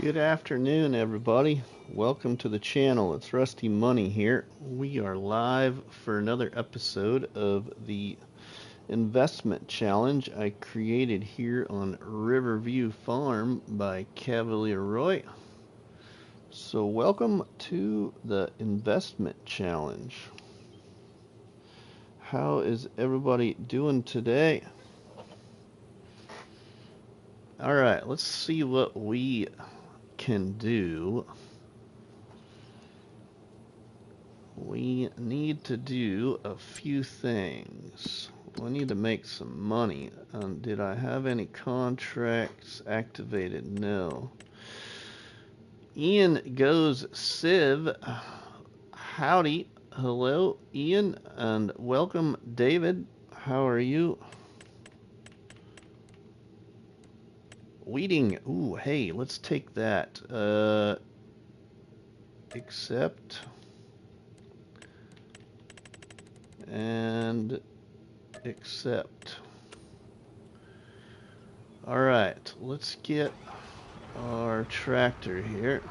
Good afternoon, everybody. Welcome to the channel. It's RustyMoney here. We are live for another episode of the investment challenge I created here on Riverview Farm by Cavalier Roy. So welcome to the investment challenge. How is everybody doing today? All right, let's see what we can do. We need to do a few things. We need to make some money. Did I have any contracts activated? No. Ian goes Civ. Howdy. Hello, Ian, and welcome, David. How are you? Weeding. Ooh, hey, let's take that. Accept. And accept. Alright, let's get our tractor here.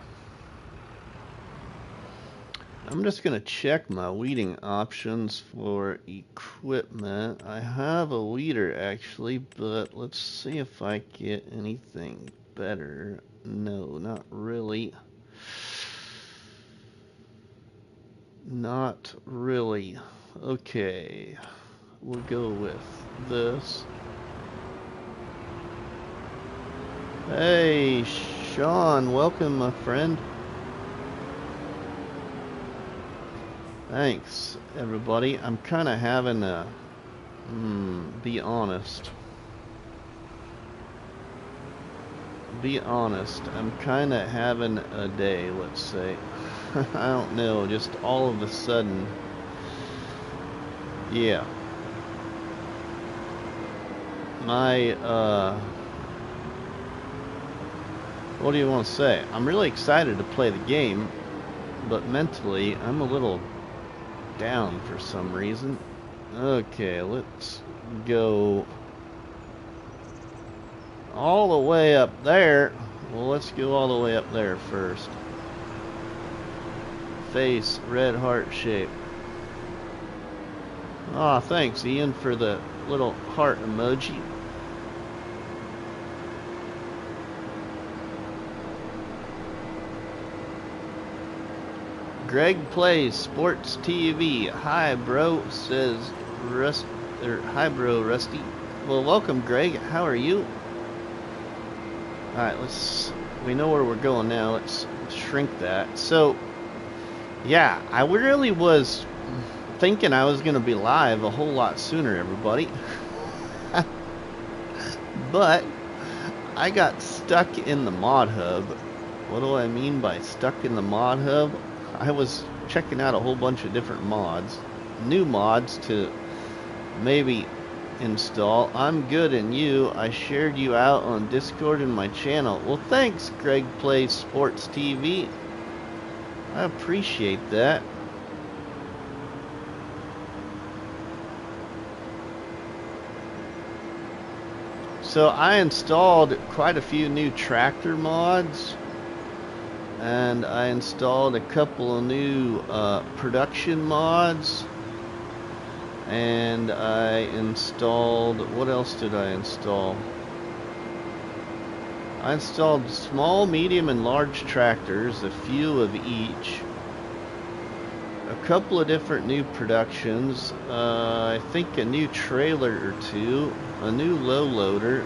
I'm just going to check my weeding options for equipment. I have a weeder actually, but let's see if I get anything better. No, not really. Not really. Okay, we'll go with this. Hey, Sean, welcome, my friend. Thanks, everybody. I'm kind of having a, be honest. Be honest, I'm kind of having a day, let's say. I don't know, just all of a sudden. Yeah. My, what do you want to say? I'm really excited to play the game, but mentally, I'm a little down for some reason. Okay, let's go all the way up there. Well, let's go all the way up there first. Face, red heart shape. Aw, thanks, Ian, for the little heart emoji. Greg plays Sports TV. Hi, bro, says hi, bro, Rusty. Well, welcome, Greg. How are you? Alright, we know where we're going now. Let's shrink that. So, yeah, I really was thinking I was going to be live a whole lot sooner, everybody. But I got stuck in the mod hub. What do I mean by stuck in the mod hub? I was checking out a whole bunch of different mods, new mods to maybe install. I'm good, and you? I shared you out on Discord and my channel. Well, thanks, Greg Plays Sports TV. I appreciate that. So I installed quite a few new tractor mods, and I installed a couple of new production mods, and I installed, what else did I install? I installed small, medium, and large tractors, a few of each, a couple of different new productions, I think a new trailer or two, a new low loader.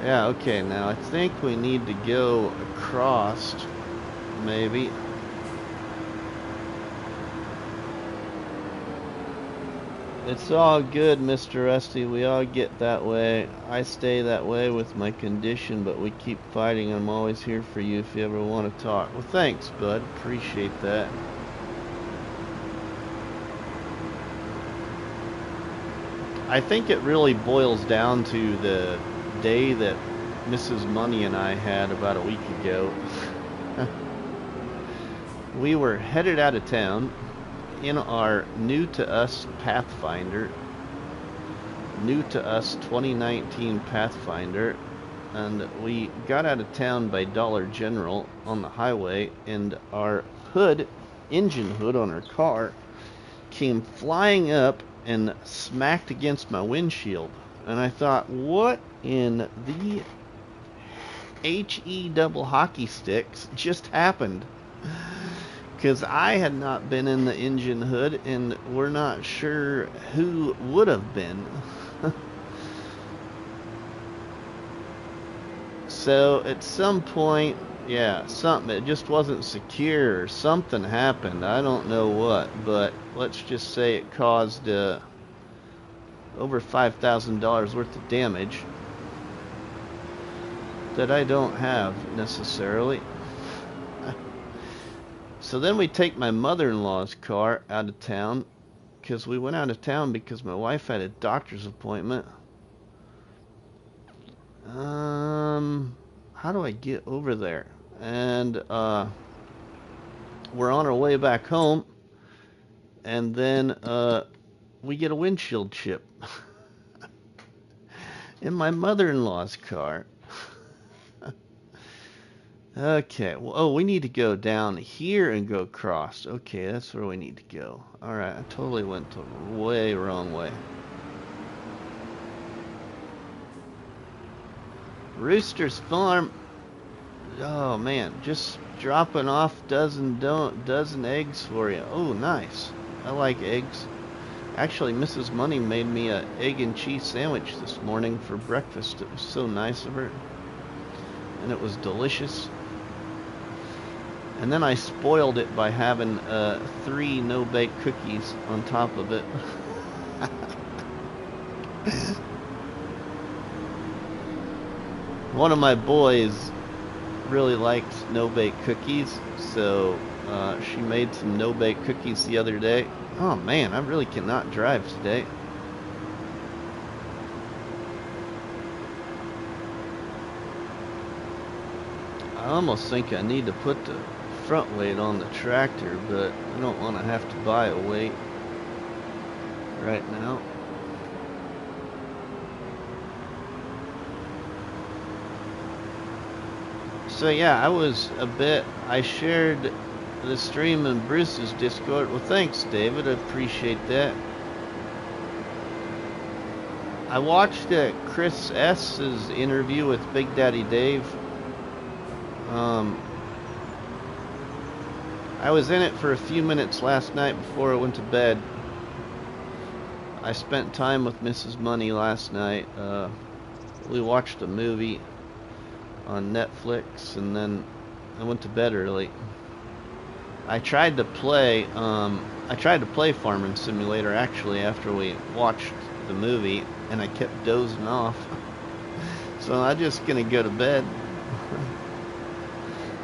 Yeah, okay, now I think we need to go across, maybe. It's all good, Mr. Rusty. We all get that way. I stay that way with my condition, but we keep fighting. I'm always here for you if you ever want to talk. Well, thanks, bud. Appreciate that. I think it really boils down to the day that Mrs. Money and I had about a week ago. We were headed out of town in our new to us Pathfinder, new to us 2019 Pathfinder, and we got out of town by Dollar General on the highway, and our engine hood on our car came flying up and smacked against my windshield. And I thought, what in the HE double hockey sticks just happened? Because I had not been in the engine hood, and we're not sure who would have been. So at some point, yeah, it just wasn't secure, or something happened. I don't know what, but let's just say it caused over $5,000 worth of damage that I don't have necessarily. So then we take my mother-in-law's car out of town, because we went out of town because my wife had a doctor's appointment. How do I get over there? And we're on our way back home, and then we get a windshield chip in my mother-in-law's car. Okay, well, oh, we need to go down here and go across. Okay, that's where we need to go. Alright, I totally went the way wrong way. Rooster's Farm. Oh man, just dropping off dozen eggs for you. Oh, nice. I like eggs. Actually, Mrs. Money made me an egg and cheese sandwich this morning for breakfast. It was so nice of her, and it was delicious. And then I spoiled it by having 3 no-bake cookies on top of it. One of my boys really likes no-bake cookies, so she made some no-bake cookies the other day. Oh man, I really cannot drive today. I almost think I need to put the front weight on the tractor, but I don't want to have to buy a weight right now. So yeah, I shared the stream in Bruce's Discord. Well, thanks, David. I appreciate that. I watched Chris S.'s interview with Big Daddy Dave. I was in it for a few minutes last night before I went to bed. I spent time with Mrs. Money last night. We watched a movie on Netflix, and then I went to bed early. I tried to play Farming Simulator actually after we watched the movie, and I kept dozing off. So I'm just gonna go to bed.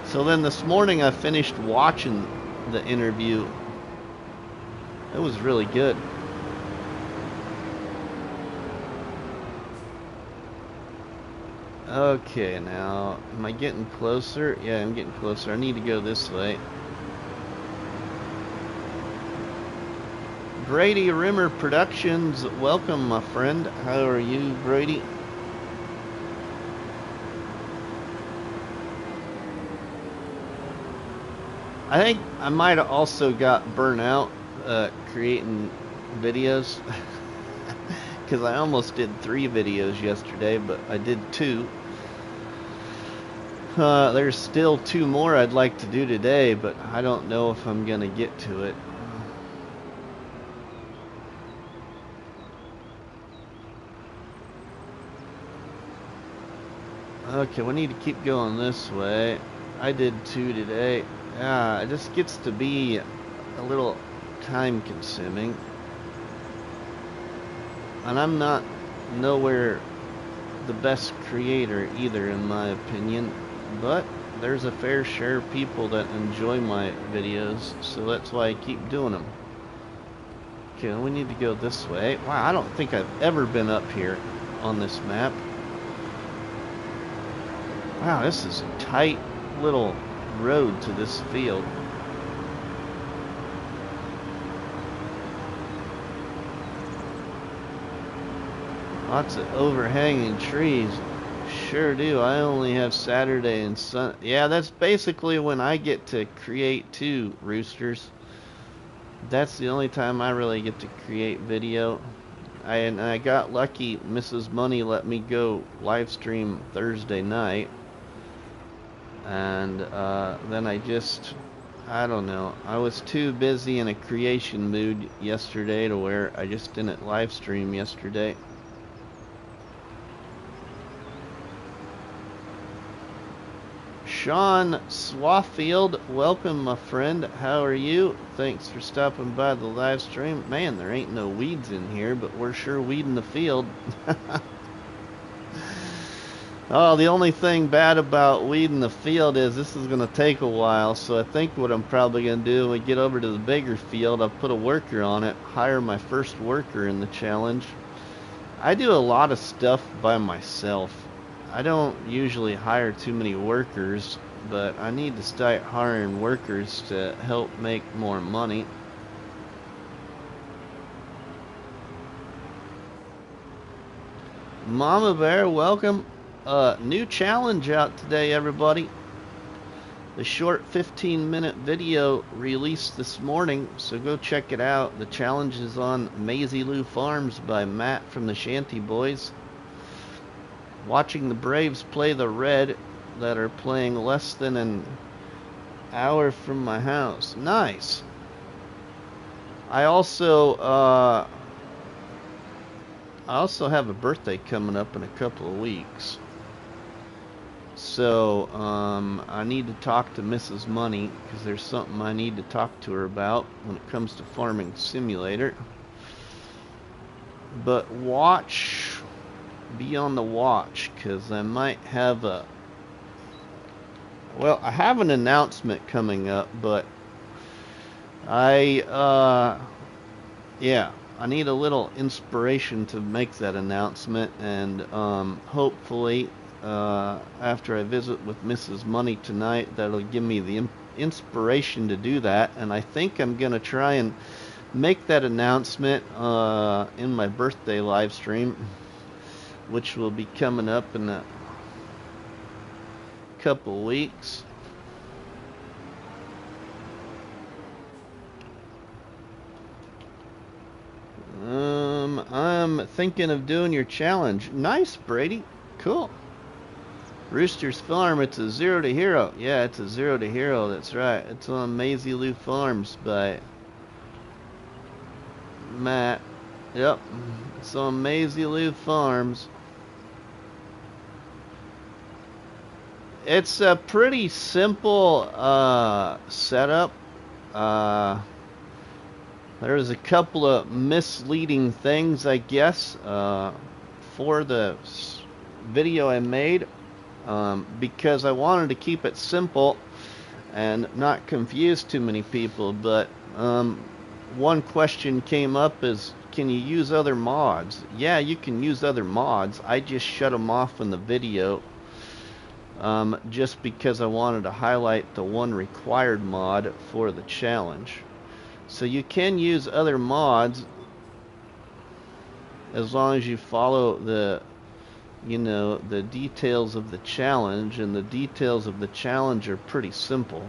So then this morning I finished watching the interview. It was really good. Okay, now, am I getting closer? Yeah, I'm getting closer. I need to go this way. Brady Rimmer Productions, welcome, my friend. How are you, Brady? I think I might have also got burnt out creating videos. Because I almost did 3 videos yesterday, but I did 2. There's still 2 more I'd like to do today, but I don't know if I'm going to get to it. Okay, we need to keep going this way. I did 2 today. Yeah, it just gets to be a little time consuming. And I'm not nowhere the best creator either, in my opinion, but there's a fair share of people that enjoy my videos, so that's why I keep doing them. Okay, we need to go this way. Wow, I don't think I've ever been up here on this map. Wow, this is a tight little road to this field. Lots of overhanging trees. Sure do. I only have Saturday and Sun. Yeah, that's basically when I get to create too, Roosters. That's the only time I really get to create video. And I got lucky. Mrs. Money let me go live stream Thursday night. And then I don't know. I was too busy in a creation mood yesterday to where I just didn't live stream yesterday. Sean Swafield, welcome my friend. How are you? Thanks for stopping by the live stream. Man, there ain't no weeds in here, but we're sure weeding the field. Oh, the only thing bad about weeding the field is this is going to take a while, so I think what I'm probably going to do when we get over to the bigger field, I'll put a worker on it, hire my first worker in the challenge. I do a lot of stuff by myself. I don't usually hire too many workers, but I need to start hiring workers to help make more money. Mama Bear, welcome. New challenge out today, everybody. The short 15-minute video released this morning, so go check it out. The challenge is on Riverview Farms by Matt from the Shanty Boys. Watching the Braves play the Red that are playing less than an hour from my house. Nice. I also have a birthday coming up in a couple of weeks. So, I need to talk to Mrs. Money because there's something I need to talk to her about when it comes to Farming Simulator. But be on the watch because I might have I have an announcement coming up, but I need a little inspiration to make that announcement, and hopefully after I visit with Mrs. Money tonight, that'll give me the inspiration to do that. And I think I'm going to try and make that announcement in my birthday live stream, which will be coming up in a couple weeks. I'm thinking of doing your challenge. Nice, Brady. Cool. Rooster's Farm, it's a 0 to hero. Yeah, it's a 0 to hero, that's right. It's on Riverview Farms by Matt. Yep, it's on Riverview Farms. It's a pretty simple setup. There's a couple of misleading things, I guess, for the video I made. Because I wanted to keep it simple and not confuse too many people, but one question came up is, can you use other mods? Yeah, you can use other mods. I just shut them off in the video just because I wanted to highlight the one required mod for the challenge. So you can use other mods as long as you follow the details of the challenge, and the details of the challenge are pretty simple.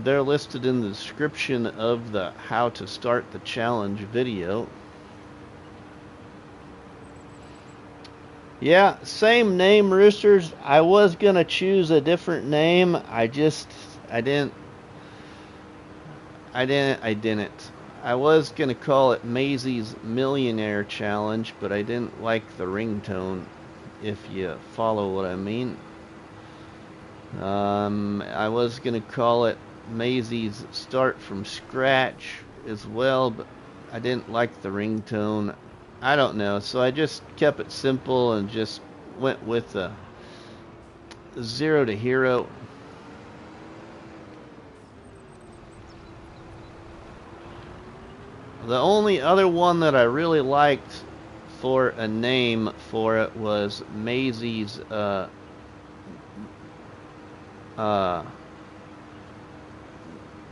They're listed in the description of the how to start the challenge video. Yeah, same name, Roosters. I was gonna choose a different name. I didn't. I was going to call it Maisie's Millionaire Challenge, but I didn't like the ringtone, if you follow what I mean. I was going to call it Maisie's Start from Scratch as well, but I didn't like the ringtone. I don't know, so I just kept it simple and just went with a 0 to hero. The only other one that I really liked for a name for it was Maisie's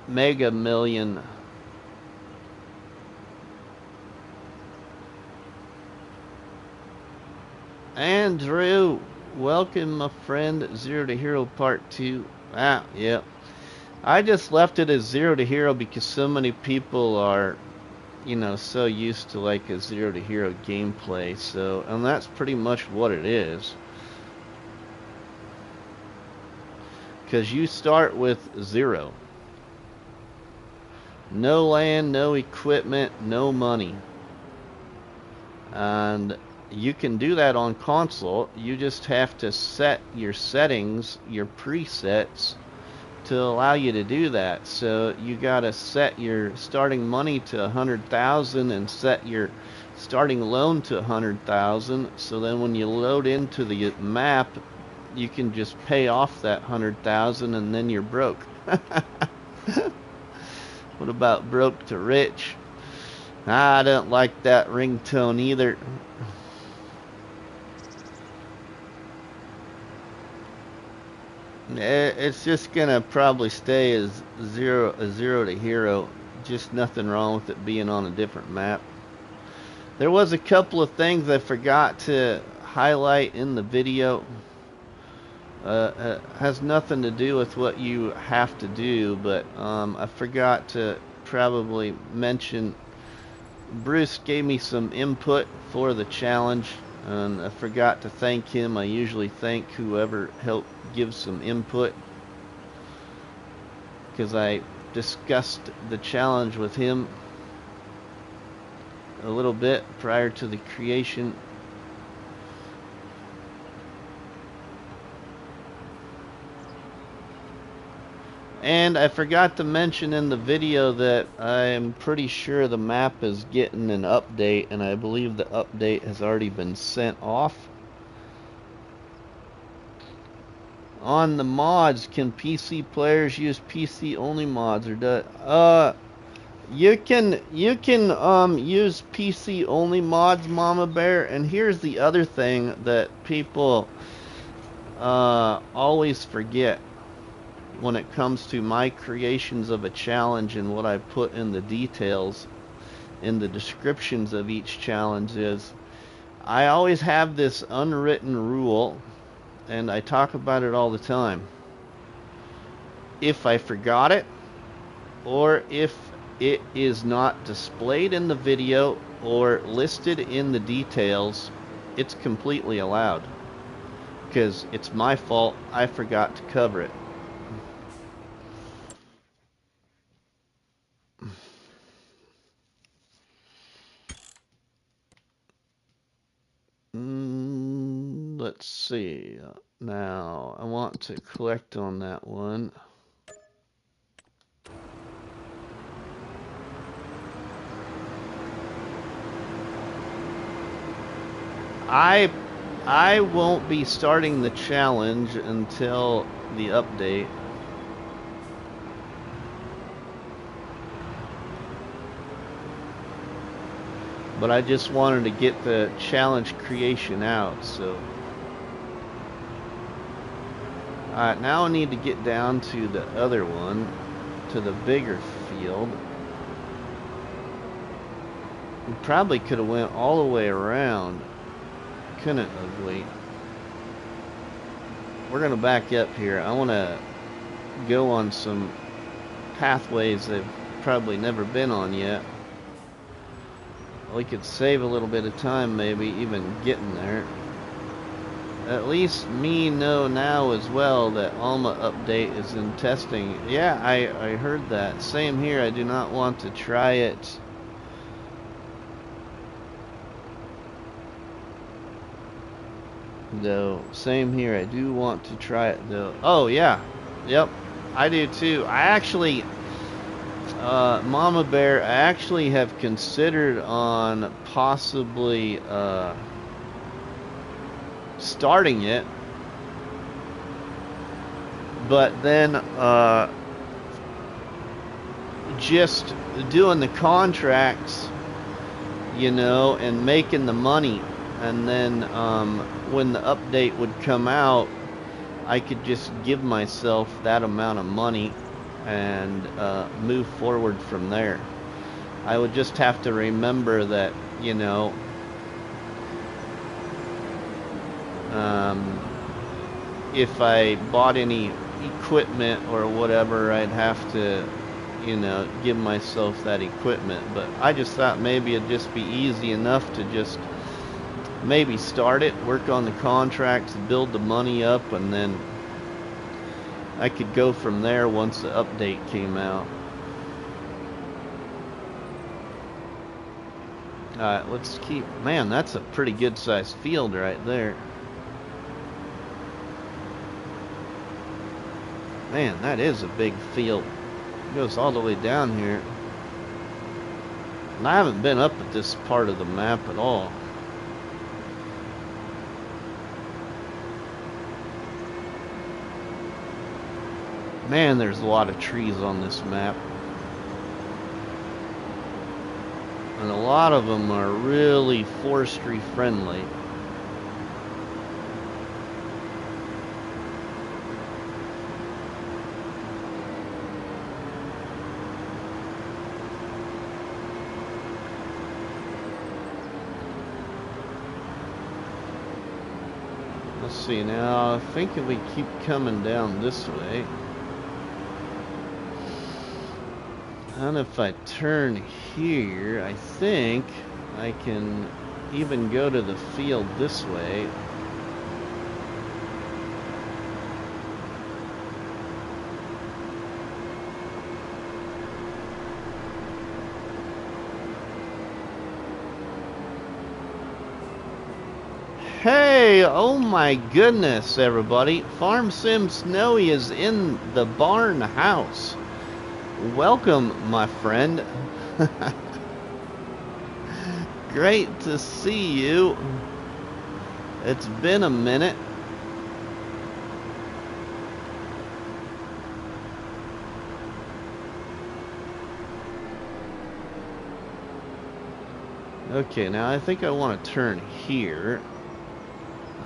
Mega Million. Andrew, welcome, my friend. Zero to Hero Part 2. Ah, yeah. I just left it as Zero to Hero because so many people are, you know, so used to like a Zero to Hero gameplay. So, and that's pretty much what it is. Because you start with 0. No land, no equipment, no money. And you can do that on console. You just have to set your settings, your presets, to allow you to do that. So you gotta set your starting money to 100,000 and set your starting loan to 100,000. So then when you load into the map, you can just pay off that 100,000 and then you're broke. What about broke to rich? I don't like that ringtone either. It's just gonna probably stay as zero to hero. Just nothing wrong with it being on a different map. There was a couple of things I forgot to highlight in the video. Has nothing to do with what you have to do, but I forgot to probably mention. Bruce gave me some input for the challenge, and I forgot to thank him. I usually thank whoever helped give some input, because I discussed the challenge with him a little bit prior to the creation. And I forgot to mention in the video that I'm pretty sure the map is getting an update, and I believe the update has already been sent off. On the mods, can PC players use PC only mods, or you can use PC only mods, Mama Bear. And here's the other thing that people always forget when it comes to my creations of a challenge and what I put in the details in the descriptions of each challenge is I always have this unwritten rule, and I talk about it all the time. If I forgot it, or if it is not displayed in the video or listed in the details, it's completely allowed, because it's my fault. I forgot to cover it. Let's see. Now, I want to collect on that one. I won't be starting the challenge until the update. But I just wanted to get the challenge creation out, so. Alright, now I need to get down to the other one, to the bigger field. We probably could have went all the way around. Couldn't have we? We're gonna back up here. I want to go on some pathways I've probably never been on yet. We could save a little bit of time, maybe even getting there. At least me know now as well that Alma update is in testing. Yeah, I heard that. Same here. I do not want to try it. Though, same here. I do want to try it though. Oh yeah. Yep. I do too. I actually... Mama Bear, I actually have considered on possibly starting it, but then just doing the contracts, you know, and making the money, and then when the update would come out, I could just give myself that amount of money and move forward from there. I would just have to remember that, you know, If I bought any equipment or whatever, I'd have to, you know, give myself that equipment. But I just thought maybe it'd just be easy enough to just maybe start it, work on the contracts, build the money up, and then I could go from there once the update came out. Alright, let's keep... Man, that's a pretty good sized field right there. Man, that is a big field. It goes all the way down here. And I haven't been up at this part of the map at all. Man, there's a lot of trees on this map. And a lot of them are really forestry friendly. Let's see now, I think if we keep coming down this way, and if I turn here, I think I can even go to the field this way. Hey, oh my goodness, everybody. Farm Sim Snowy is in the barn house. Welcome, my friend. Great to see you. It's been a minute. Okay, now I think I want to turn here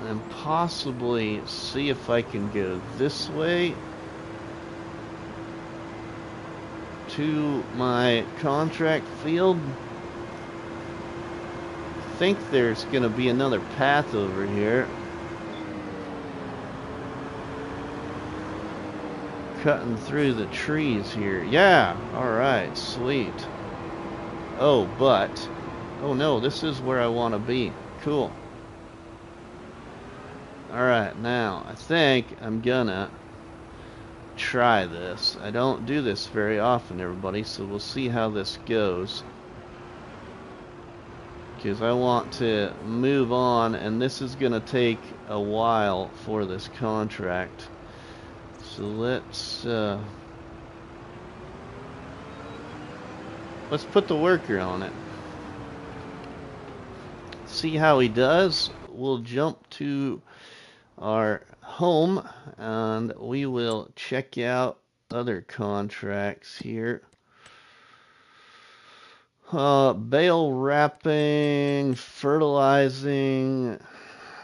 and possibly see if I can go this way to my contract field. I think there's gonna be another path over here. Cutting through the trees here. Yeah, alright, sweet. Oh, but oh no, this is where I want to be. Cool. Alright, now I think I'm gonna try this. I don't do this very often, everybody, so we'll see how this goes. Because I want to move on, and this is gonna take a while for this contract. So let's put the worker on it. See how he does. We'll jump to our home and we will check out other contracts here. Bale wrapping, fertilizing.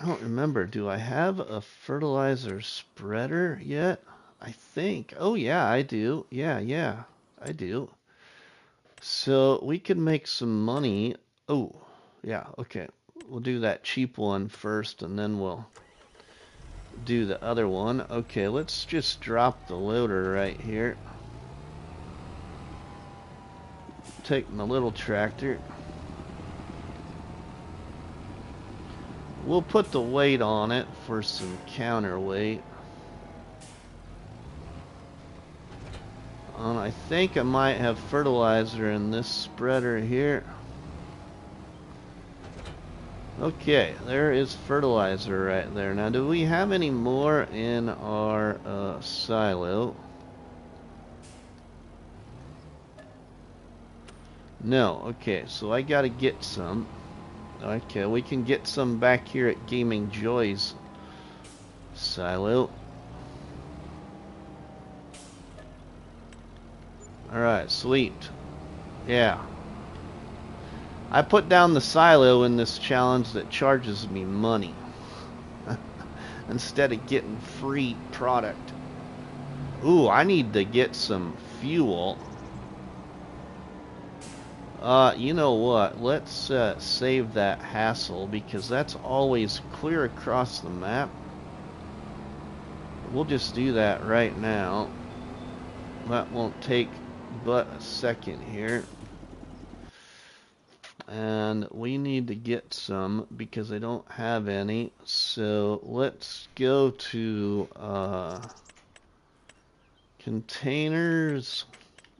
I don't remember. Do I have a fertilizer spreader yet? I think. Oh yeah, I do. Yeah, I do. So we can make some money. Oh, yeah, okay. We'll do that cheap one first and then we'll do the other one. Okay, let's just drop the loader right here. Take my little tractor. We'll put the weight on it for some counterweight. And I think I might have fertilizer in this spreader here. Okay, there is fertilizer right there. Now, do we have any more in our silo? No. Okay, so I gotta get some. Okay, we can get some back here at Gaming Joy's silo. Alright, sweet. Yeah. I put down the silo in this challenge that charges me money instead of getting free product. Ooh, I need to get some fuel. You know what? Let's save that hassle because that's always clear across the map. We'll just do that right now. That won't take but a second here. And we need to get some because I don't have any. So let's go to containers.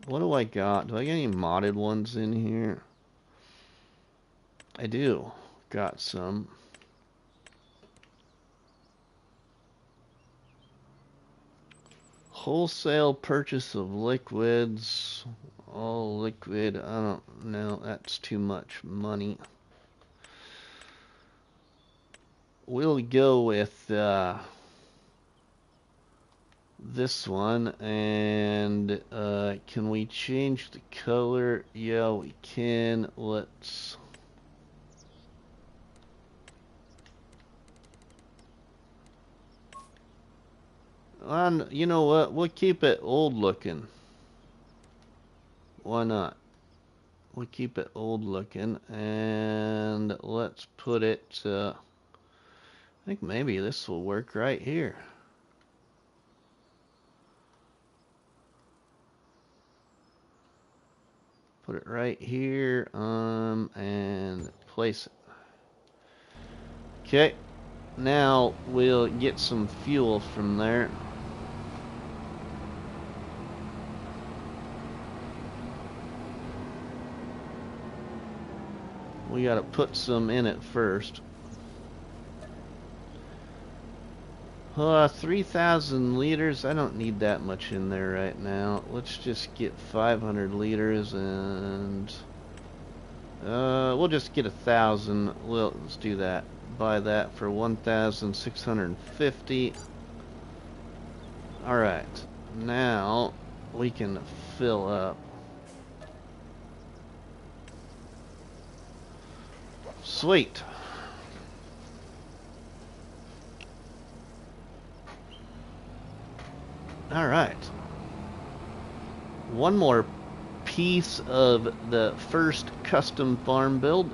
What do I got? Do I get any modded ones in here? I do. Got some. Wholesale purchase of liquids. All liquid. I don't know. That's too much money. We'll go with this one. And can we change the color? Yeah, we can. Let's... you know what? We'll keep it old looking. Why not? We'll keep it old looking. And let's put it... I think maybe this will work right here. Put it right here, and place it. Okay, now we'll get some fuel from there. We gotta put some in it first. 3,000 liters. I don't need that much in there right now. Let's just get 500 liters and we'll just get 1,000. Let's do that. Buy that for 1,650. All right. Now we can fill up. Sweet. All right. One more piece of the first custom farm build,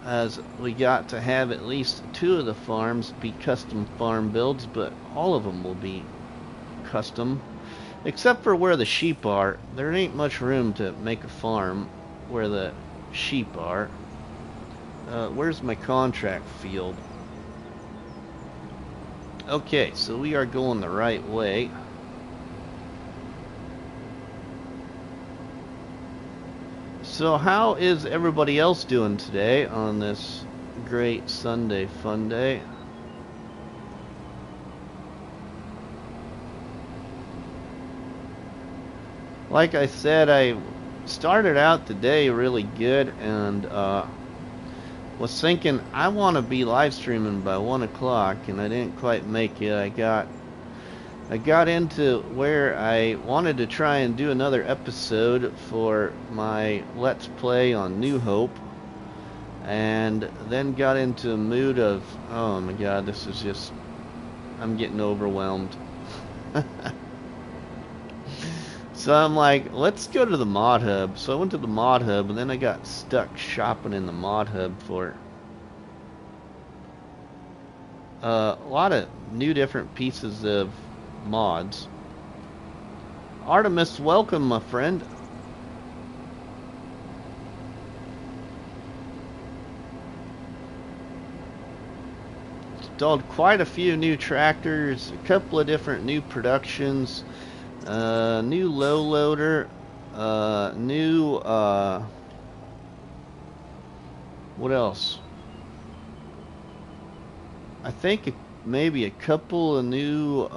as we got to have at least 2 of the farms be custom farm builds, but all of them will be custom, except for where the sheep are. There ain't much room to make a farm where the sheep are. Where's my contract field? Okay, so we are going the right way. So how is everybody else doing today on this great Sunday fun day? Like I said, I started out the day really good, and was thinking I want to be live streaming by 1 o'clock, and I didn't quite make it. I got into where I wanted to try and do another episode for my Let's Play on New Hope, and then got into a mood of, oh my god, this is just, I'm getting overwhelmed. So I'm like, let's go to the mod hub. So I went to the mod hub, and then I got stuck shopping in the mod hub for a lot of new different pieces of mods. Artemis, welcome, my friend. Installed quite a few new tractors, a couple of different new productions. New low loader, new, what else? I think maybe a couple of new,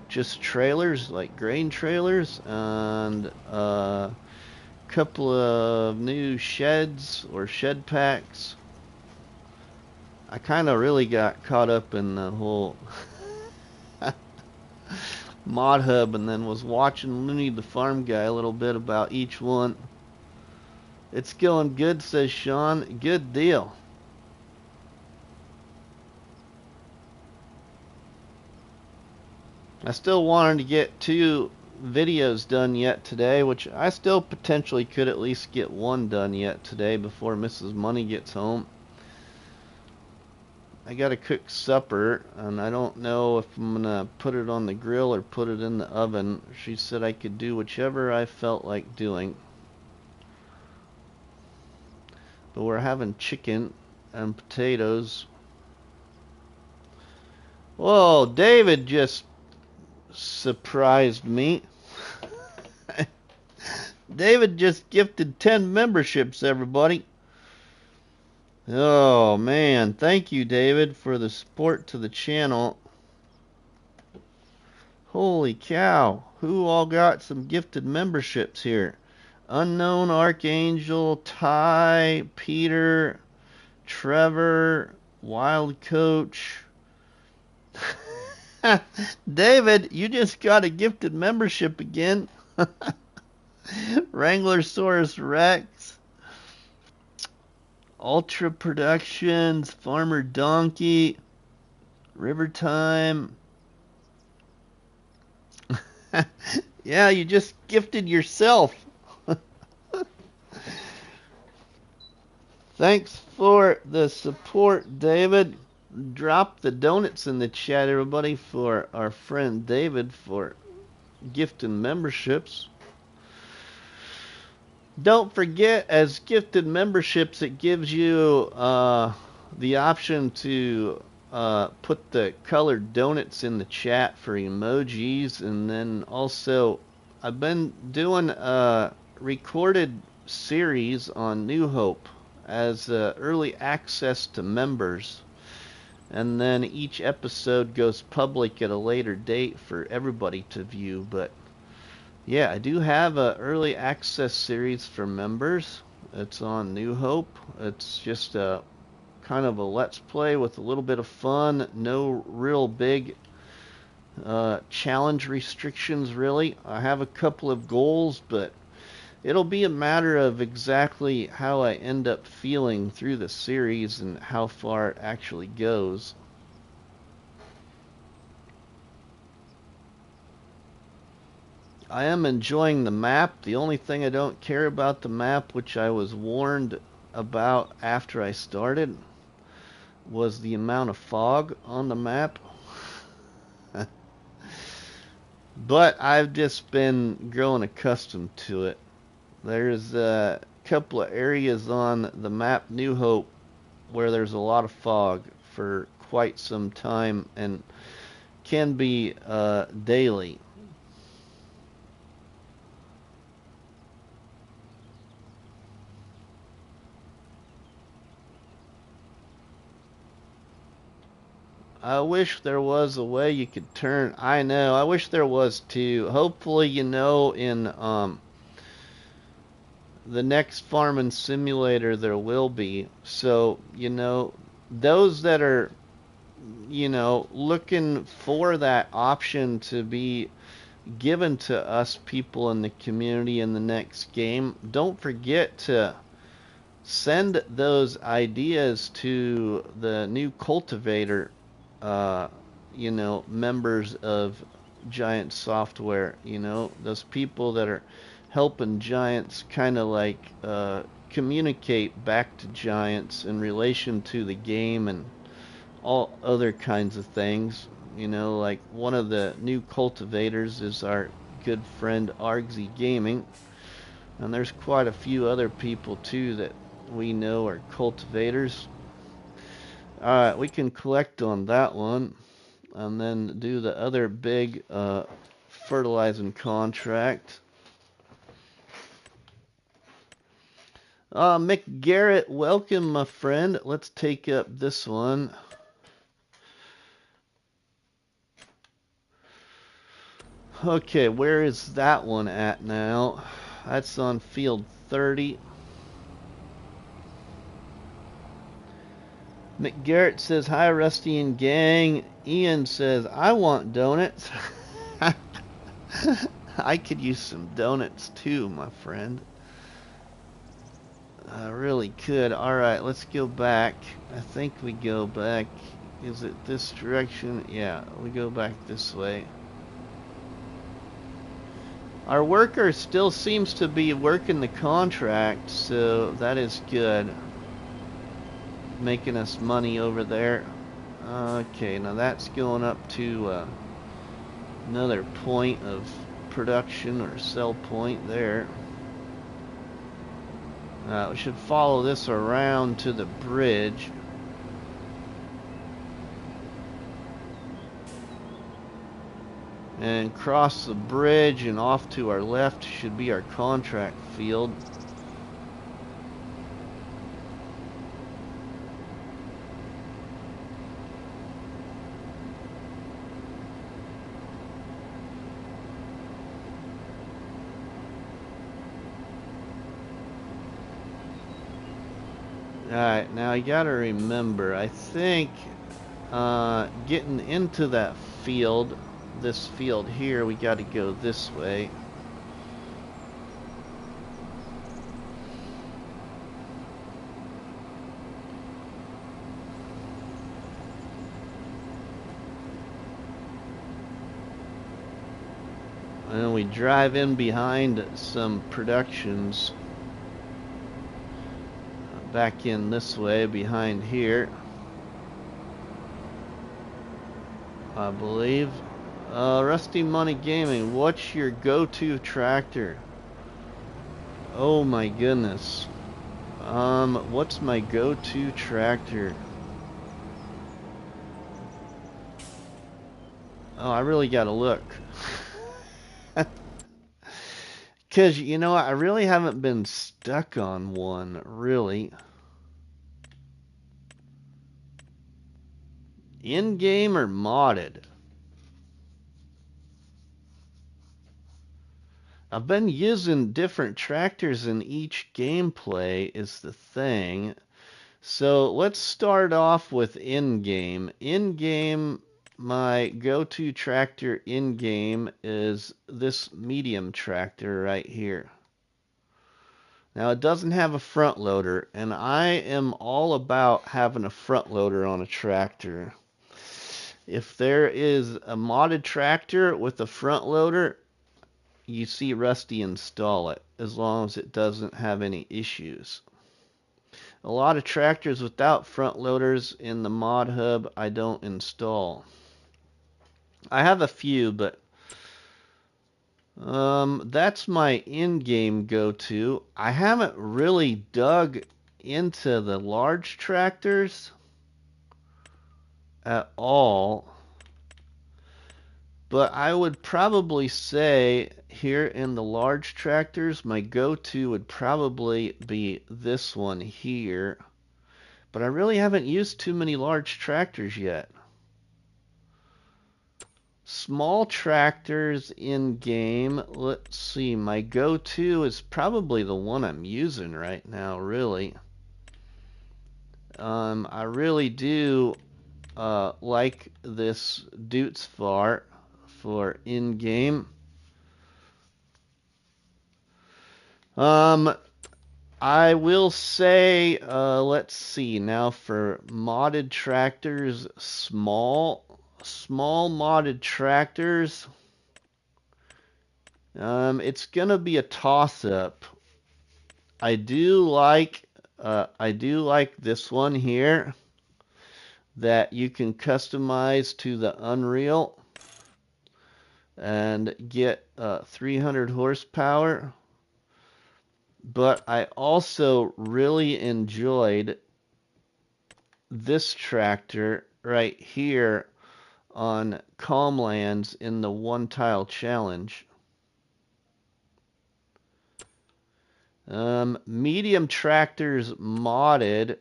just trailers, like grain trailers, and a couple of new sheds or shed packs. I kind of really got caught up in the whole mod hub, and then was watching Looney the Farm Guy a little bit about each one. It's going good, says Sean. Good deal. I still wanted to get 2 videos done yet today, which I still potentially could at least get one done yet today before Mrs. Money gets home. I gotta cook supper, and I don't know if I'm gonna put it on the grill or put it in the oven. She said I could do whichever I felt like doing. But we're having chicken and potatoes. Whoa, David just surprised me. David just gifted 10 memberships, everybody. Oh, man. Thank you, David, for the support to the channel. Holy cow. Who all got some gifted memberships here? Unknown Archangel, Ty, Peter, Trevor, Wild Coach. David, you just got a gifted membership again. Wranglersaurus Rex, Ultra Productions, Farmer Donkey, River Time. Yeah, you just gifted yourself. Thanks for the support, David. Drop the donuts in the chat, everybody, for our friend David for gifting memberships. Don't forget, as gifted memberships, it gives you the option to put the colored donuts in the chat for emojis. And then also, I've been doing a recorded series on New Hope as early access to members. And then each episode goes public at a later date for everybody to view. But yeah, I do have a early access series for members. It's on New Hope. It's just a kind of a let's play with a little bit of fun. No real big challenge restrictions, really. I have a couple of goals, but it'll be a matter of exactly how I end up feeling through the series and how far it actually goes. I am enjoying the map. The only thing I don't care about the map, which I was warned about after I started, was the amount of fog on the map. But I've just been growing accustomed to it. There's a couple of areas on the map New Hope where there's a lot of fog for quite some time and can be daily. I wish there was a way you could turn. I know. I wish there was too. Hopefully, you know, in the next farming simulator there will be. So, you know, those that are, you know, looking for that option to be given to us people in the community in the next game, don't forget to send those ideas to the new cultivator, you know, members of Giant Software. You know, those people that are helping Giants kind of like communicate back to Giants in relation to the game and all other kinds of things. You know, like one of the new cultivators is our good friend Argsy Gaming, and there's quite a few other people too that we know are cultivators. Alright, we can collect on that one and then do the other big fertilizing contract. Mick Garrett, welcome, my friend. Let's take up this one. Okay, where is that one at now? That's on field 30. Mick Garrett says, hi, Rusty and gang. Ian says, I want donuts. I could use some donuts too, my friend. I really could. Alright, let's go back. I think we go back. Is it this direction? Yeah, we go back this way. Our worker still seems to be working the contract, so that is good. Making us money over there. Okay, now that's going up to another point of production or sell point there. We should follow this around to the bridge. And cross the bridge, and off to our left should be our contract field. Alright, now you gotta remember, I think getting into that field, this field here, we gotta go this way. And we drive in behind some productions. Back in this way, behind here, I believe. RustyMoney Gaming, what's your go-to tractor? Oh my goodness. What's my go-to tractor? Oh, I really gotta look. Because, you know, I really haven't been stuck on one, really. In-game or modded? I've been using different tractors in each gameplay is the thing. So let's start off with in-game. In-game, my go-to tractor in-game is this medium tractor right here. Now it doesn't have a front loader, and I am all about having a front loader on a tractor. If there is a modded tractor with a front loader, you see Rusty install it, as long as it doesn't have any issues. A lot of tractors without front loaders in the mod hub I don't install. I have a few, but that's my in-game go-to. I haven't really dug into the large tractors at all, but I would probably say here in the large tractors, my go-to would probably be this one here, but I really haven't used too many large tractors yet. Small tractors in game, let's see, my go-to is probably the one I'm using right now, really. I really do like this Dootsfar for in-game. I will say, let's see, now for modded tractors, small modded tractors, it's gonna be a toss-up. I do like this one here that you can customize to the Unreal and get 300 horsepower. But I also really enjoyed this tractor right here on Farmlands in the one tile challenge. Medium tractors modded.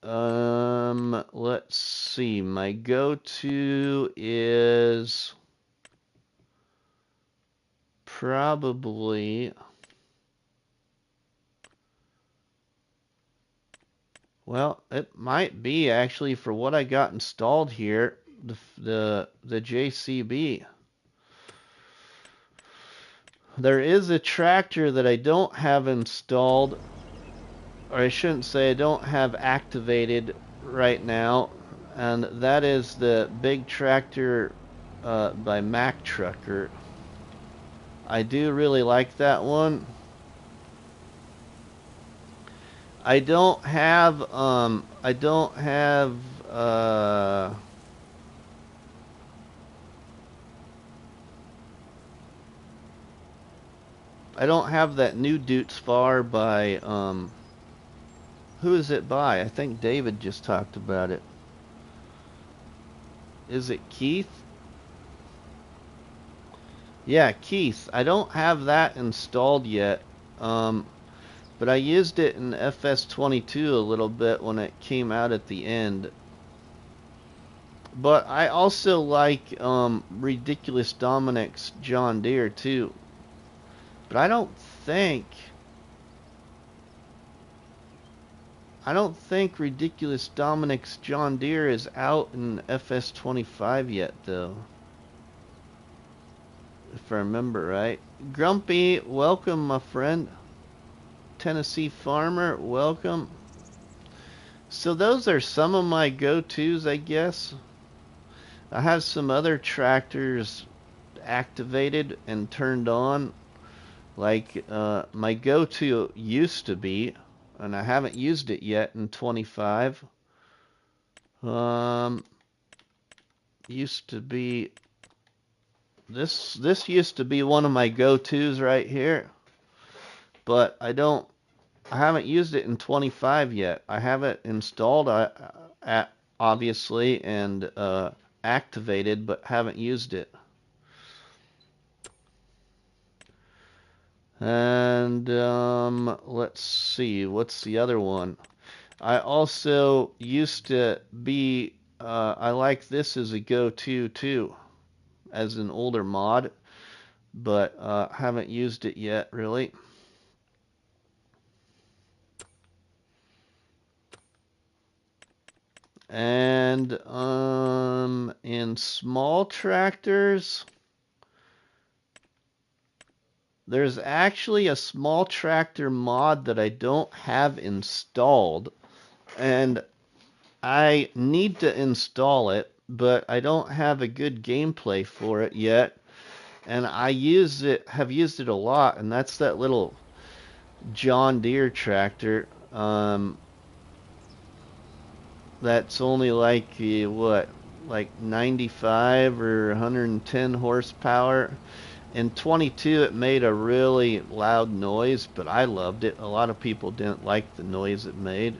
Let's see. My go-to is probably, well, it might be actually for what I got installed here, the JCB. There is a tractor that I don't have installed, or I shouldn't say I don't have activated right now, and that is the big tractor by Mack Trucker. I do really like that one. I don't have I don't have that new Dutes Far by who is it by? I think David just talked about it. Is it Keith? Yeah, Keith. I don't have that installed yet. But I used it in FS25 a little bit when it came out at the end. But I also like Ridiculous Dominic's John Deere too. But I don't think Ridiculous Dominic's John Deere is out in FS25 yet though. If I remember right. Grumpy, welcome my friend. Tennessee Farmer, welcome. So those are some of my go-tos, I guess. I have some other tractors activated and turned on. Like my go-to used to be, and I haven't used it yet in 25. Used to be this used to be one of my go-tos right here, but I haven't used it in 25 yet. I have it installed obviously and activated, but haven't used it. And let's see, what's the other one? I also used to be, I like this as a go-to too, as an older mod, but haven't used it yet really. And in small tractors, there's actually a small tractor mod that I don't have installed, and I need to install it, but I don't have a good gameplay for it yet. And have used it a lot, and that's that little John Deere tractor. That's only like like 95 or 110 horsepower. In 22 it made a really loud noise, but I loved it. A lot of people didn't like the noise it made.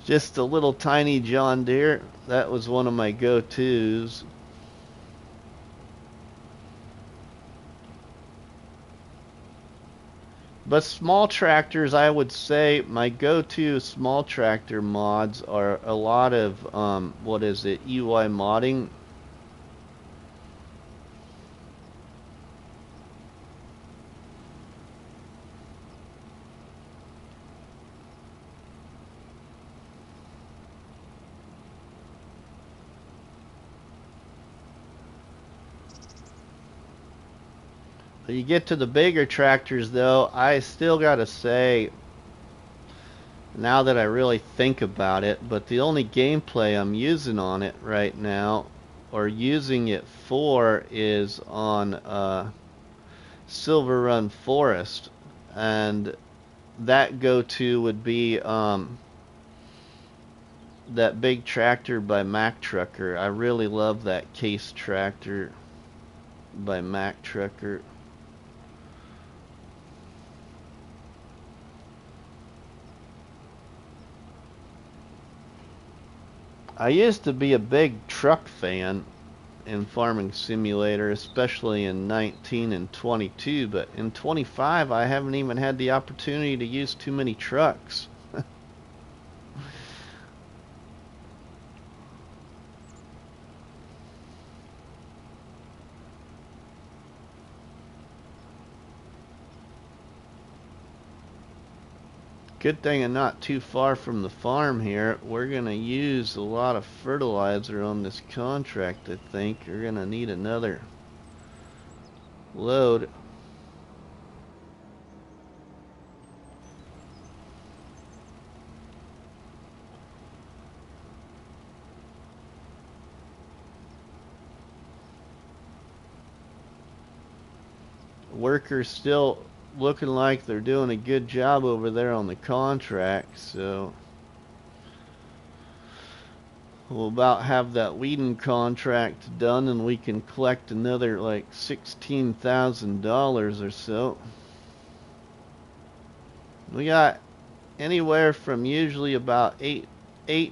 Just a little tiny John Deere. That was one of my go-tos. But small tractors, I would say my go-to small tractor mods are a lot of what is it, EY modding. You get to the bigger tractors though, I still gotta say, now that I really think about it, but the only gameplay I'm using on it right now, or using it for, is on Silver Run Forest, and that go-to would be that big tractor by Mack Trucker. I really love that case tractor by Mack Trucker. I used to be a big truck fan in Farming Simulator, especially in 19 and 22, but in 25 I haven't even had the opportunity to use too many trucks. Good thing I'm not too far from the farm here. We're going to use a lot of fertilizer on this contract, I think. We're going to need another load. workers still looking like they're doing a good job over there on the contract, so we'll about have that weeding contract done and we can collect another like $16,000 or so. We got anywhere from usually about 8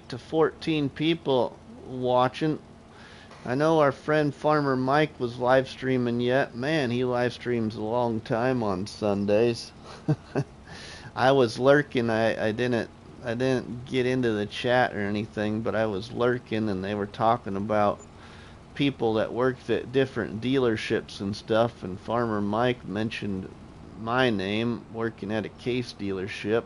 to 14 people watching. I know our friend Farmer Mike was live streaming yet. Man, he live streams a long time on Sundays. I was lurking. I didn't get into the chat or anything, but I was lurking, and they were talking about people that worked at different dealerships and stuff, and Farmer Mike mentioned my name, working at a case dealership.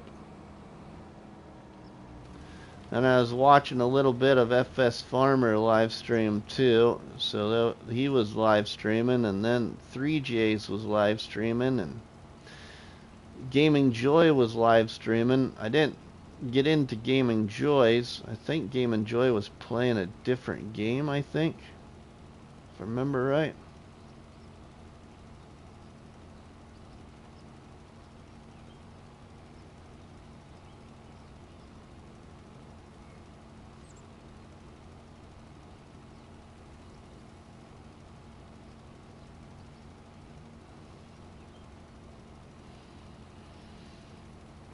And I was watching a little bit of FS Farmer live stream too, so he was live streaming, and then 3J's was live streaming, and Gaming Joy was live streaming. I didn't get into Gaming Joy's. I think Gaming Joy was playing a different game, I think, if I remember right.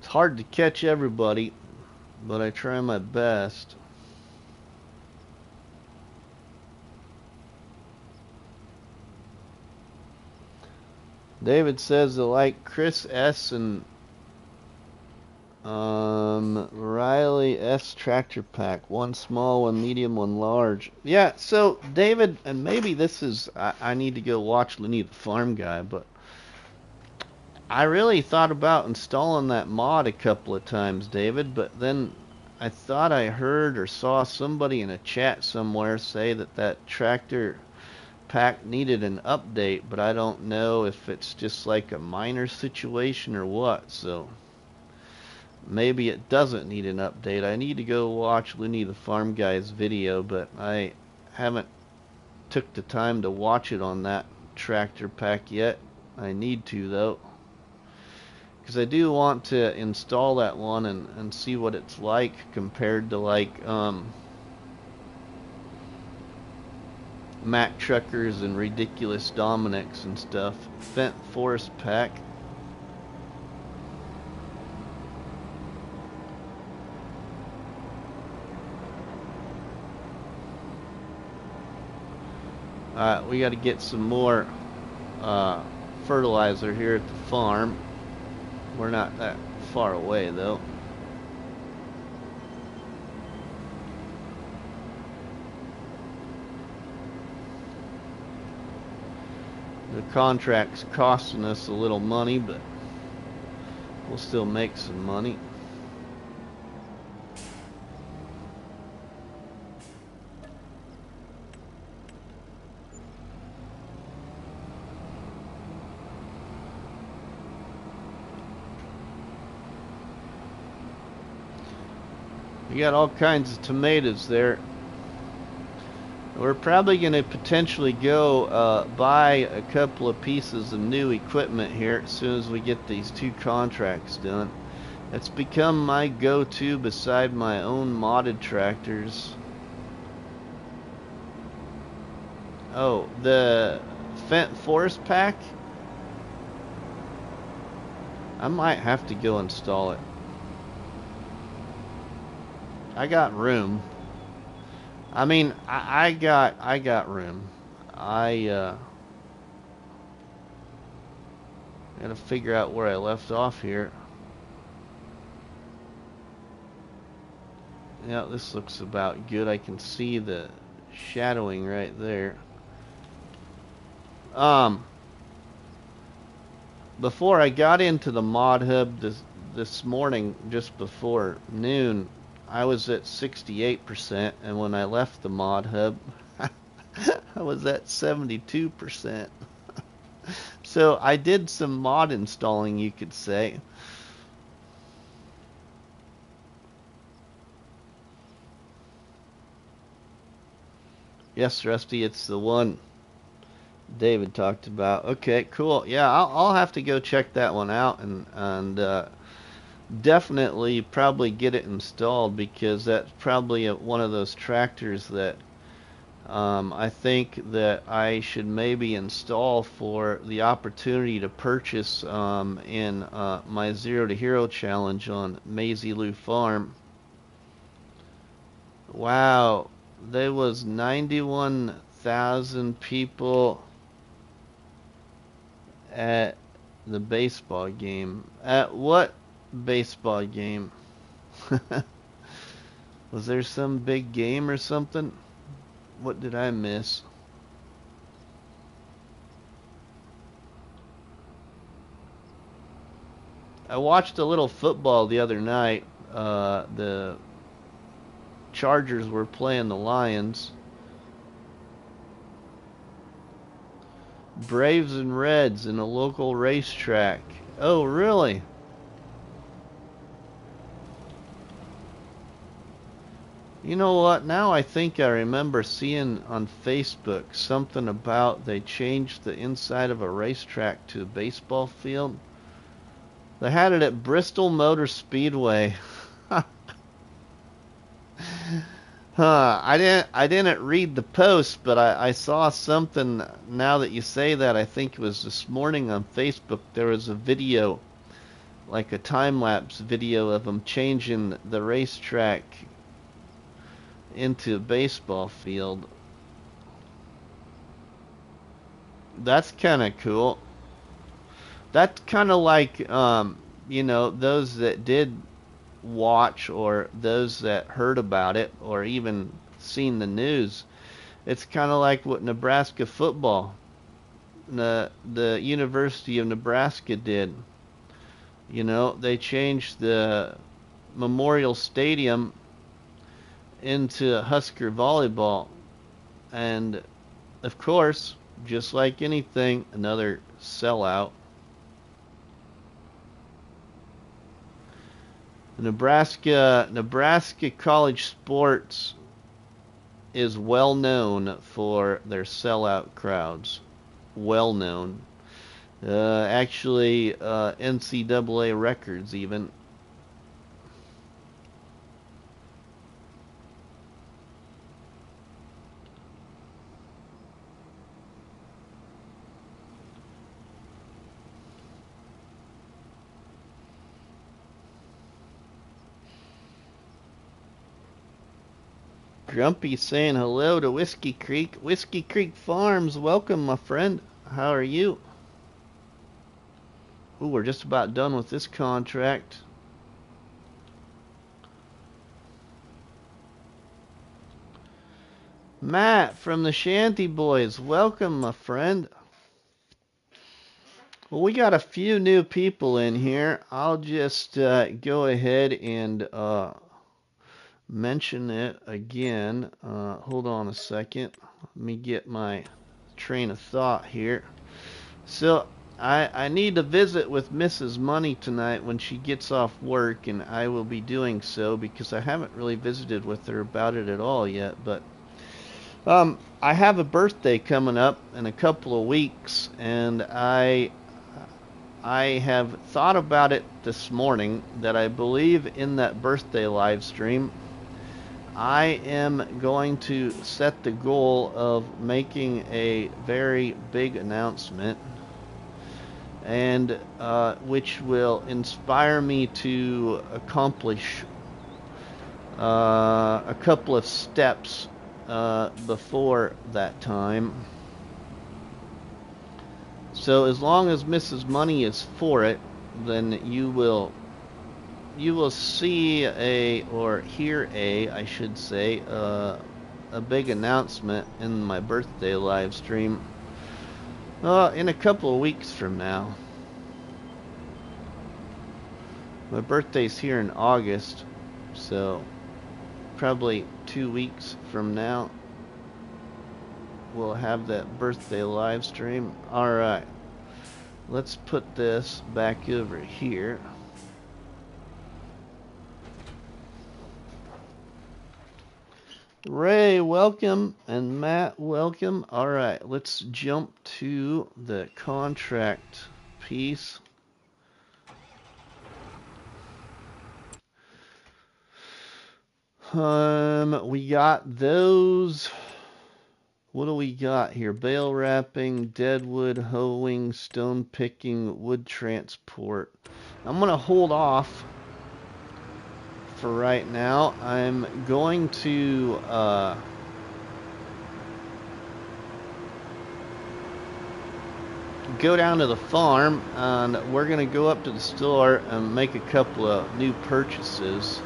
It's hard to catch everybody, but I try my best. David says they like Chris S. and Riley S. tractor pack. One small, one medium, one large. Yeah, so David, and maybe this is, I need to go watch Lenny the Farm Guy, but I really thought about installing that mod a couple of times, David, but then I thought I heard or saw somebody in a chat somewhere say that that tractor pack needed an update, but I don't know if it's just like a minor situation or what, so maybe it doesn't need an update. I need to go watch Lenny the Farm Guy's video, but I haven't took the time to watch it on that tractor pack yet. I need to, though, because I do want to install that one and see what it's like compared to like Mack Truckers and Ridiculous Dominics and stuff. Fent Forest pack. Alright, we got to get some more fertilizer here at the farm. We're not that far away, though. The contract's costing us a little money, but we'll still make some money. We got all kinds of tomatoes there. We're probably going to potentially go buy a couple of pieces of new equipment here as soon as we get these 2 contracts done. It's become my go-to beside my own modded tractors. Oh, the Fent Forest pack? I might have to go install it. I got room. I mean, I got room. I gotta figure out where I left off here. Yeah, this looks about good. I can see the shadowing right there. Before I got into the mod hub this morning, just before noon, I was at 68%, and when I left the mod hub, I was at 72%. So I did some mod installing, you could say. Yes, Rusty, it's the one. David talked about. Okay, cool. Yeah, I'll have to go check that one out and definitely probably get it installed because that's probably one of those tractors that I think that I should maybe install for the opportunity to purchase in my Zero to Hero challenge on Riverview Farm. Wow, there was 91,000 people at the baseball game. At what baseball game? Was there some big game or something? What did I miss? I watched a little football the other night. The Chargers were playing the Lions. Braves and Reds in a local racetrack. Oh, really? You know what? Now I think I remember seeing on Facebook something about they changed the inside of a racetrack to a baseball field. They had it at Bristol Motor Speedway. I didn't read the post, but I saw something. Now that you say that, I think it was this morning on Facebook. There was a video, like a time-lapse video of them changing the racetrack into a baseball field. That's kind of cool. That's kind of like, those that did watch or those that heard about it or even seen the news. It's kind of like what Nebraska football, the University of Nebraska did. You know, they changed the Memorial Stadium into Husker volleyball. And of course, just like anything, another sellout. Nebraska college sports is well known for their sellout crowds. Well known. Actually, NCAA records even. Grumpy saying hello to Whiskey Creek. Whiskey Creek Farms, welcome, my friend. How are you? Ooh, we're just about done with this contract. Matt from the Shanty Boys, welcome, my friend. Well, we got a few new people in here. I'll just go ahead and mention it again. Hold on a second. Let me get my train of thought here. So I need to visit with Mrs. Money tonight when she gets off work, and I will be doing so because I haven't really visited with her about it at all yet. But I have a birthday coming up in a couple of weeks, and I have thought about it this morning that I believe in that birthday live stream I am going to set the goal of making a very big announcement, and which will inspire me to accomplish a couple of steps before that time. So as long as Mrs. Money is for it, then you will see or hear I should say, a big announcement in my birthday live stream in a couple of weeks from now. My birthday's here in August, so probably 2 weeks from now we'll have that birthday live stream. Alright, let's put this back over here. Ray, welcome, and Matt, welcome. All right, let's jump to the contract piece. We got those. What do we got here? Bale wrapping, deadwood, hoeing, stone picking, wood transport. I'm gonna hold off for right now. I'm going to go down to the farm, and we're gonna go up to the store and make a couple of new purchases.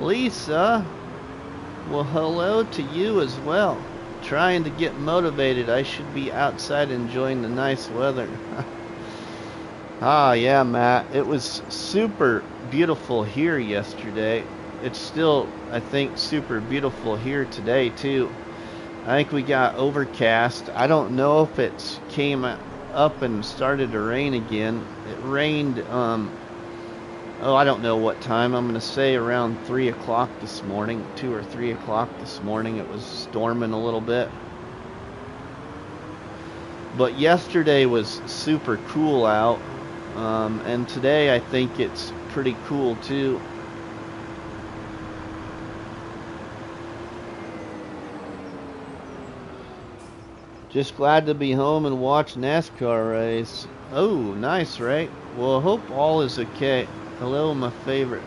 Lisa, well, hello to you as well. Trying to get motivated. I should be outside enjoying the nice weather. Ah, yeah, Matt. It was super beautiful here yesterday. It's still, I think, super beautiful here today, too. I think we got overcast. I don't know if it came up and started to rain again. It rained, oh, I don't know what time. I'm going to say around 3 o'clock this morning, 2 or 3 o'clock this morning. It was storming a little bit. But yesterday was super cool out. And today I think it's pretty cool too. Just glad to be home and watch NASCAR race. Oh, nice, right? Well, I hope all is okay. Hello, my favorite.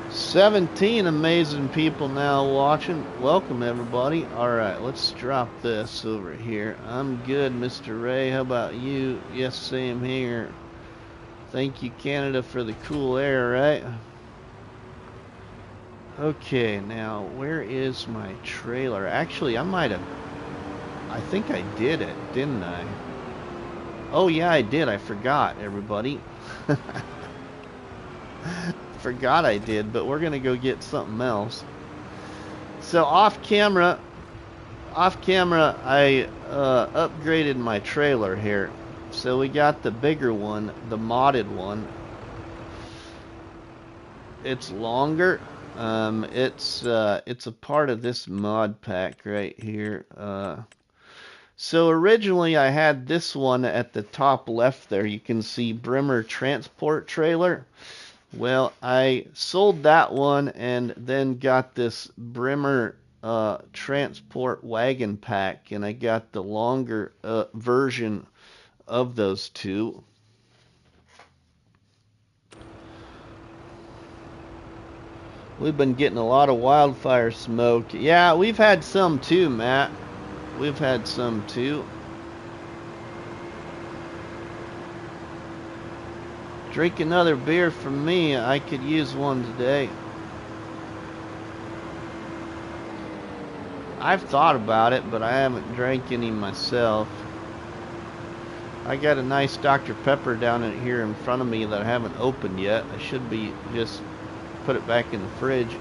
"17 amazing people now watching. Welcome, everybody. Alright, let's drop this over here. I'm good, Mr. Ray. How about you? Yes, same here. Thank you, Canada, for the cool air, right? Okay, now, where is my trailer? Actually, I think I did it, didn't I? Oh, yeah, I did. I forgot, everybody. Forgot I did, but we're gonna go get something else. So off camera, I upgraded my trailer here. So we got the bigger one, the modded one. It's longer. It's a part of this mod pack right here. So originally I had this one at the top left there. You can see Brimmer Transport Trailer. Well, I sold that one and then got this Brimmer Transport Wagon Pack, and I got the longer version of those two. We've been getting a lot of wildfire smoke. Yeah, we've had some too, Matt. We've had some too. Drink another beer from me. I could use one today. I've thought about it, but I haven't drank any myself. I got a nice Dr. Pepper down in here in front of me that I haven't opened yet. I should be just put it back in the fridge.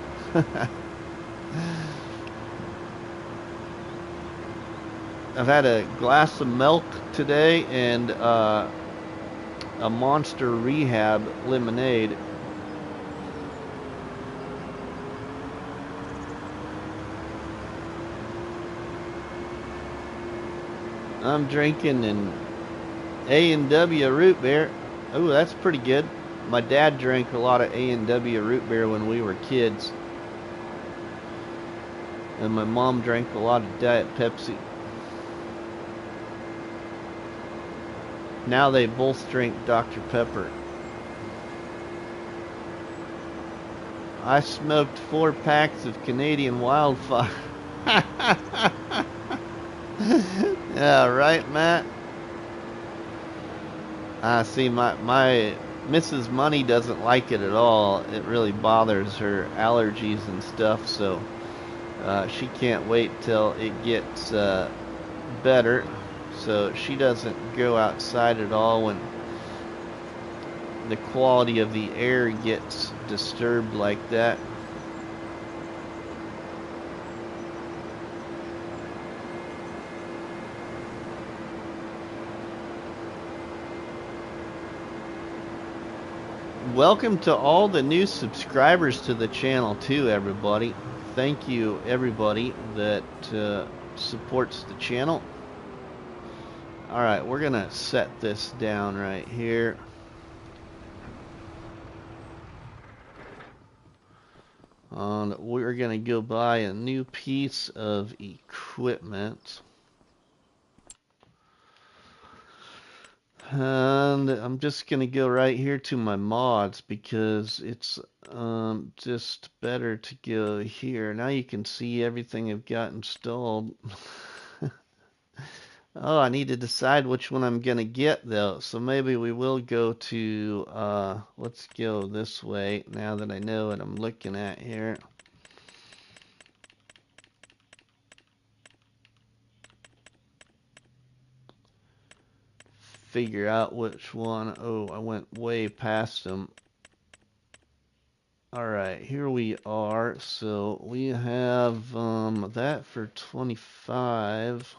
I've had a glass of milk today and a Monster Rehab lemonade. I'm drinking an A&W root beer. Oh, that's pretty good. My dad drank a lot of A&W root beer when we were kids. And my mom drank a lot of Diet Pepsi. Now they both drink Dr. Pepper. I smoked 4 packs of Canadian Wildfire. Yeah, right, Matt? See, my Mrs. Money doesn't like it at all. It really bothers her allergies and stuff, so She can't wait till it gets better, so she doesn't go outside at all when the quality of the air gets disturbed like that. Welcome to all the new subscribers to the channel too, everybody. Thank you, everybody that supports the channel. Alright, we're gonna set this down right here. And we're gonna go buy a new piece of equipment. And I'm just gonna go right here to my mods because it's just better to go here. Now you can see everything I've got installed. Oh, I need to decide which one I'm gonna get though. So maybe we will go to let's go this way now that I know what I'm looking at here. Figure out which one. Oh, I went way past them. Alright, here we are. So we have that for 25.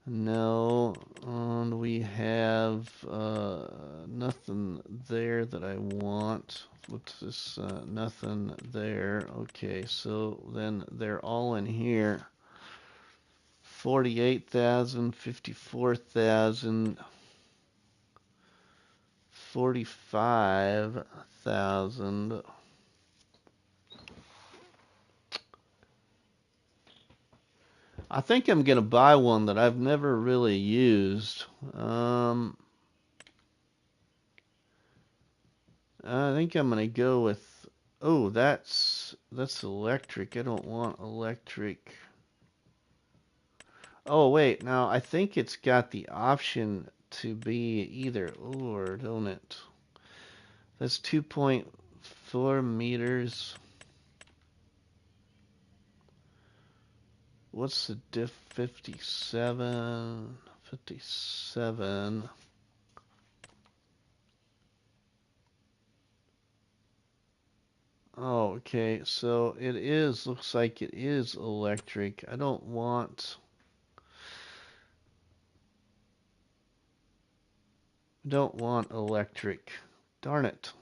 No, and we have nothing there that I want. What's this? Nothing there. Okay, so then they're all in here. 48,000, 54,000, 45,000. I think I'm gonna buy one that I've never really used. I think I'm gonna go with. Oh, that's electric. I don't want electric. Oh wait, now I think it's got the option to be either or, don't it? That's 2.4 meters. What's the diff? 57, 57. Oh, okay, so it is, looks like it is electric. I don't want electric. Darn it.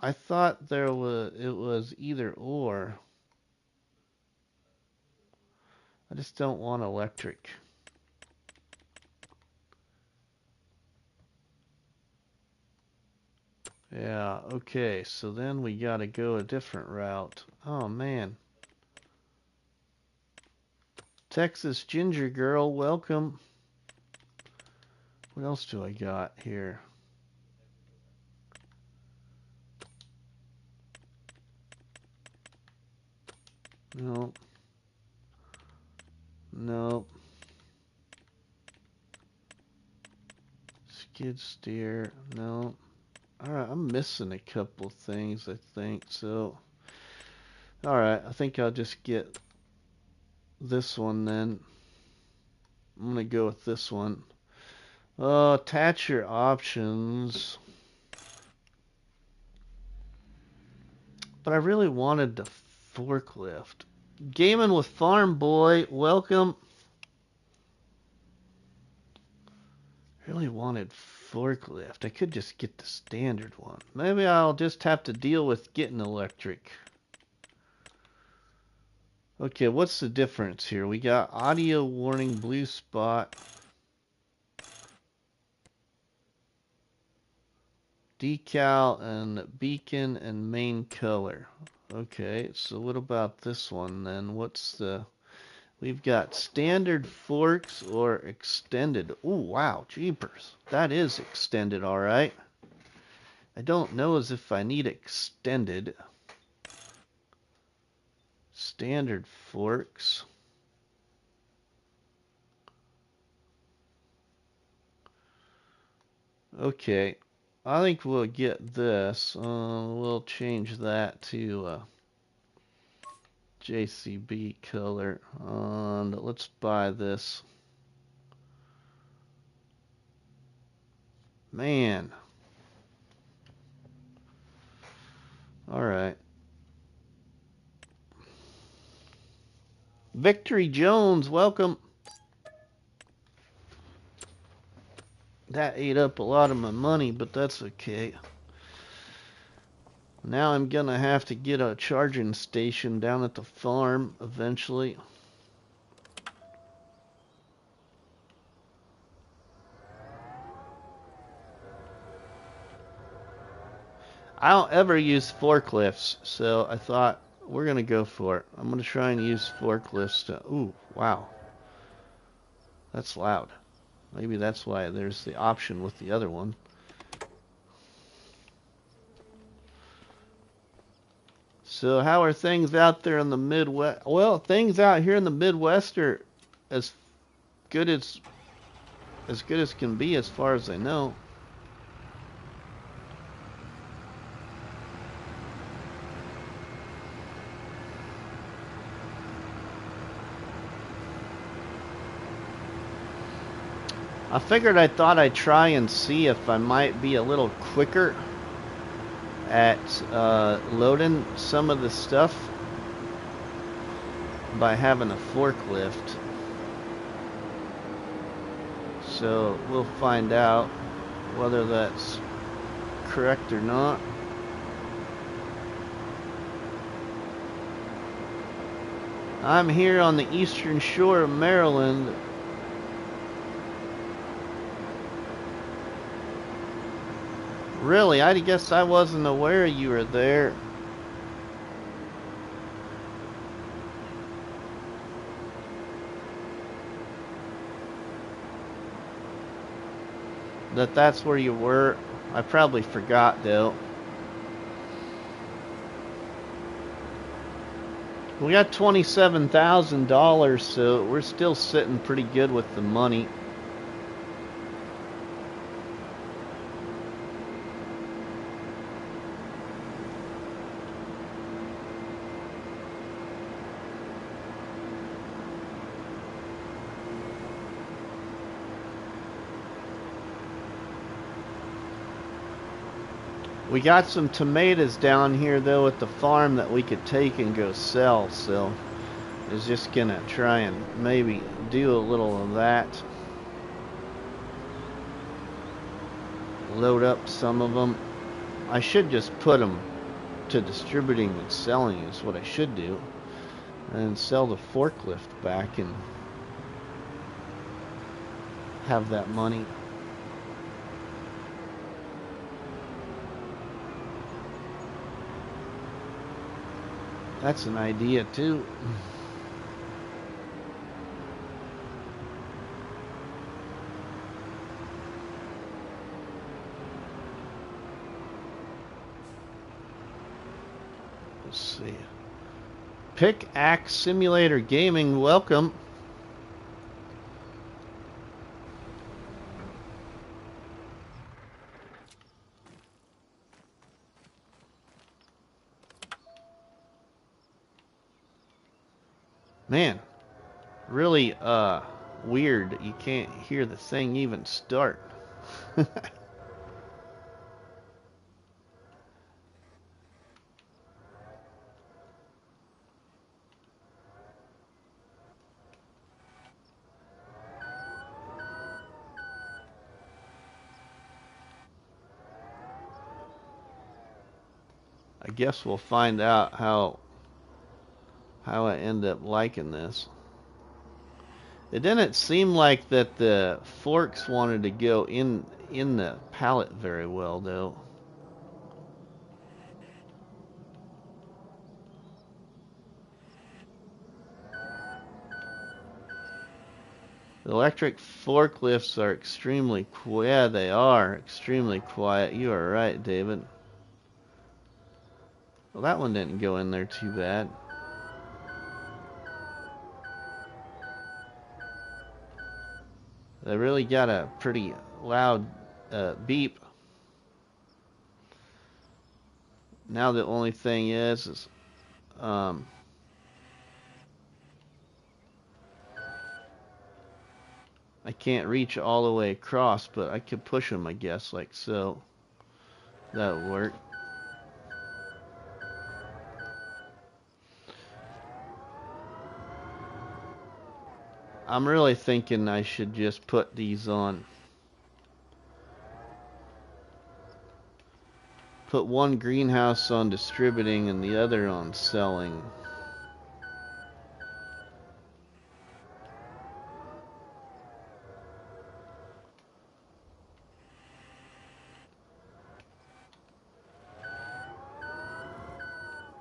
I thought it was either or. I just don't want electric. Yeah, okay, so then we gotta go a different route. Oh man. Texas Ginger Girl, welcome. What else do I got here? Nope. Nope. Skid steer, nope. Alright, I'm missing a couple things, I think, so. Alright, I think I'll just get this one then. I'm gonna go with this one. Attach your options. But I really wanted the forklift. Gaming with Farm Boy, welcome. Really wanted forklift. I could just get the standard one. Maybe I'll just have to deal with getting electric. Okay, what's the difference here? We got audio warning, blue spot. Decal and beacon and main color. Okay, so what about this one then? We've got standard forks or extended. Oh, wow, jeepers. That is extended, all right. I don't know as if I need extended. Standard forks. Okay, I think we'll get this. We'll change that to JCB color. And let's buy this. Man. Alright. Victory Jones, welcome. That ate up a lot of my money, but that's okay. Now I'm gonna have to get a charging station down at the farm eventually. I don't ever use forklifts, so I thought we're gonna go for it. I'm gonna try and use forklifts to... Ooh, wow. That's loud. Maybe that's why there's the option with the other one. So how are things out there in the Midwest? Well, things out here in the Midwest are as good as can be as far as I know. I figured I thought I'd try and see if I might be a little quicker at loading some of the stuff by having a forklift. So we'll find out whether that's correct or not. I'm here on the eastern shore of Maryland. Really? I guess I wasn't aware you were there. That's where you were. I probably forgot though. We got $27,000, so we're still sitting pretty good with the money. We got some tomatoes down here though at the farm that we could take and go sell, so I was just gonna try and maybe do a little of that. Load up some of them. I should just put them to distributing and selling is what I should do, and sell the forklift back and have that money. That's an idea too. Let's see. Pickaxe Simulator Gaming, welcome. Man, really weird. You can't hear the thing even start. I guess we'll find out how I end up liking this. It didn't seem like that the forks wanted to go in the pallet very well though. The electric forklifts are extremely quiet. Yeah, they are extremely quiet. You are right, David. Well, that one didn't go in there too bad. They really got a pretty loud beep. Now the only thing is I can't reach all the way across, but I could push them, I guess, like so. That would work. I'm really thinking I should just put these on. Put one greenhouse on distributing and the other on selling.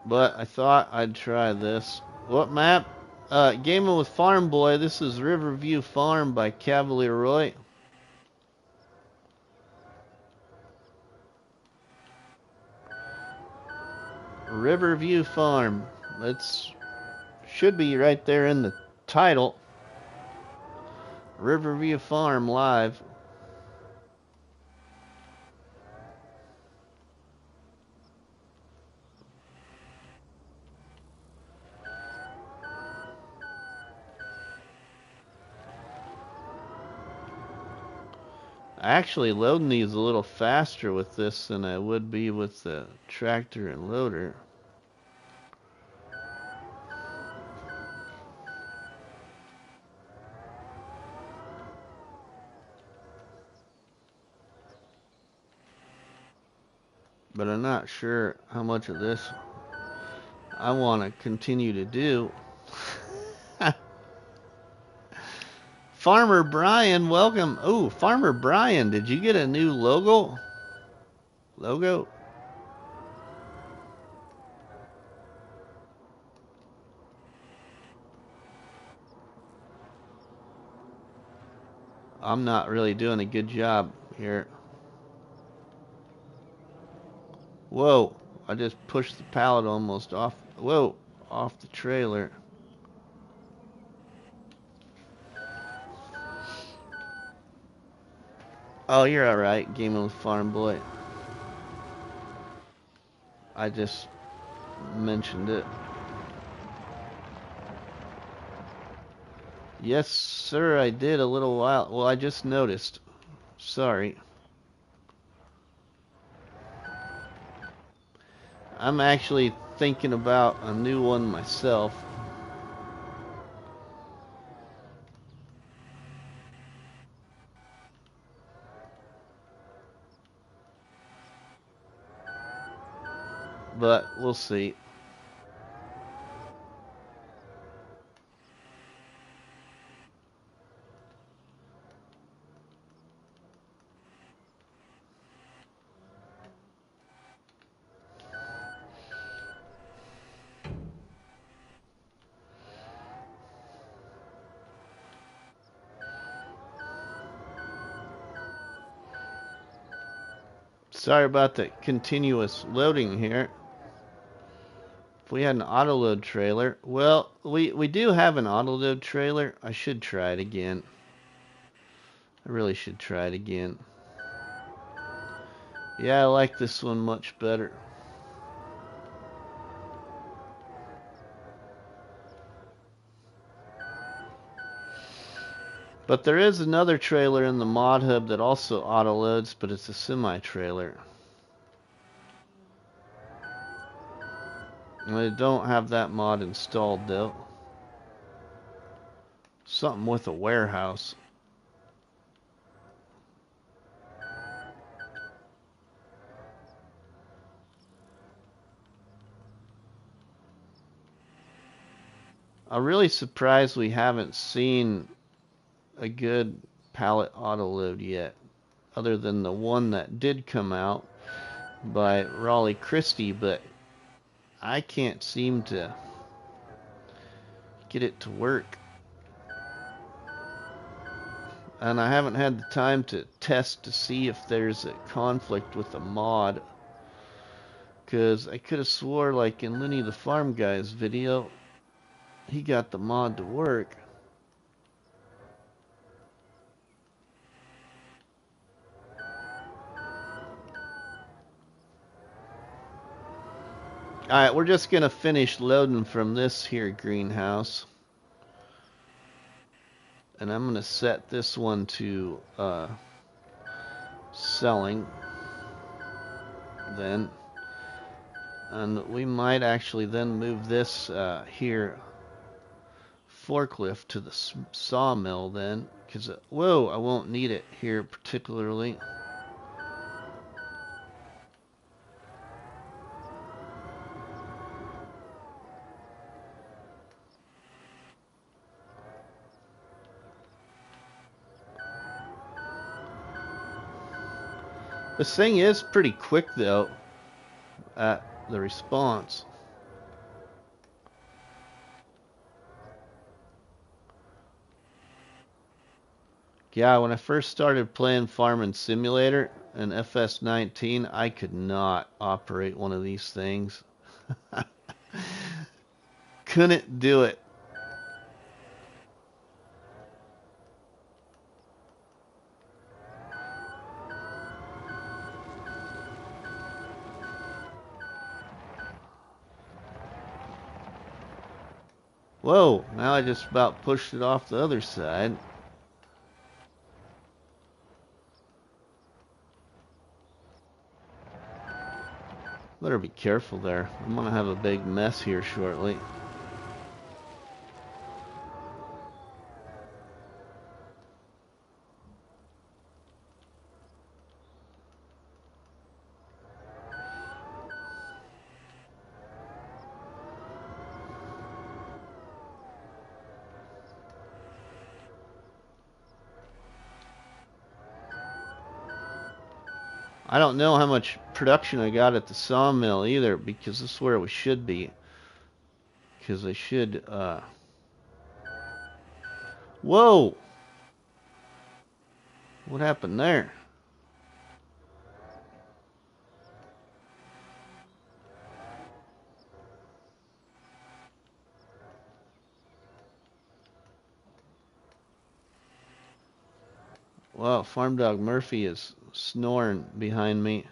But I thought I'd try this. What map? Gaming with Farm Boy. This is Riverview Farm by Cavalier Roy. Riverview Farm. That's should be right there in the title. Riverview Farm live. Actually, loading these a little faster with this than I would be with the tractor and loader. But I'm not sure how much of this I want to continue to do. Farmer Brian, welcome. Oh, Farmer Brian, did you get a new logo? I'm not really doing a good job here. Whoa, I just pushed the pallet almost off. Whoa, off the trailer. Oh, you're alright, Gaming with Farm Boy. I just mentioned it. Yes, sir, I did a little while. Well, I just noticed. Sorry. I'm actually thinking about a new one myself. But we'll see. Sorry about the continuous loading here. If we had an autoload trailer, well, we do have an autoload trailer. I should try it again. I really should try it again. Yeah, I like this one much better. But there is another trailer in the mod hub that also autoloads, but it's a semi-trailer. I don't have that mod installed though. Something with a warehouse. I'm really surprised we haven't seen a good pallet autoload yet, other than the one that did come out by Raleigh Christie, but I can't seem to get it to work. And I haven't had the time to test to see if there's a conflict with the mod, because I could have swore, like in Looney the Farm Guy's video, he got the mod to work. Alright, we're just gonna finish loading from this here greenhouse. and I'm going to set this one to selling then. And we might actually then move this here forklift to the sawmill then, because whoa, I won't need it here particularly. This thing is pretty quick though at the response. Yeah, when I first started playing Farming Simulator and FS19, I could not operate one of these things. Couldn't do it. Whoa, now I just about pushed it off the other side. Better be careful there. I'm gonna have a big mess here shortly. I don't know how much production I got at the sawmill either, because this is where we should be. Because I should, whoa! What happened there? Wow, Farm Dog Murphy is snoring behind me.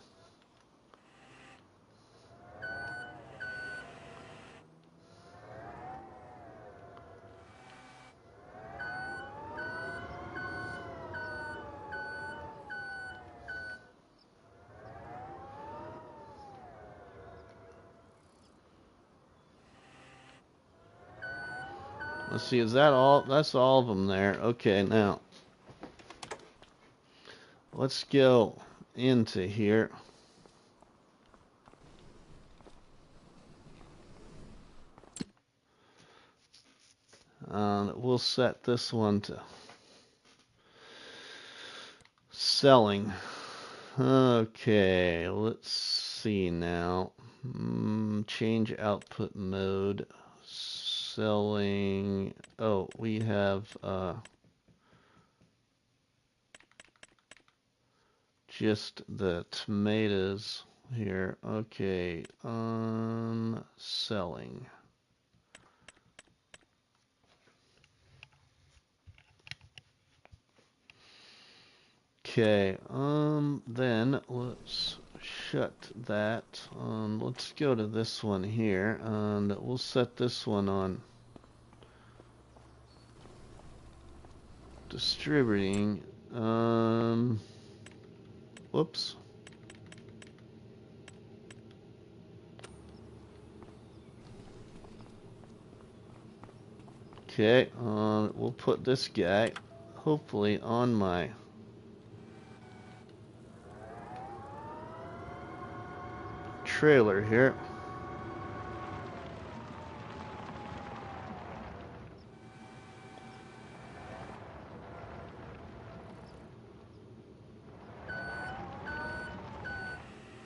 Let's see, is that all? That's all of them there. Okay, now let's go into here. We'll set this one to selling. Okay, let's see now. Change output mode. Selling. Oh, we have just the tomatoes here. Okay, selling. Okay, then let's shut that. Let's go to this one here, and we'll set this one on distributing. Whoops. Okay, we'll put this guy hopefully on my trailer here.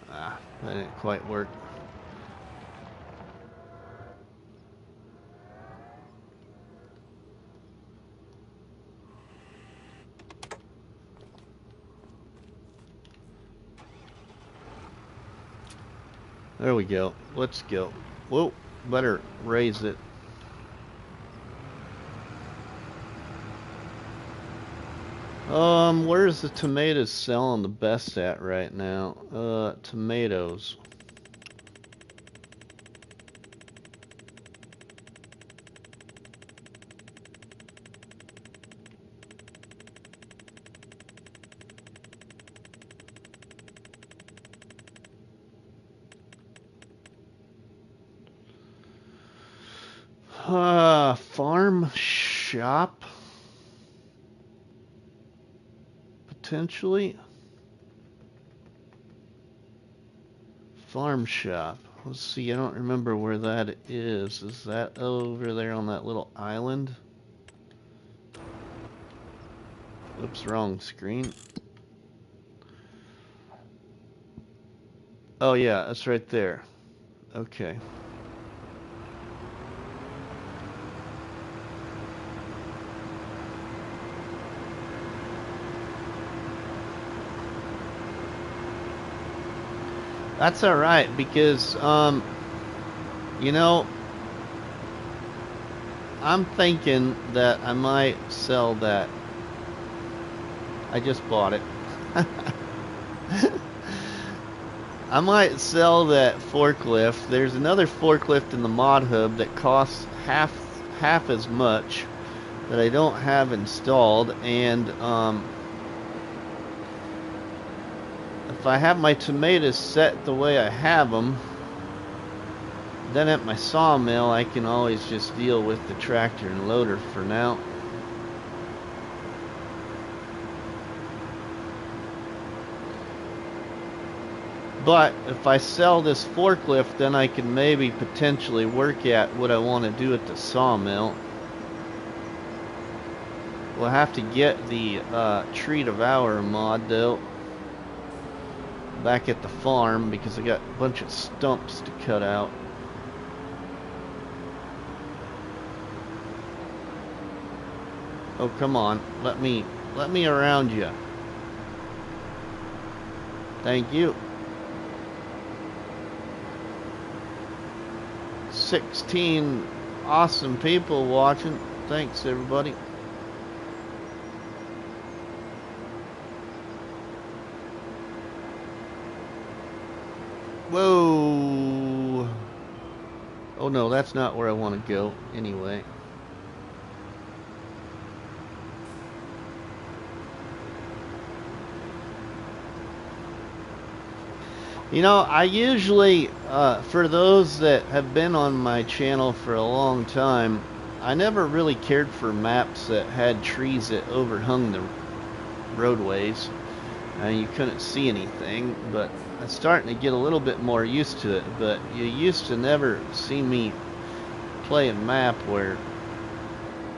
Ah, that didn't quite work. There we go. Let's go. Whoa, better raise it. Where's the tomatoes selling the best at right now? Tomatoes. Farm shop. Potentially. Farm shop. Let's see, I don't remember where that is. Is that over there on that little island? Oops, wrong screen. Oh yeah, that's right there. Okay. That's alright, because, you know, I'm thinking that I might sell that. I just bought it. I might sell that forklift. There's another forklift in the mod hub that costs half as much that I don't have installed, and if I have my tomatoes set the way I have them, then at my sawmill I can always just deal with the tractor and loader for now. But if I sell this forklift, then I can maybe potentially work at what I want to do at the sawmill. We'll have to get the tree devour mod though back at the farm, because I got a bunch of stumps to cut out. Oh, come on, let me around you. Thank you. 16 awesome people watching. Thanks, everybody. Whoa. Oh no, that's not where I want to go anyway. You know, I usually, for those that have been on my channel for a long time, I never really cared for maps that had trees that overhung the roadways and you couldn't see anything, but I'm starting to get a little bit more used to it. But you used to never see me play a map where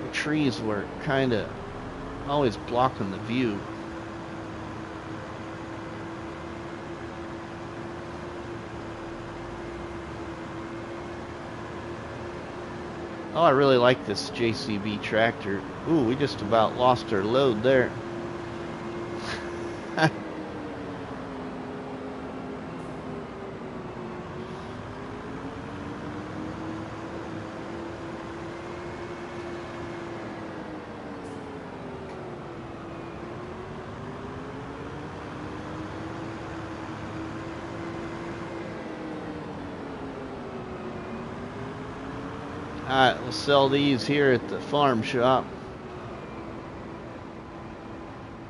the trees were kind of always blocking the view. Oh, I really like this JCB tractor. Ooh, we just about lost our load there. Alright, we'll sell these here at the farm shop.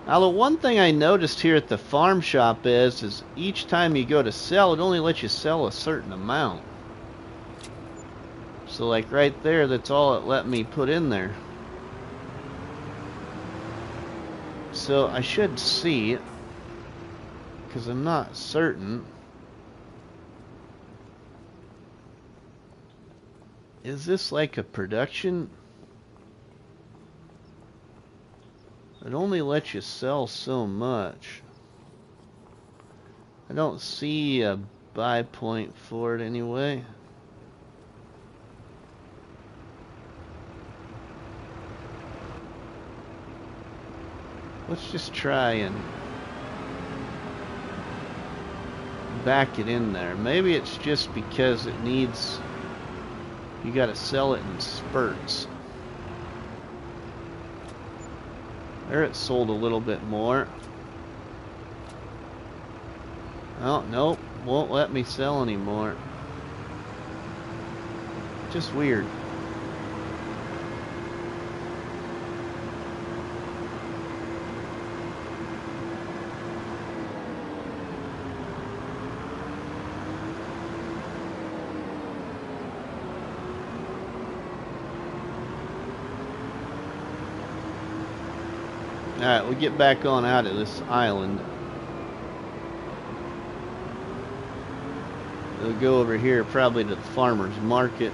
Now, the one thing I noticed here at the farm shop is each time you go to sell, it only lets you sell a certain amount. So, like right there, that's all it let me put in there. So, I should see, because I'm not certain. Is this like a production? It only lets you sell so much. I don't see a buy point for it anyway. Let's just try and back it in there. Maybe it's just because it needs, you gotta sell it in spurts. There, it sold a little bit more. Oh, nope, won't let me sell anymore. Just weird. Alright, we get back on out of this island. We'll go over here probably to the farmer's market.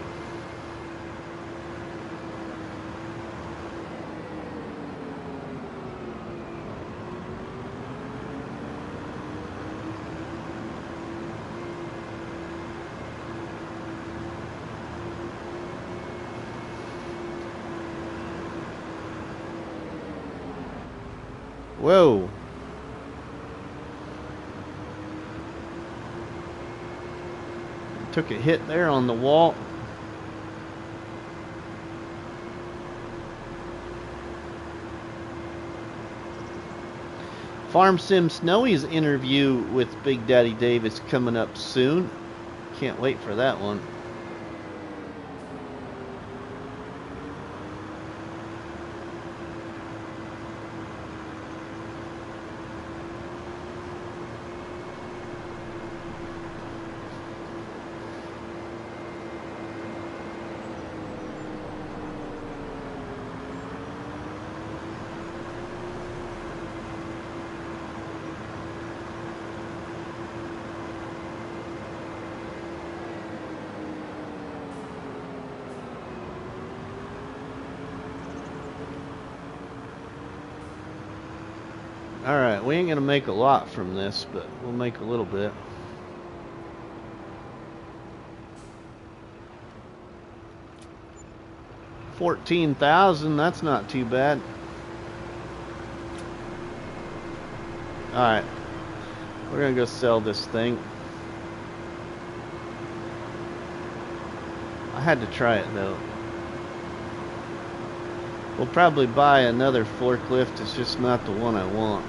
Whoa. Took a hit there on the wall. Farm Sim Snowy's interview with Big Daddy Dave is coming up soon. Can't wait for that one. Alright, we ain't gonna make a lot from this, but we'll make a little bit. $14,000, that's not too bad. Alright, we're gonna go sell this thing. I had to try it though. We'll probably buy another forklift, it's just not the one I want.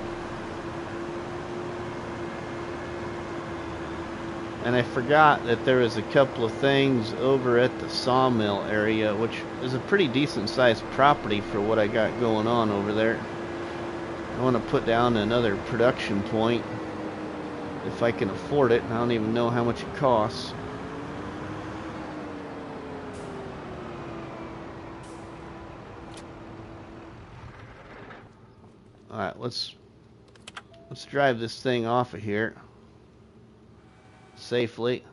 And I forgot that there was a couple of things over at the sawmill area, which is a pretty decent sized property for what I got going on over there. I want to put down another production point if I can afford it. I don't even know how much it costs. Alright, let's drive this thing off of here safely.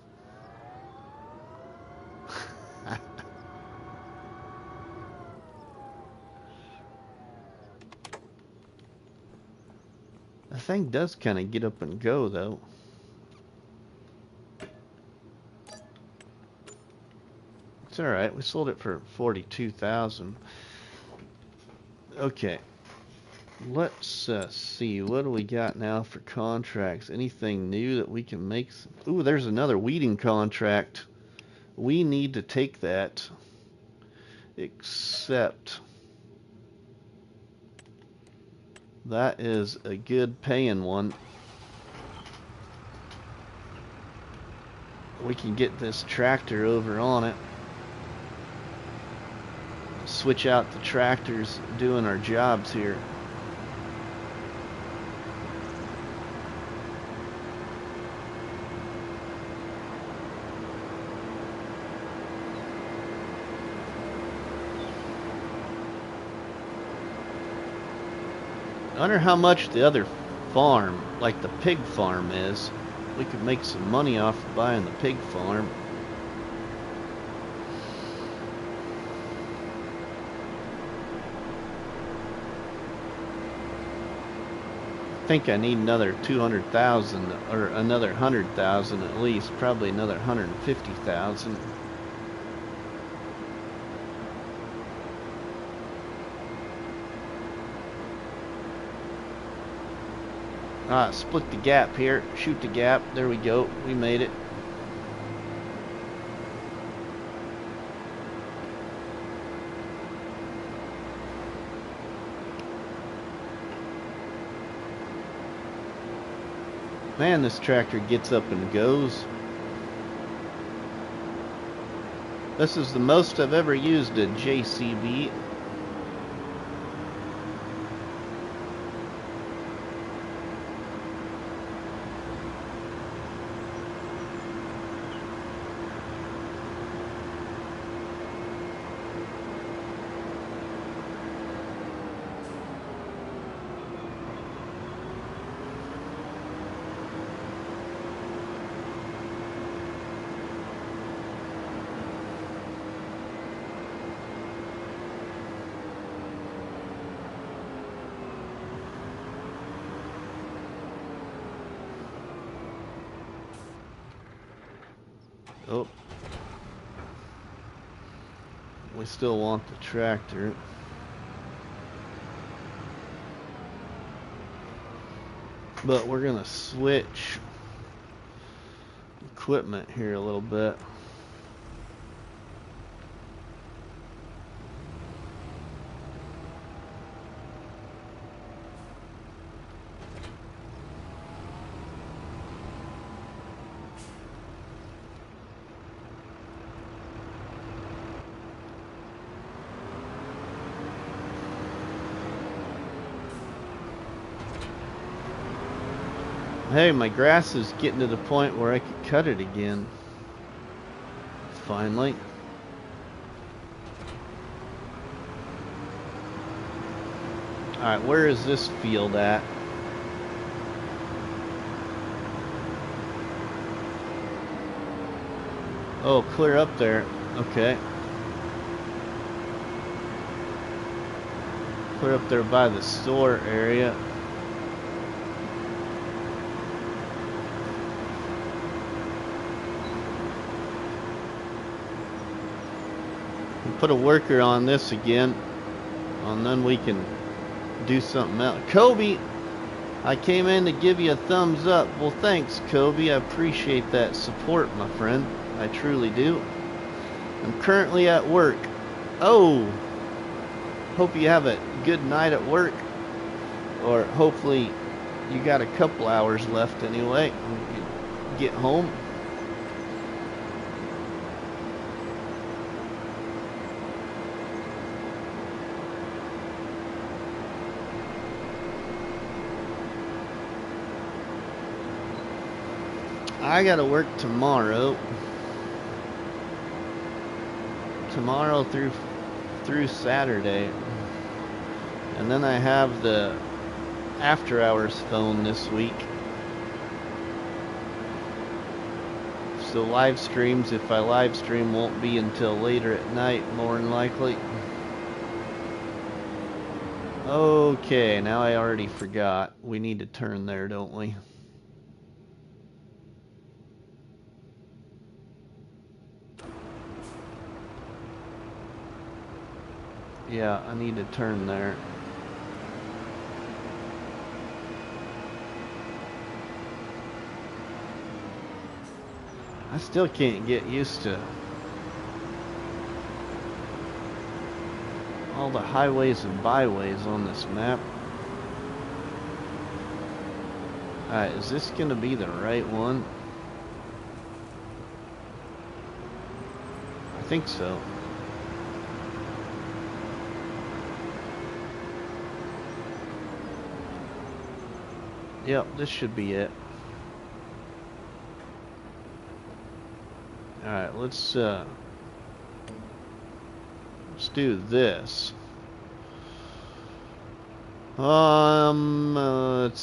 The thing does kind of get up and go though. It's alright, we sold it for $42,000. Okay. Let's see, what do we got now for contracts? Anything new that we can make? Ooh, there's another weeding contract. We need to take that. Except that is a good paying one. We can get this tractor over on it. Switch out the tractors doing our jobs here. I wonder how much the other farm, like the pig farm, is. We could make some money off of buying the pig farm. I think I need another 200,000 or another 100,000 at least, probably another 150,000. Split the gap here, shoot the gap, there we go, we made it. Man, this tractor gets up and goes. This is the most I've ever used a JCB. Oh. We still want the tractor. But we're gonna switch equipment here a little bit. Hey, my grass is getting to the point where I could cut it again. Finally. Alright, where is this field at? Oh, clear up there. Okay. Clear up there by the store area. Put a worker on this again, and then we can do something else. Kobe, I came in to give you a thumbs up. Well, thanks, Kobe. I appreciate that support, my friend. I truly do. I'm currently at work. Oh, hope you have a good night at work, or hopefully you got a couple hours left anyway when you get home. I gotta work tomorrow. Tomorrow through Saturday. And then I have the after hours phone this week. So live streams, if I live stream, won't be until later at night, more than likely. Okay, now I already forgot. We need to turn there, don't we? Yeah, I need to turn there. I still can't get used to all the highways and byways on this map. Alright, is this gonna be the right one? I think so. Yep, this should be it. Alright, let's do this. Let's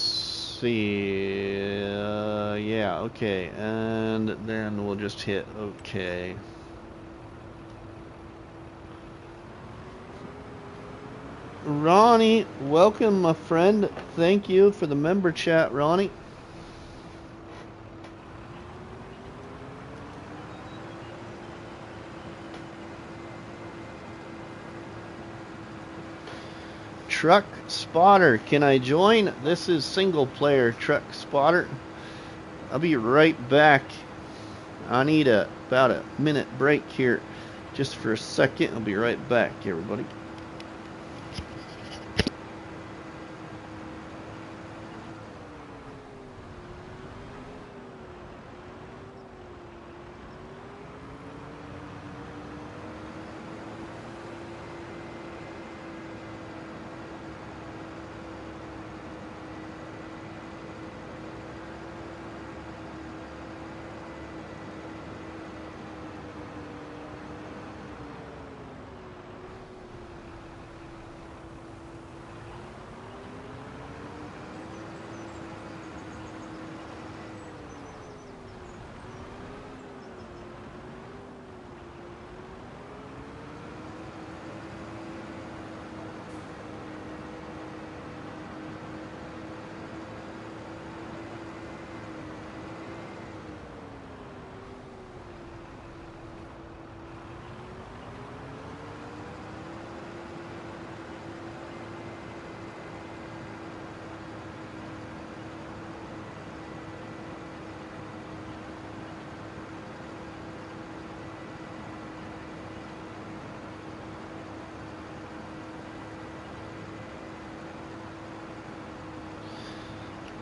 see. Yeah, okay. And then we'll just hit OK. Ronnie, welcome, my friend. Thank you for the member chat, Ronnie. Truck Spotter, can I join? This is single player Truck Spotter. I'll be right back. I need about a minute break here, just for a second. I'll be right back, everybody.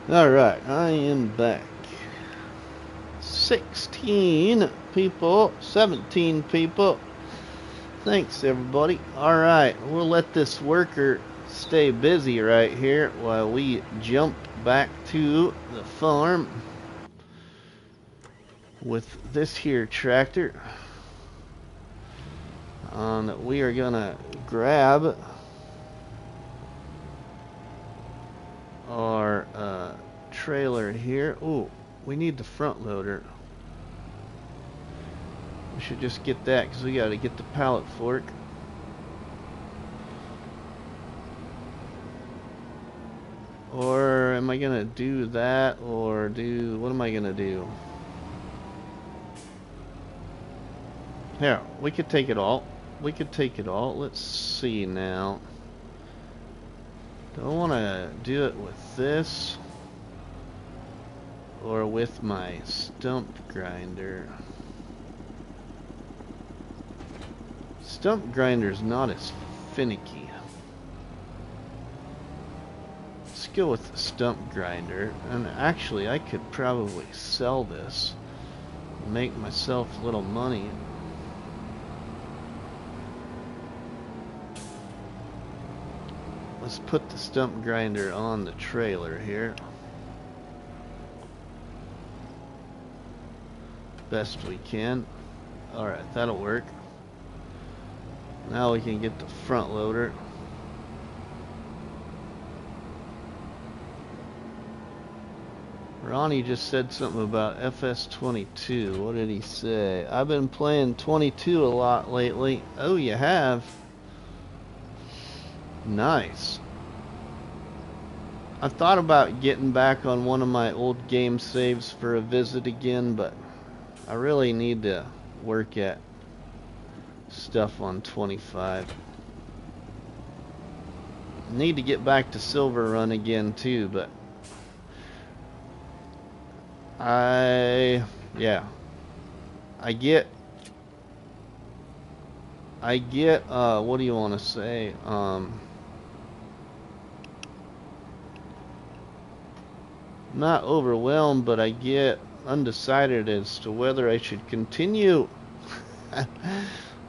Alright, I am back. 16 people, 17 people. Thanks, everybody. Alright, we'll let this worker stay busy right here while we jump back to the farm with this here tractor. We are gonna grab our trailer here. Ooh, we need the front loader. We should just get that because we got to get the pallet fork. Or am I gonna do that, or what am I gonna do? Here, we could take it all. We could take it all. Let's see now. Do I want to do it with this or with my stump grinder? Stump grinder's not as finicky. Let's go with the stump grinder. And actually, I could probably sell this and make myself a little money. Let's put the stump grinder on the trailer here. Best we can. Alright, that'll work. Now we can get the front loader. Ronnie just said something about FS25. What did he say? I've been playing 22 a lot lately. Oh, you have? Nice. I thought about getting back on one of my old game saves for a visit again, but I really need to work at stuff on 25. Need to get back to Silver Run again too, but I get what do you want to say? Not overwhelmed, but I get undecided as to whether I should continue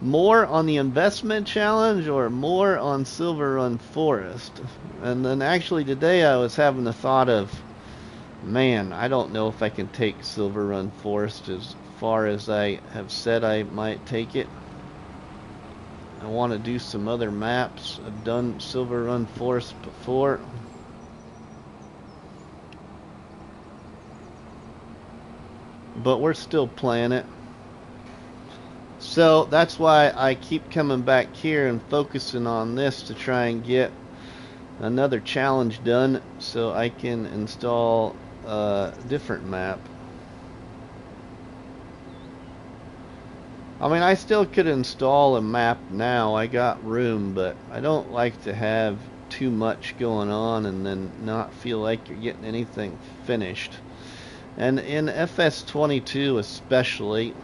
more on the investment challenge or more on Silver Run Forest. And then actually today I was having the thought of, man, I don't know if I can take Silver Run Forest as far as I have said I might take it. I want to do some other maps. I've done Silver Run Forest before. But we're still playing it. So that's why I keep coming back here and focusing on this to try and get another challenge done so I can install a different map. I mean, I still could install a map now. I got room, but I don't like to have too much going on and then not feel like you're getting anything finished. And in FS25 especially,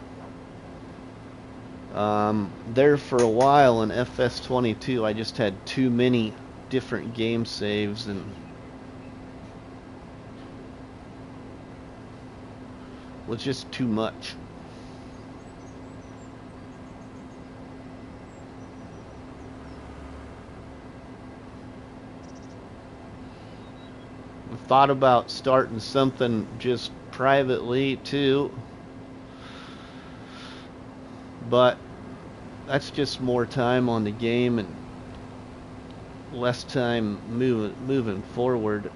there for a while in FS25 I just had too many different game saves and was just too much. I thought about starting something just privately too, but that's just more time on the game and less time moving forward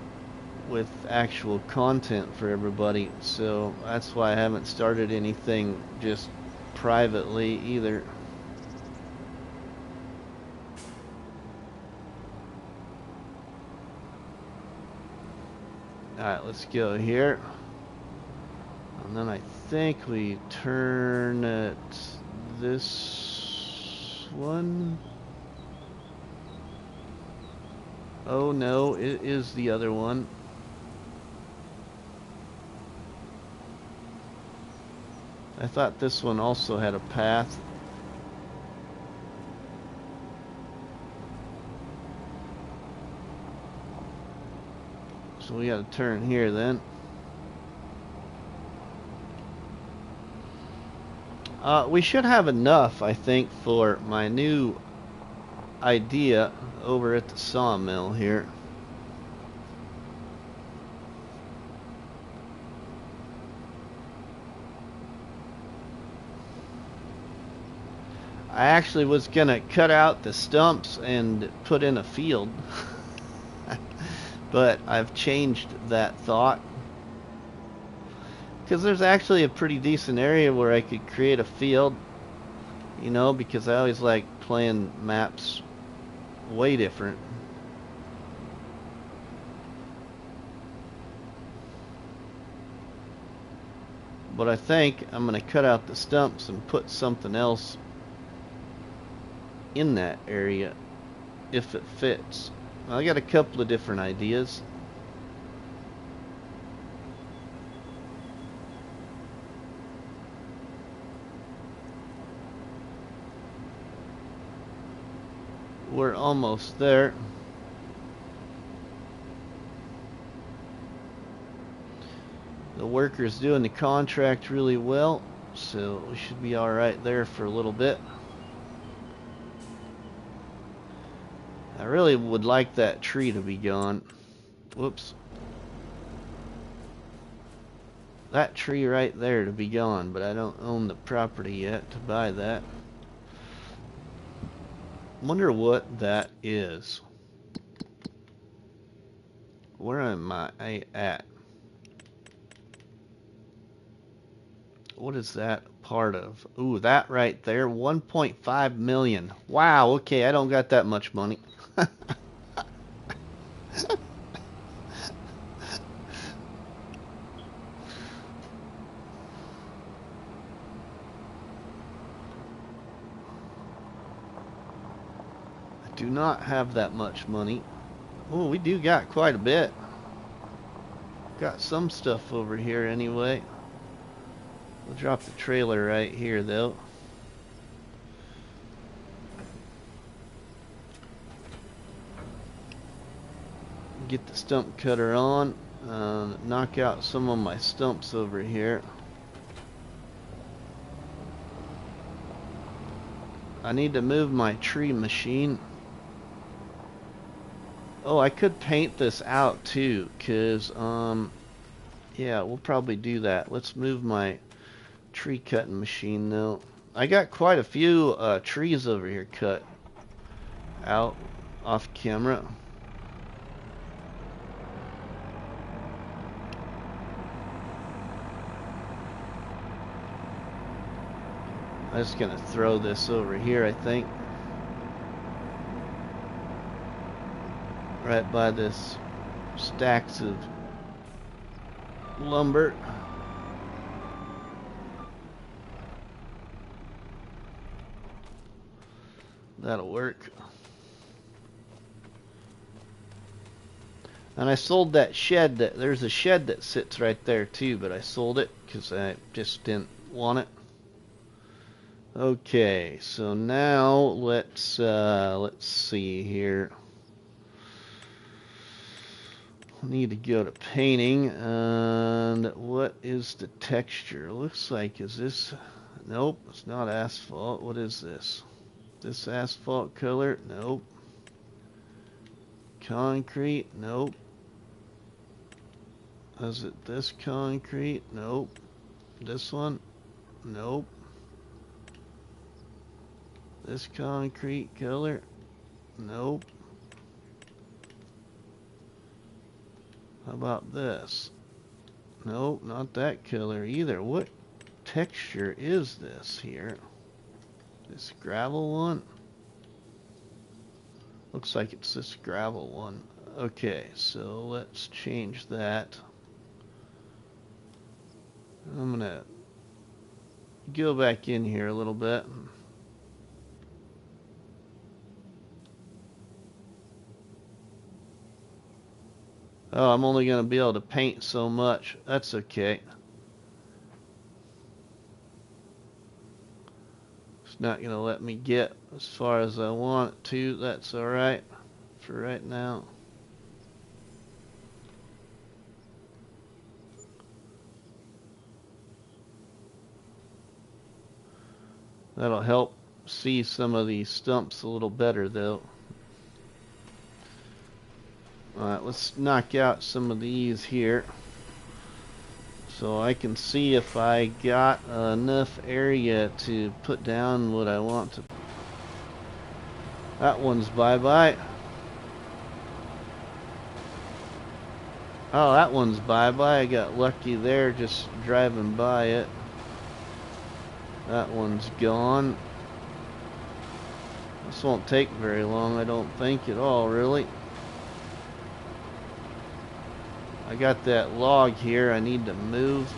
with actual content for everybody. So that's why I haven't started anything just privately either. Alright, let's go here. And then I think we turn at this one. Oh no, it is the other one. I thought this one also had a path. So we got to turn here then. We should have enough, I think, for my new idea over at the sawmill here. I actually was gonna cut out the stumps and put in a field, but I've changed that thought. Because there's actually a pretty decent area where I could create a field, you know, because I always like playing maps way different. But I think I'm going to cut out the stumps and put something else in that area if it fits. I got a couple of different ideas. We're almost there. The worker's doing the contract really well, so we should be alright there for a little bit. I really would like that tree to be gone. Whoops. That tree right there to be gone, but I don't own the property yet to buy that. Wonder what that is. Where am I at? What is that part of? Ooh, that right there, 1.5 million. Wow, okay, I don't got that much money. Do not have that much money. Oh, we do got quite a bit. Got some stuff over here anyway. We'll drop the trailer right here though. Get the stump cutter on. Knock out some of my stumps over here. I need to move my tree machine. Oh, I could paint this out too, cause yeah, we'll probably do that. Let's move my tree cutting machine though. I got quite a few trees over here cut out off camera. I'm just gonna throw this over here, I think. Right by this stacks of lumber. That'll work. And I sold that shed. There's a shed that sits right there too, but I sold it because I just didn't want it. Okay, so now let's see here. We need to go to painting, and what is the texture? Looks like, is this? Nope, it's not asphalt. What is this? This asphalt color? Nope. Concrete? Nope. Is it this concrete? Nope. This one? Nope. This concrete color? Nope. How about this? Nope, not that color either. What texture is this here? This gravel one? Looks like it's this gravel one. Okay, so let's change that. I'm gonna go back in here a little bit. Oh, I'm only going to be able to paint so much. That's okay. It's not going to let me get as far as I want it to. That's alright for right now. That'll help see some of these stumps a little better though. Alright, let's knock out some of these here so I can see if I got enough area to put down what I want to. That one's bye-bye. Oh, that one's bye-bye. I got lucky there just driving by it. That one's gone. This won't take very long, I don't think at all, really. I got that log here I need to move.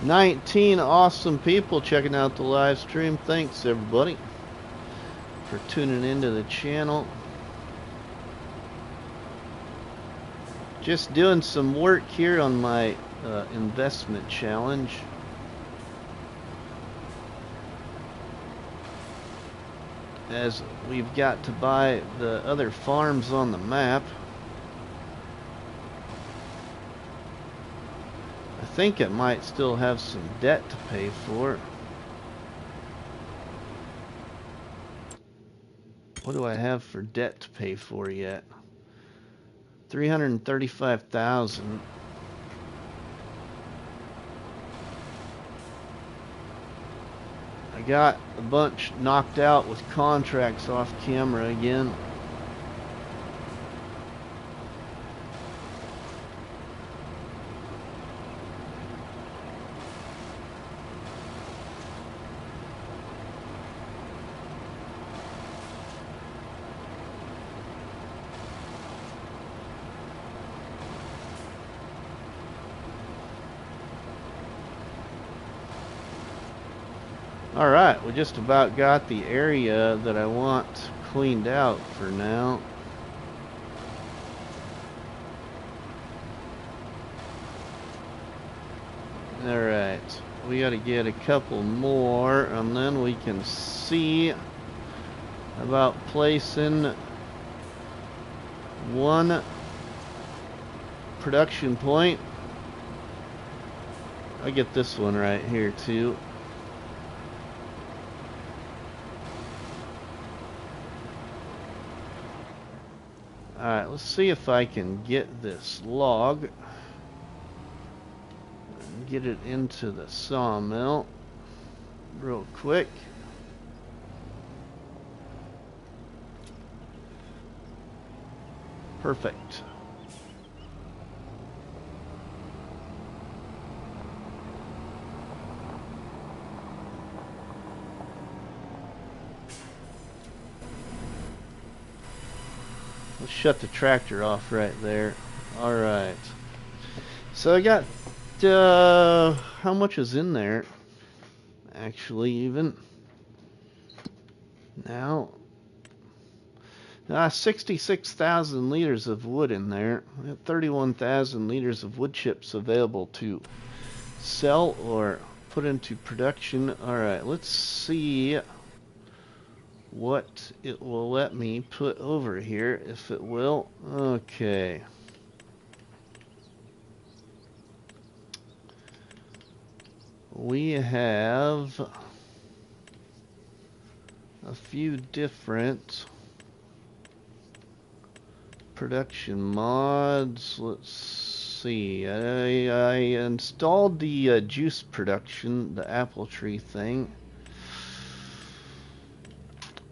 "19 awesome people checking out the live stream. Thanks everybody for tuning into the channel. Just doing some work here on my investment challenge. As we've got to buy the other farms on the map. I think it might still have some debt to pay for. What do I have for debt to pay for yet? 335,000. I got a bunch knocked out with contracts off camera again. Alright, we just about got the area that I want cleaned out for now. Alright, we gotta get a couple more and then we can see about placing one production point. I get this one right here too. Alright, let's see if I can get this log and get it into the sawmill real quick. Perfect. Let's shut the tractor off right there. Alright. So I got, how much is in there? Actually, even. Now. 66,000 liters of wood in there. I have 31,000 liters of wood chips available to sell or put into production. Alright, let's see what it will let me put over here, if it will. Okay. We have a few different production mods. Let's see. I installed the juice production, the apple tree thing.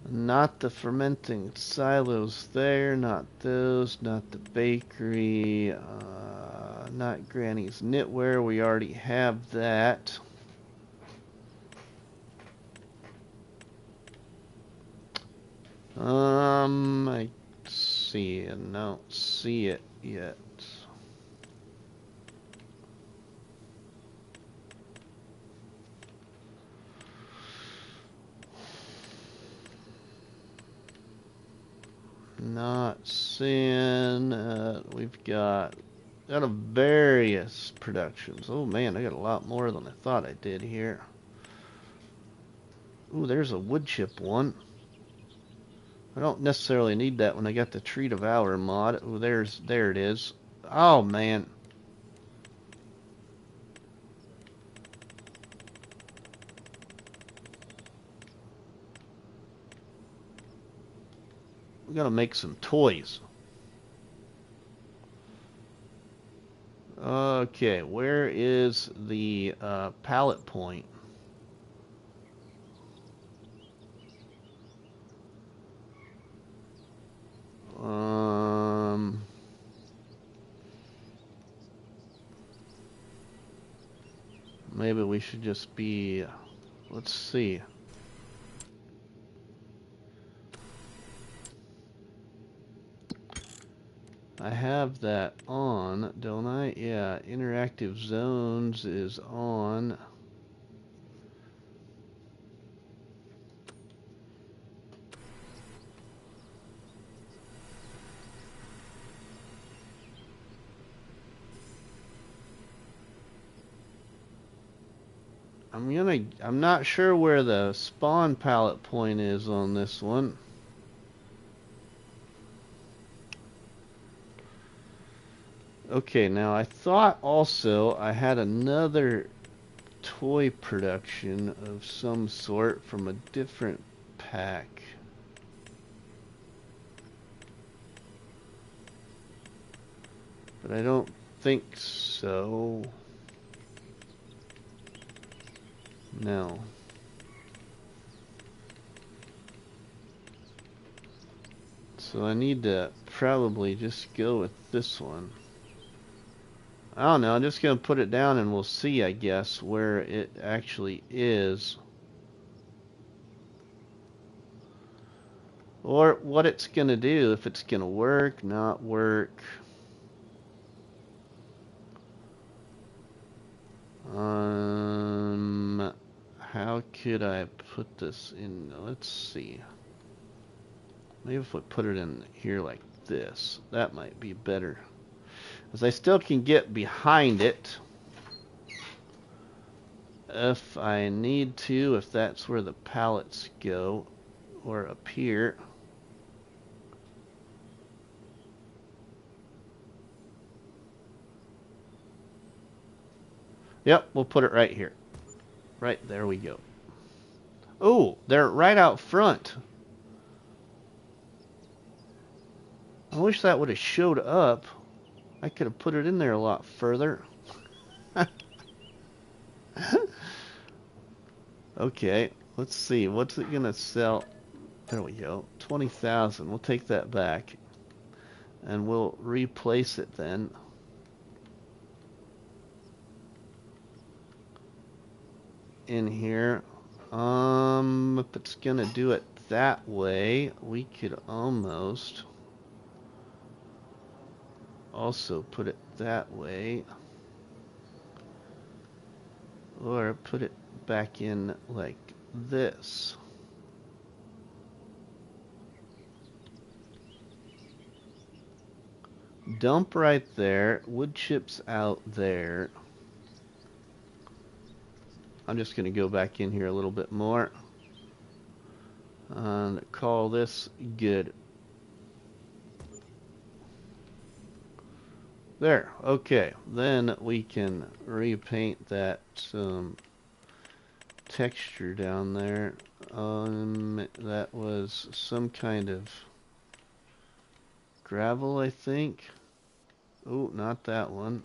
Not the fermenting silos there, not those, not the bakery, not Granny's knitwear. We already have that. I see it. I don't see it yet. Not seeing it. We've got Out of various productions. Oh man, I got a lot more than I thought I did here. Ooh, there's a wood chip one. I don't necessarily need that when I got the Tree Devour mod. Ooh, there it is. Oh man. We gotta make some toys. Okay, where is the pallet point? Maybe we should just be, let's see. I have that on, don't I? Yeah, interactive zones is on. I'm not sure where the spawn pallet point is on this one. Okay, now I thought also I had another toy production of some sort from a different pack. But I don't think so. No. So I need to probably just go with this one. I don't know, I'm just going to put it down and we'll see, I guess, where it actually is. Or what it's going to do, if it's going to work, not work. How could I put this in? Let's see. Maybe if we put it in here like this, that might be better. As I still can get behind it if I need to, if that's where the pallets go, or up here. Yep, we'll put it right here. Right, there we go. Oh, they're right out front. I wish that would have showed up. I could have put it in there a lot further. Okay, let's see. What's it gonna sell? There we go. 20,000. We'll take that back. And we'll replace it then. In here. If it's gonna do it that way, we could almost also put it that way. Or put it back in like this. Dump right there. Wood chips out there. I'm just going to go back in here a little bit more. And call this good. There. Okay. Then we can repaint that texture down there. That was some kind of gravel, I think. Oh, not that one.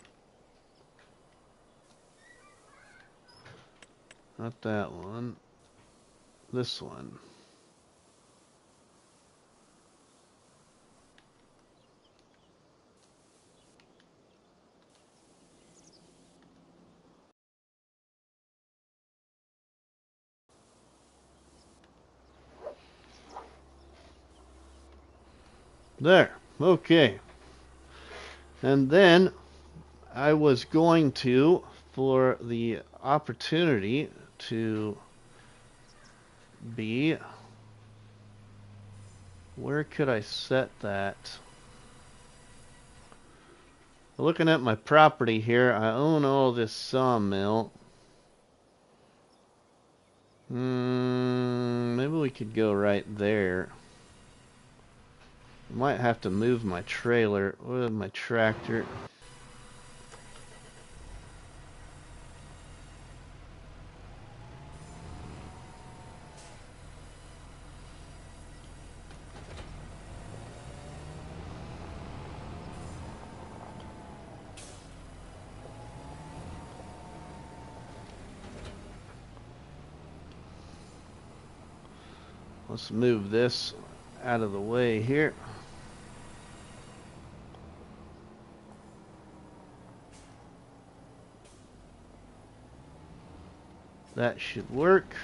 Not that one. This one. There. Okay. And then I was going to, for the opportunity to be, where could I set that? Looking at my property here, I own all this sawmill. Maybe we could go right there. Might have to move my trailer with my tractor. Let's move this out of the way here. That should work.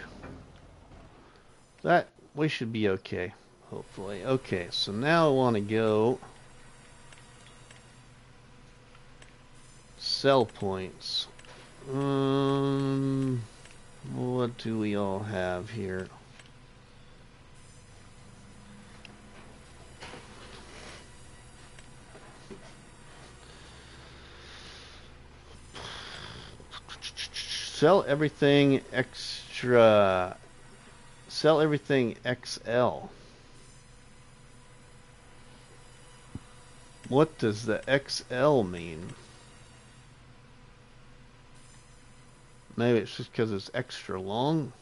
That we should be okay, hopefully. Okay, so now I want to go sell points. What do we all have here? Sell everything extra. Sell everything XL. What does the XL mean? Maybe it's just because it's extra long.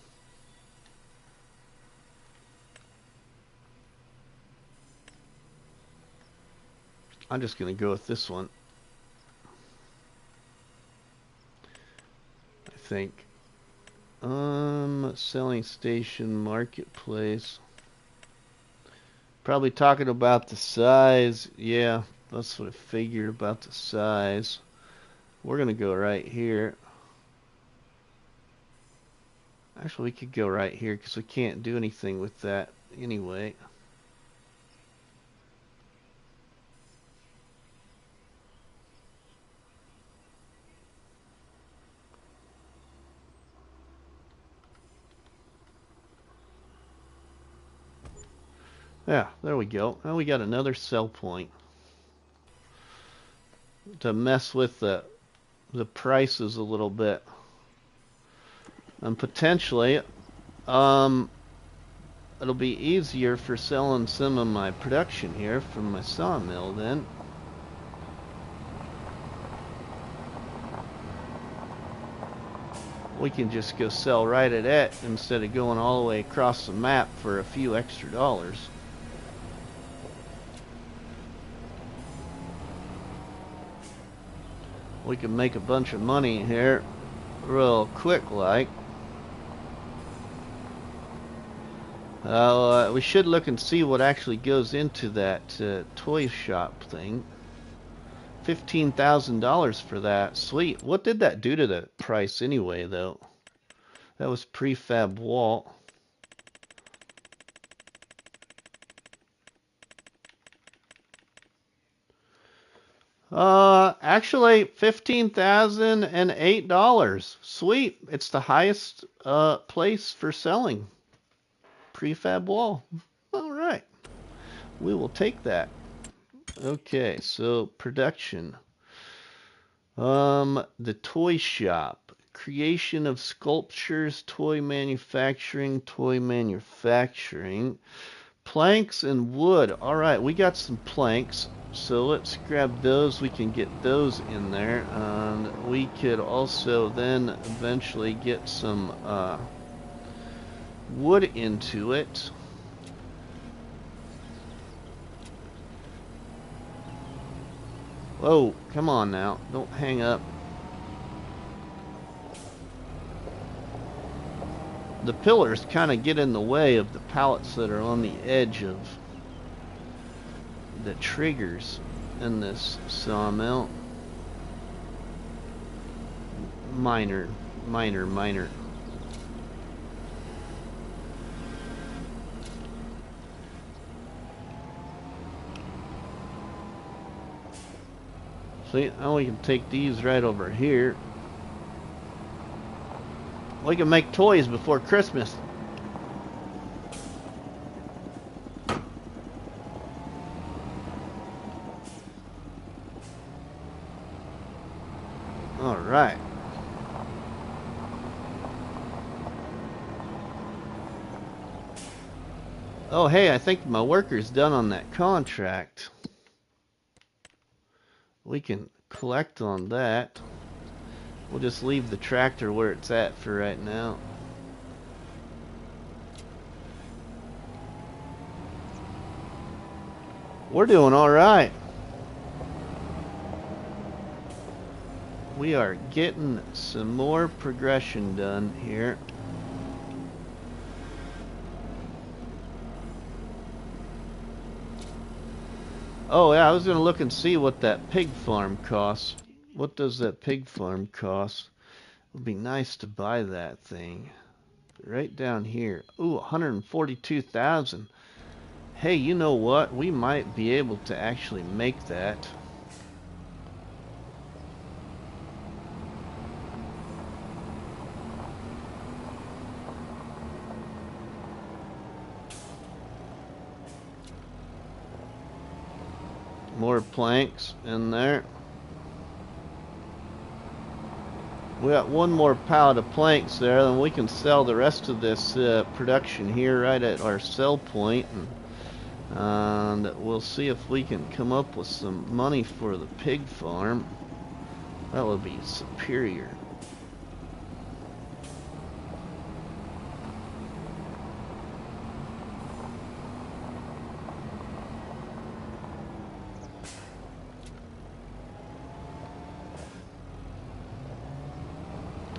I'm just going to go with this one. I think. Selling station marketplace. Probably talking about the size. Yeah, that's what I figured about the size. We're going to go right here. Actually, we could go right here because we can't do anything with that anyway. Yeah, there we go. Now we got another sell point to mess with the prices a little bit. And potentially, it'll be easier for selling some of my production here from my sawmill then. We can just go sell right at it instead of going all the way across the map for a few extra dollars. We can make a bunch of money here real quick like. We should look and see what actually goes into that toy shop thing. $15,000 for that. Sweet. What did that do to the price anyway, though? That was prefab wall. Actually, $15,008. Sweet. It's the highest place for selling prefab wall. All right. We will take that. Okay, so production. The toy shop. Creation of sculptures, toy manufacturing. Planks and wood. All right, we got some planks. So let's grab those. We can get those in there. And we could also then eventually get some wood into it. Whoa, come on now. Don't hang up. The pillars kind of get in the way of the pallets that are on the edge of the triggers in this sawmill. Minor. See, now we can take these right over here. We can make toys before Christmas. Oh, hey, I think my worker's done on that contract. We can collect on that. We'll just leave the tractor where it's at for right now. We're doing all right. We are getting some more progression done here. Oh yeah, I was gonna look and see what that pig farm costs. What does that pig farm cost? It would be nice to buy that thing. Right down here. Ooh, 142,000. Hey, you know what? We might be able to actually make that. More planks in there. We got one more pallet of planks there, then we can sell the rest of this production here right at our sell point, and we'll see if we can come up with some money for the pig farm. That would be superior.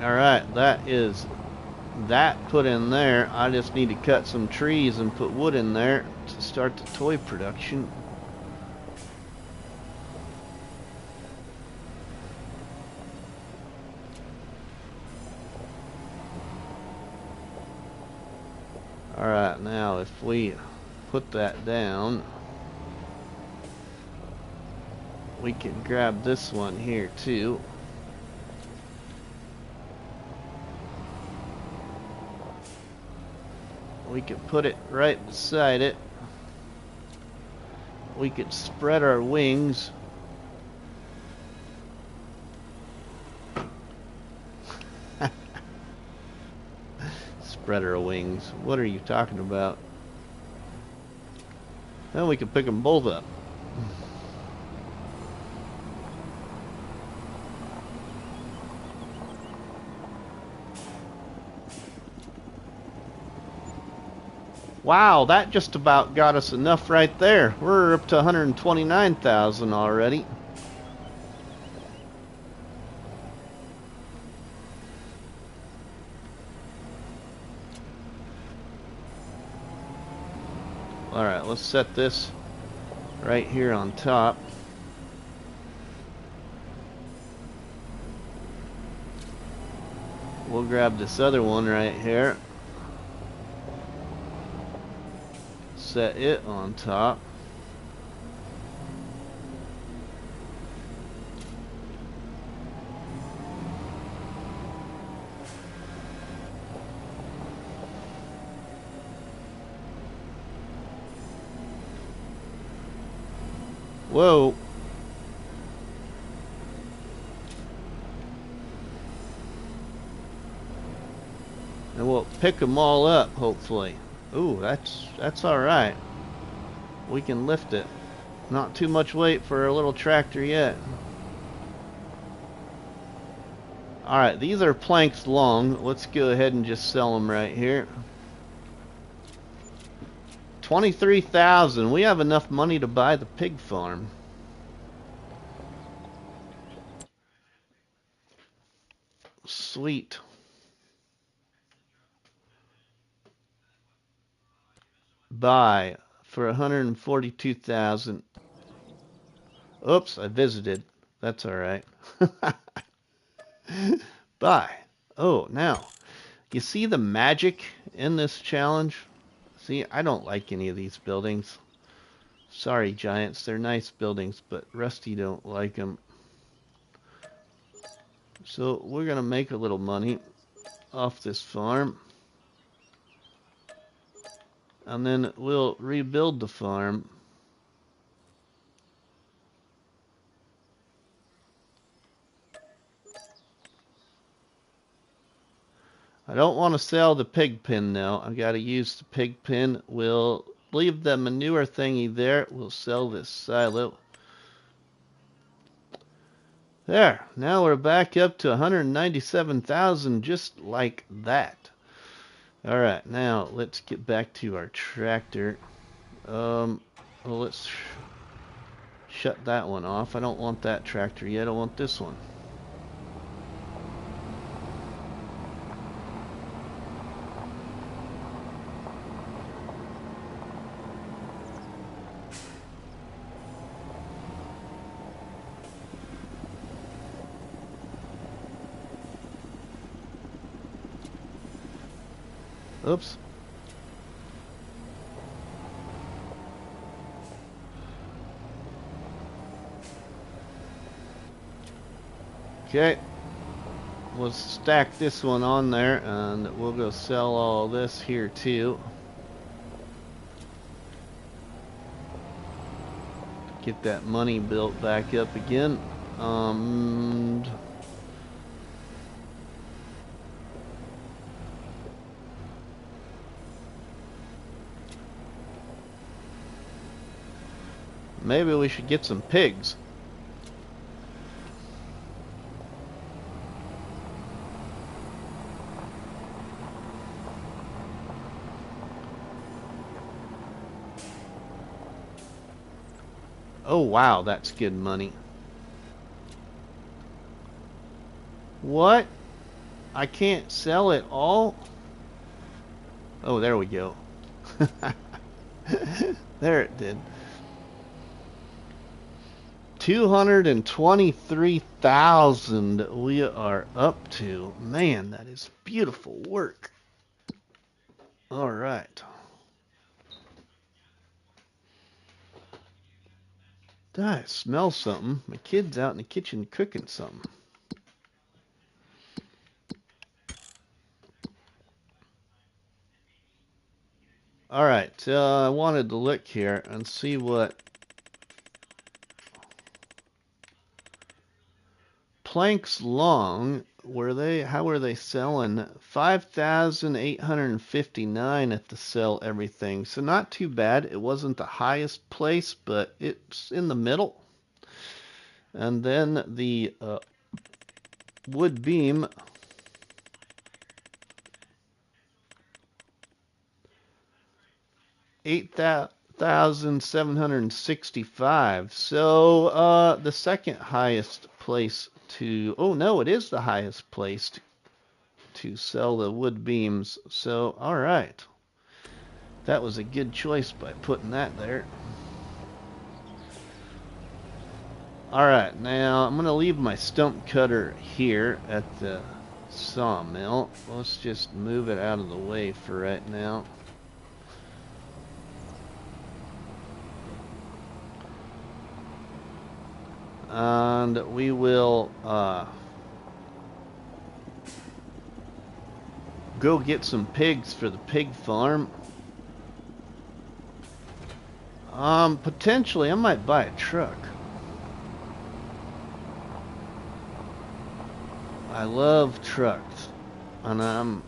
Alright, that is that put in there. I just need to cut some trees and put wood in there to start the toy production. Alright, now if we put that down, we can grab this one here too. We could put it right beside it. We could spread our wings. Spread our wings. What are you talking about? Then we could pick them both up. Wow, that just about got us enough right there. We're up to 129,000 already. Alright, let's set this right here on top. We'll grab this other one right here. Set it on top. Whoa. And we'll pick them all up, hopefully. Ooh, that's all right. We can lift it. Not too much weight for a little tractor yet. All right, these are planks long. Let's go ahead and just sell them right here. 23,000. We have enough money to buy the pig farm. Sweet. Buy for 142,000. Oops, I visited. That's all right. Buy. Oh, now, you see the magic in this challenge? See, I don't like any of these buildings. Sorry, Giants. They're nice buildings, but Rusty don't like them. So we're going to make a little money off this farm. And then we'll rebuild the farm. I don't want to sell the pig pen now. I've got to use the pig pen. We'll leave the manure thingy there. We'll sell this silo. There, now we're back up to 197,000 just like that. Alright, now let's get back to our tractor. Well, let's shut that one off. I don't want that tractor yet, I want this one. Oops. Okay. We'll stack this one on there and we'll go sell all this here too. Get that money built back up again. Maybe we should get some pigs. Oh wow, that's good money. What? I can't sell it all? Oh, there we go. There it did. 223,000 we are up to. Man, that is beautiful work. All right. I smell something. My kid's out in the kitchen cooking something. All right, I wanted to look here and see what planks long were they. How were they selling? 5,859 at the sell everything. So not too bad. It wasn't the highest place, but it's in the middle. And then the wood beam. $8,765. So the second highest place to, oh no, it is the highest place to sell the wood beams. So all right, that was a good choice by putting that there. All right, now I'm gonna leave my stump cutter here at the sawmill. Let's just move it out of the way for right now. And we will go get some pigs for the pig farm. Potentially I might buy a truck. I love trucks, and I'm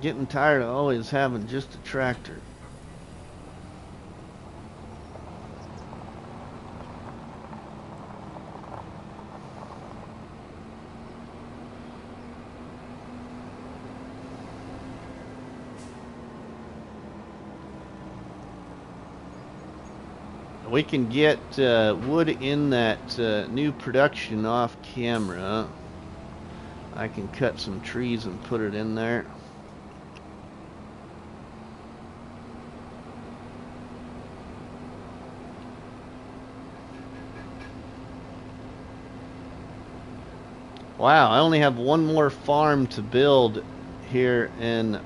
getting tired of always having just a tractor. We can get wood in that new production off camera. I can cut some trees and put it in there. Wow, I only have one more farm to build here in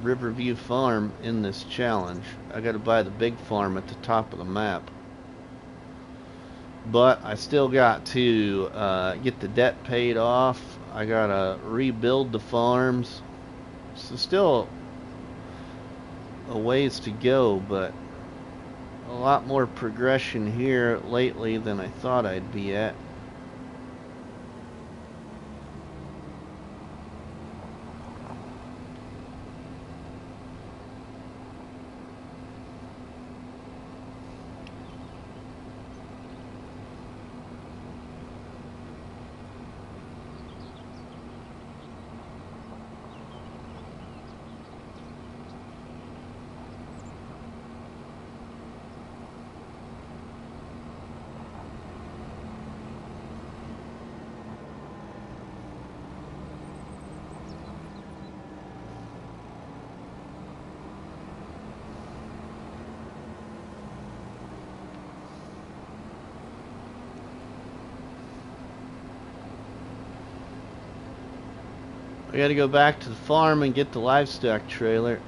Riverview Farm in this challenge. I gotta buy the big farm at the top of the map. But I still got to get the debt paid off. I gotta rebuild the farms. So still a ways to go, but a lot more progression here lately than I thought I'd be at. We gotta go back to the farm and get the livestock trailer.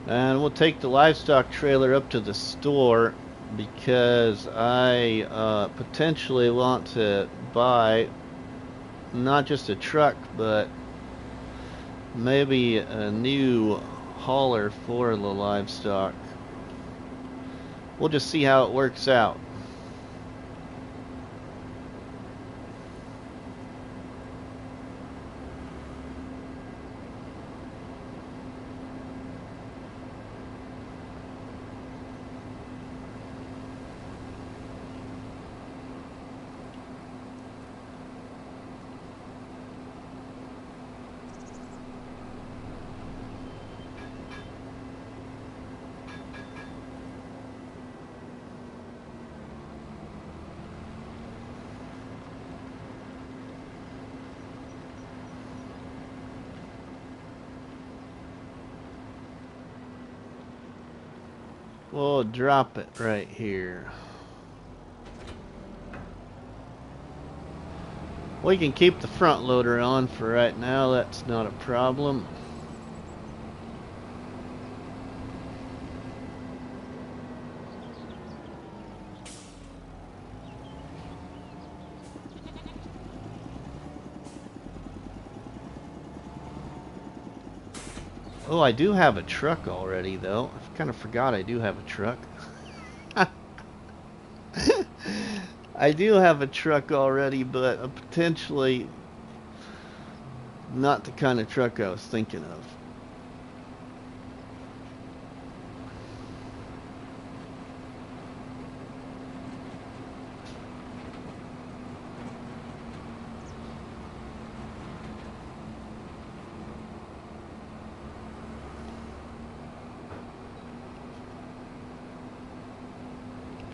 And we'll take the livestock trailer up to the store because I potentially want to buy not just a truck, but maybe a new hauler for the livestock. We'll just see how it works out. We'll drop it right here. We can keep the front loader on for right now, that's not a problem. Oh, I do have a truck already, though. I kind of forgot I do have a truck. I do have a truck already, but potentially not the kind of truck I was thinking of.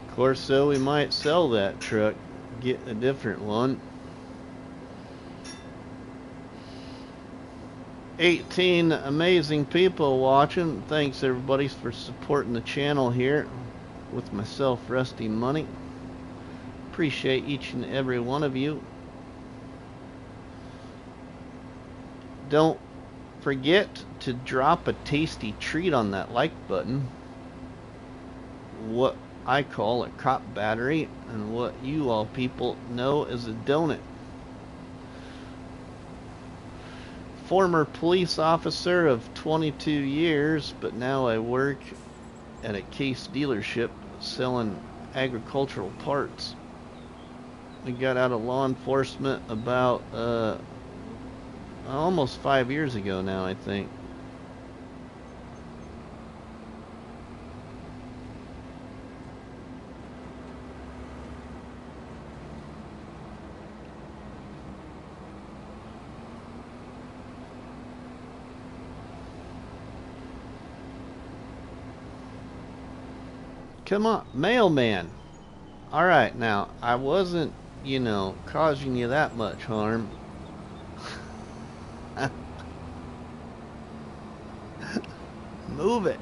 Of course, so we might sell that truck, get a different one. 18 amazing people watching. Thanks everybody for supporting the channel here with myself, RustyMoney. Appreciate each and every one of you. Don't forget to drop a tasty treat on that like button. What I call a cop battery, and what you all people know as a donut. Former police officer of 22 years, but now I work at a Case dealership selling agricultural parts. I got out of law enforcement about almost 5 years ago now, I think. Come on, mailman. Alright, now, I wasn't, you know, causing you that much harm. Move it.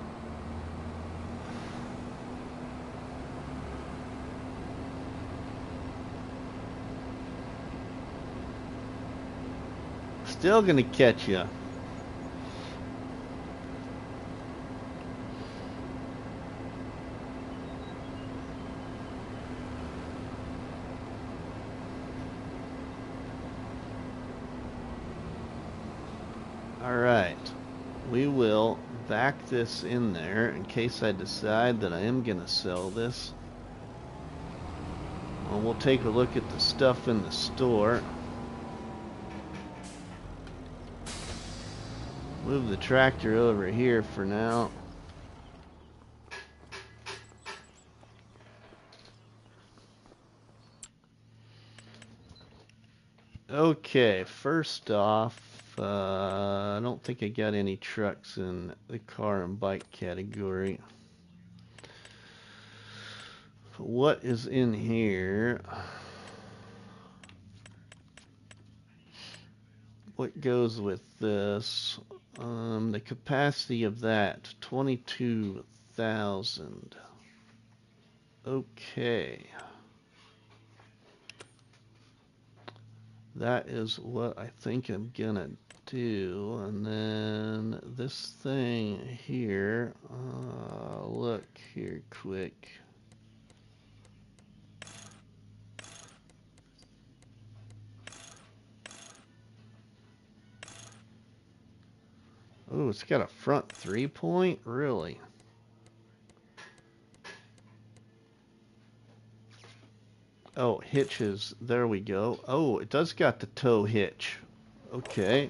Still gonna catch you. Alright, we will back this in there in case I decide that I am going to sell this. Well, we'll take a look at the stuff in the store. Move the tractor over here for now. Okay, first off, I don't think I got any trucks in the car and bike category. What is in here? What goes with this? The capacity of that, 22,000. Okay. That is what I think I'm gonna do. And then this thing here, look here quick. Oh, it's got a front 3-point? Really? Oh, hitches. There we go. Oh, it does got the tow hitch. Okay.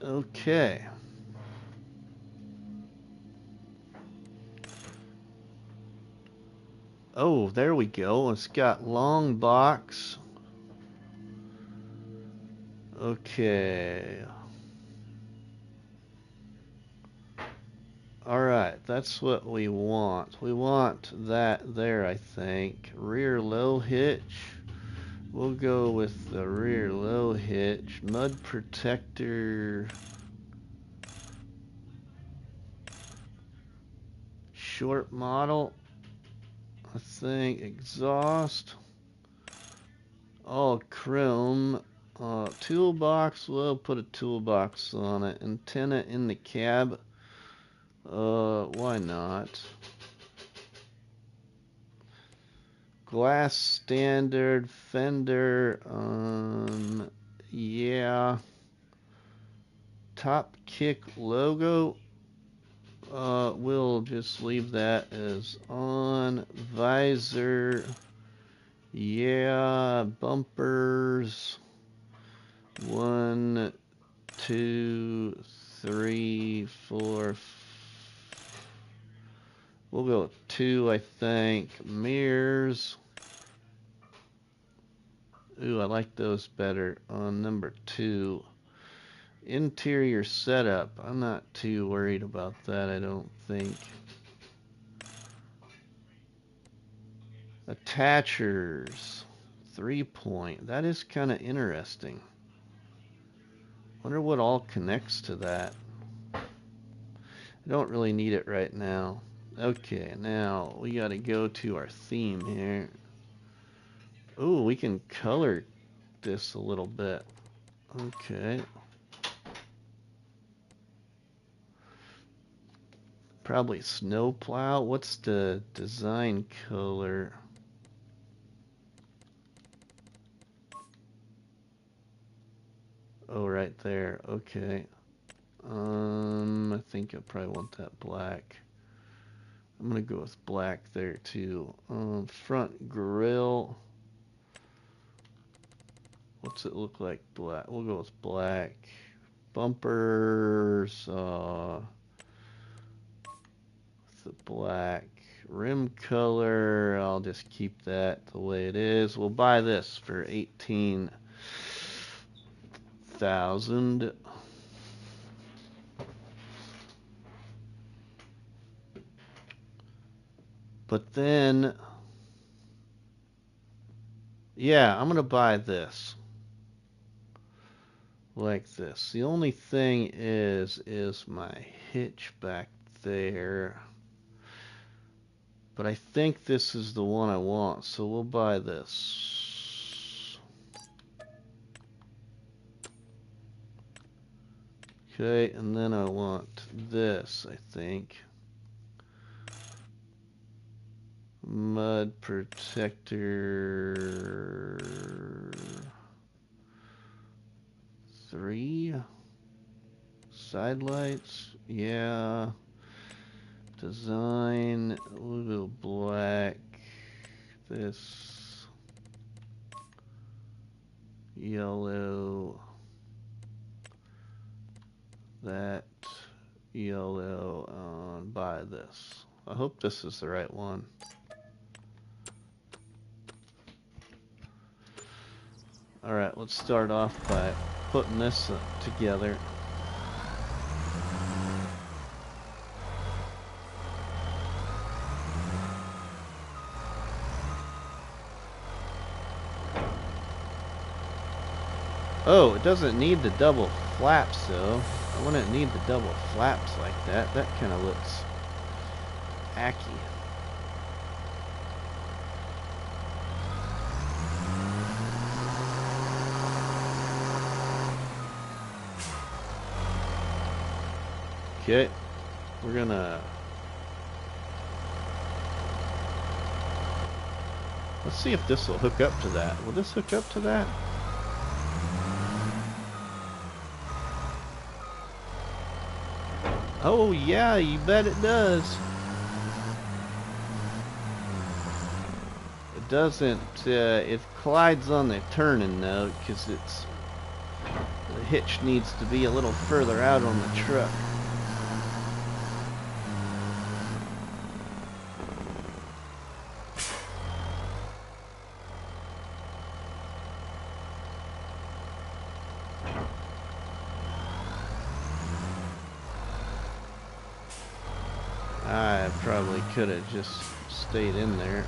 Okay. Oh, there we go. It's got long box. Okay. Alright, that's what we want. We want that there, I think. Rear low hitch. We'll go with the rear low hitch. Mud protector. Short model. I think exhaust. All chrome. Toolbox. We'll put a toolbox on it. Antenna in the cab. Why not? Glass standard fender. Yeah. Top kick logo. We'll just leave that as on. Visor. Yeah. Bumpers. 1, 2, 3, 4. We'll go with 2, I think. Mirrors. Ooh, I like those better on number 2. Interior setup. I'm not too worried about that, I don't think. Attachers. 3-point. That is kind of interesting. Wonder what all connects to that. I don't really need it right now. Okay, now we got to go to our theme here. Ooh, we can color this a little bit. Okay. Probably snowplow. What's the design color? Oh, right there. Okay. I think I probably want that black. I'm gonna go with black there too. Front grille. What's it look like? Black. We'll go with black. Bumpers. The black. Rim color. I'll just keep that the way it is. We'll buy this for 18,000. But then, yeah, I'm gonna buy this. Like this. The only thing is my hitch back there. But I think this is the one I want, so we'll buy this. Okay, and then I want this, I think. Mud protector 3. Side lights, yeah. Design, we'll go black. This yellow. That yellow. Buy this. I hope this is the right one. Alright, let's start off by putting this together. Oh, it doesn't need the double flaps though. I wouldn't need the double flaps like that. That kind of looks hacky. Okay, we're gonna... Let's see if this will hook up to that. Will this hook up to that? Oh yeah, you bet it does. It doesn't, it collides on the turning though, because the hitch needs to be a little further out on the truck. I probably could have just stayed in there.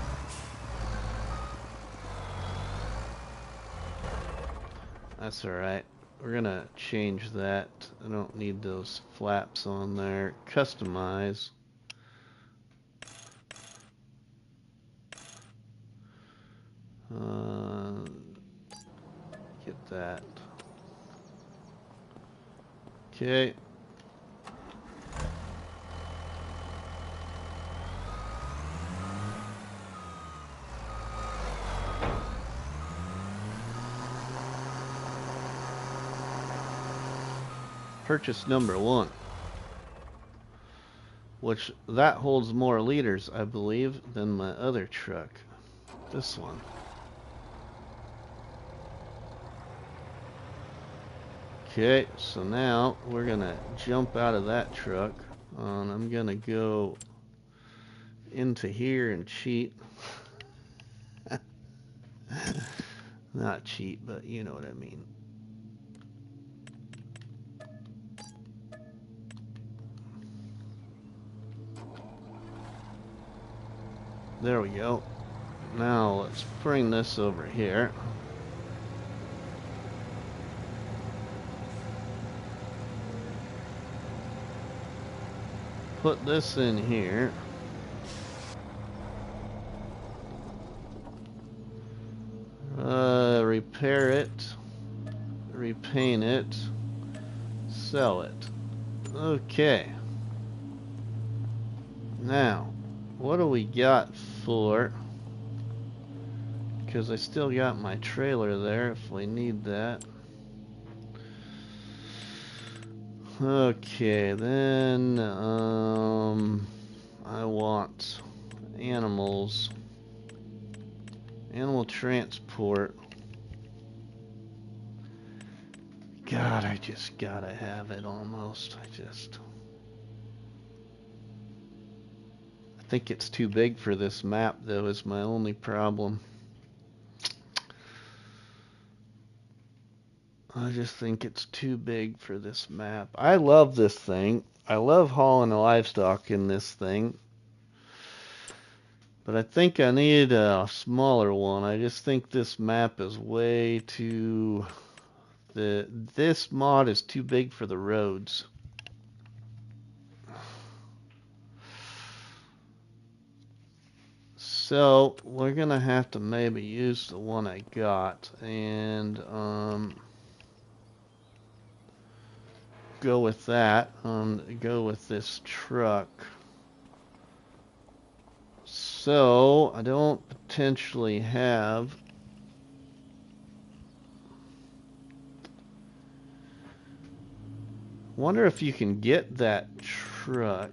That's alright. We're gonna change that. I don't need those flaps on there. Customize. Get that. Okay. Purchase number 1, which that holds more liters, I believe, than my other truck. This one. Okay, so now we're gonna jump out of that truck, and I'm gonna go into here and cheat. Not cheat, but you know what I mean. There we go. Now let's bring this over here. Put this in here. Repair it. Repaint it. Sell it. Okay. Now, what do we got for... Because I still got my trailer there if we need that. Okay, then I want animals. Animal transport. God, I just gotta have it almost. I think it's too big for this map though, is my only problem. I just think it's too big for this map. I love this thing. I love hauling the livestock in this thing. But I think I need a smaller one. I just think this map is way too... This mod is too big for the roads. So we're gonna have to maybe use the one I got and go with that. Go with this truck. So I don't potentially have... Wonder if you can get that truck.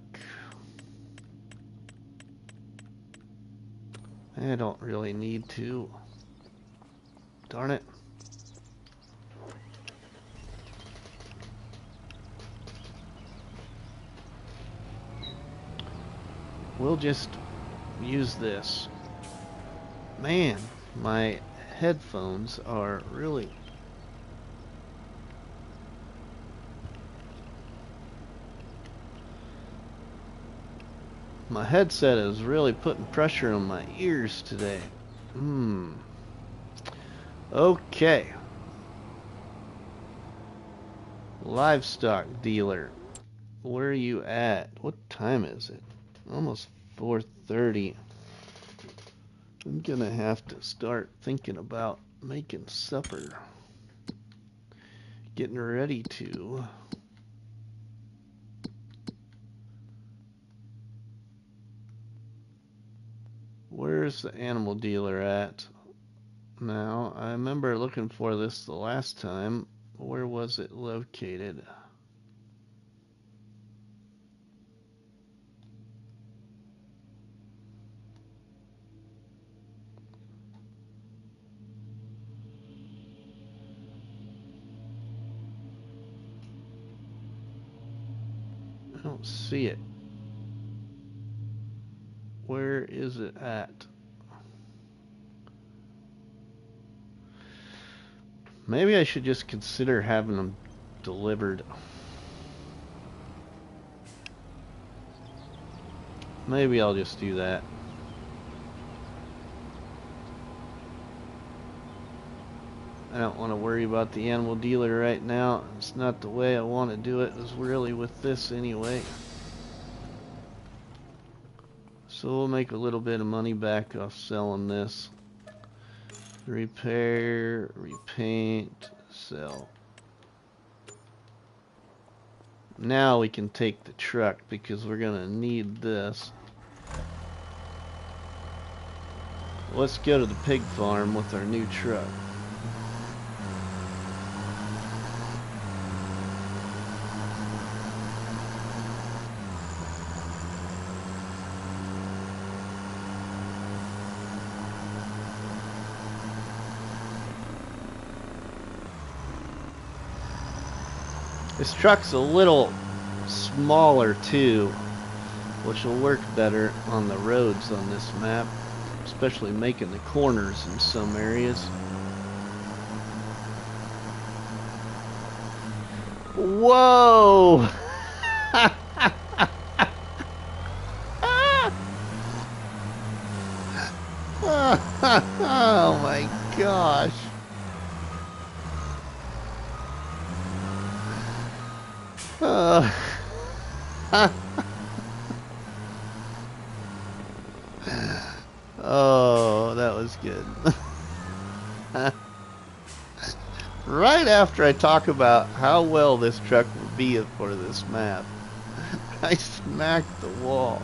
I don't really need to. Darn it. We'll just use this. Man, my headphones are really My headset is really putting pressure on my ears today. Okay. Livestock dealer. Where are you at? What time is it? Almost 4:30. I'm gonna have to start thinking about making supper. Getting ready to. Where's the animal dealer at? Now, I remember looking for this the last time. Where was it located? I don't see it. Where is it at? Maybe I should just consider having them delivered. Maybe I'll just do that. I don't want to worry about the animal dealer right now. It's not the way I want to do it. It's really with this anyway. So we'll make a little bit of money back off selling this. Repair, repaint, sell. Now we can take the truck because we're gonna need this. Let's go to the pig farm with our new truck. This truck's a little smaller too, which will work better on the roads on this map, especially making the corners in some areas. Whoa! Oh my gosh. Oh, that was good. Right after I talk about how well this truck will be for this map, I smacked the wall.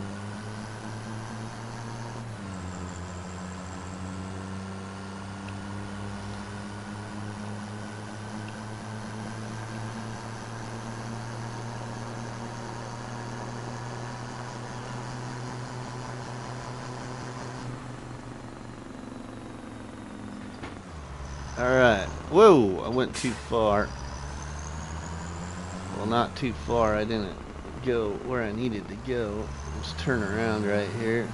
Alright. Whoa! I went too far. Well, not too far. I didn't go where I needed to go. Let's turn around right here.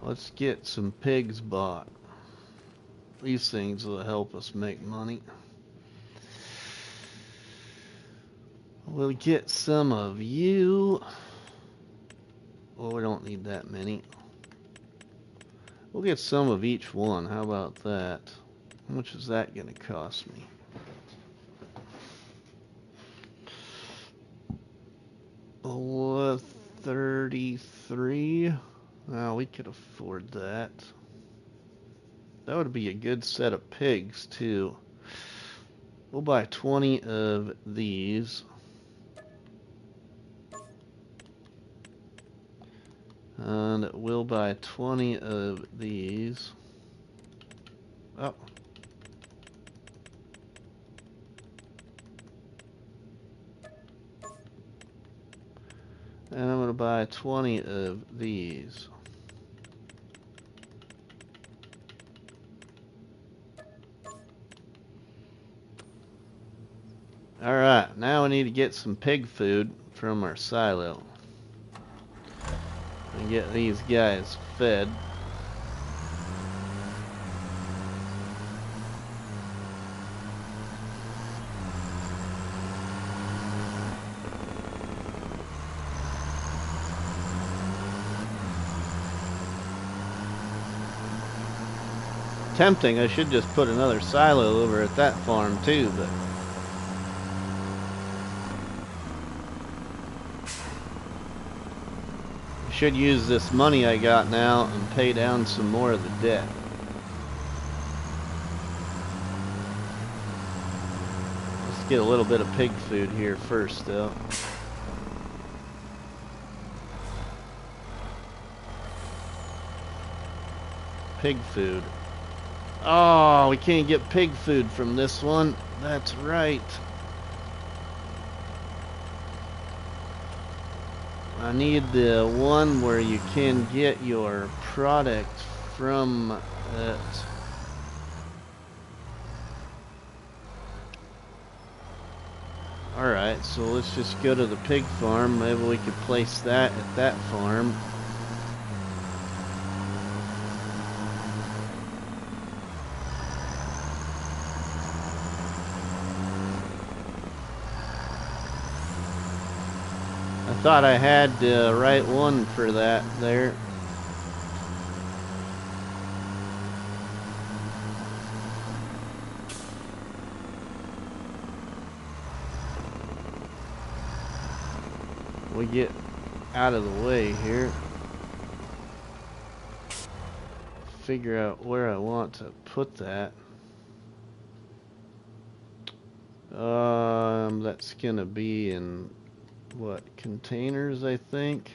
Let's get some pigs bought. These things will help us make money. We'll get some of you. Well, we don't need that many. We'll get some of each one. How about that? How much is that going to cost me? Oh, 33. Well, we could afford that. That would be a good set of pigs, too. We'll buy 20 of these. And we'll buy 20 of these. Oh. And I'm going to buy 20 of these. Alright, now we need to get some pig food from our silo. And get these guys fed. Tempting, I should just put another silo over at that farm too, but I should use this money I got now and pay down some more of the debt. Let's get a little bit of pig food here first though. Pig food. Oh, we can't get pig food from this one. That's right. I need the one where you can get your product from it. Alright, so let's just go to the pig farm. Maybe we could place that at that farm. I thought I had the right one for that there. We get out of the way here. Figure out where I want to put that. That's gonna be in what, containers, I think.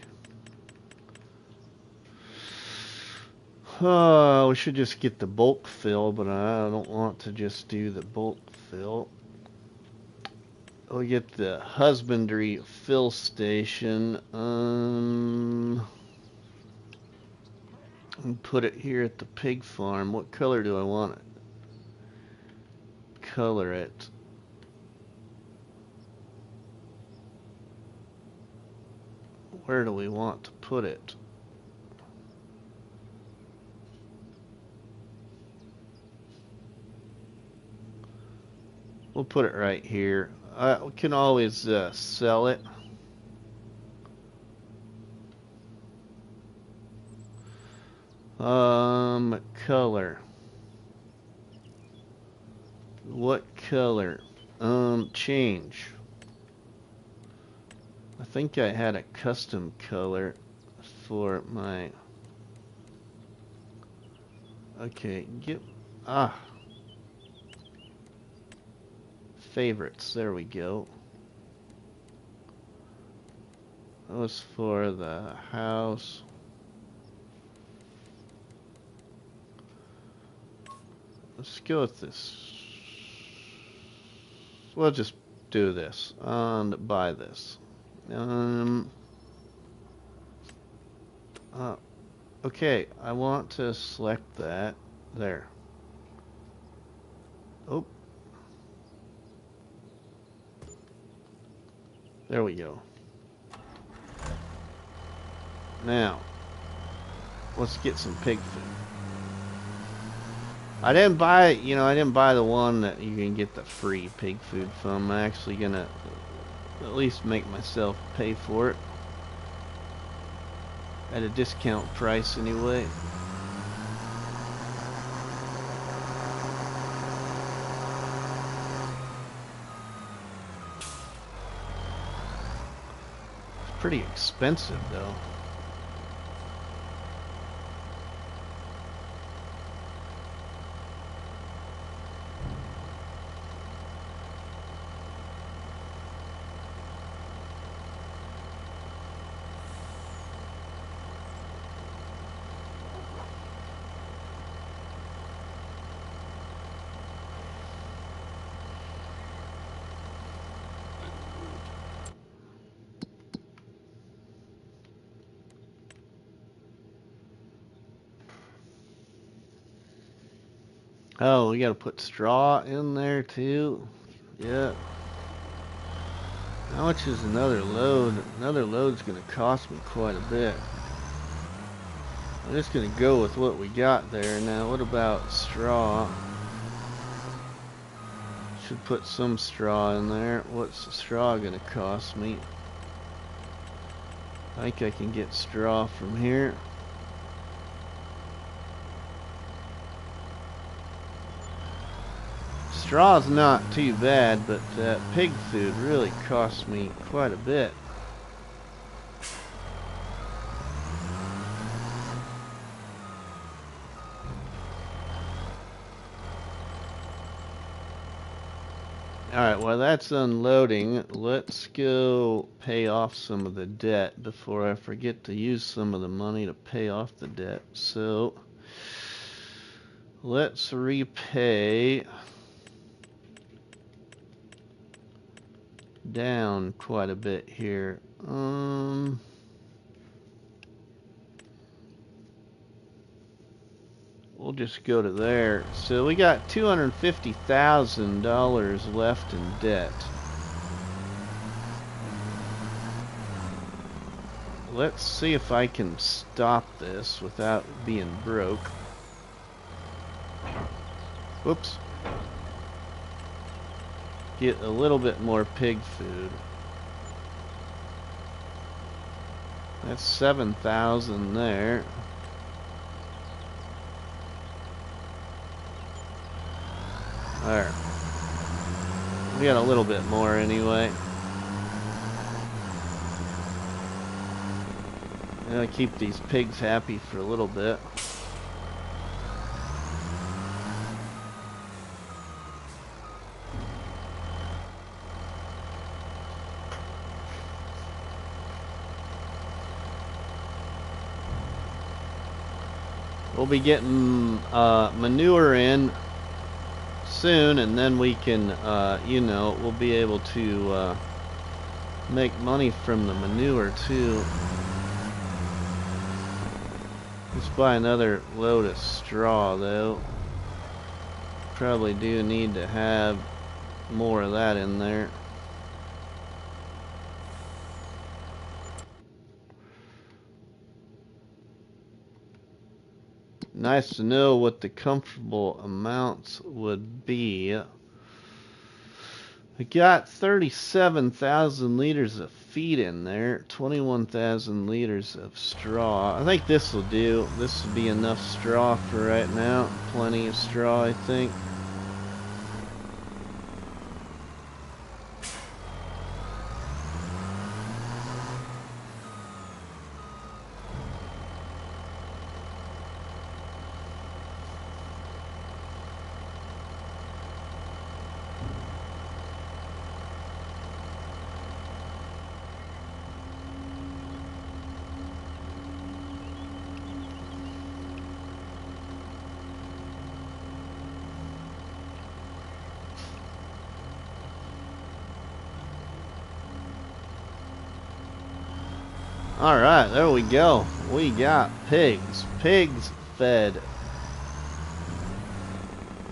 We should just get the bulk fill, but I don't want to just do the bulk fill. We'll get the husbandry fill station. And put it here at the pig farm. What color do I want it? Color it. Where do we want to put it? We'll put it right here. We can always sell it. Color. What color? Change. I think I had a custom color for my... Okay, favorites, there we go. That was for the house. Let's go with this. We'll just do this and buy this. Okay, I want to select that there. Oh, there we go. Now let's get some pig food. I didn't buy, I didn't buy the one that you can get the free pig food from. I'm actually gonna at least make myself pay for it at a discount price anyway. It's pretty expensive though. Oh, we gotta put straw in there too. Yeah. How much is another load? Another load's gonna cost me quite a bit. I'm just gonna go with what we got there. Now, what about straw? Should put some straw in there. What's the straw gonna cost me? I think I can get straw from here. Straw's not too bad, but pig food really costs me quite a bit. Alright, while that's unloading, let's go pay off some of the debt before I forget to use some of the money to pay off the debt. So, let's repay down quite a bit here. We'll just go to there. So we got $250,000 left in debt. Let's see if I can stop this without being broke. Whoops. Get a little bit more pig food. That's 7,000 there. There. We got a little bit more anyway. I'm gonna keep these pigs happy for a little bit. We'll be getting manure in soon, and then we can, you know, we'll be able to make money from the manure too. Let's buy another load of straw though. Probably do need to have more of that in there. Nice to know what the comfortable amounts would be. We got 37,000 liters of feed in there, 21,000 liters of straw. I think this will do. This will be enough straw for right now. Plenty of straw, I think. Alright, there we go. We got pigs. Pigs fed.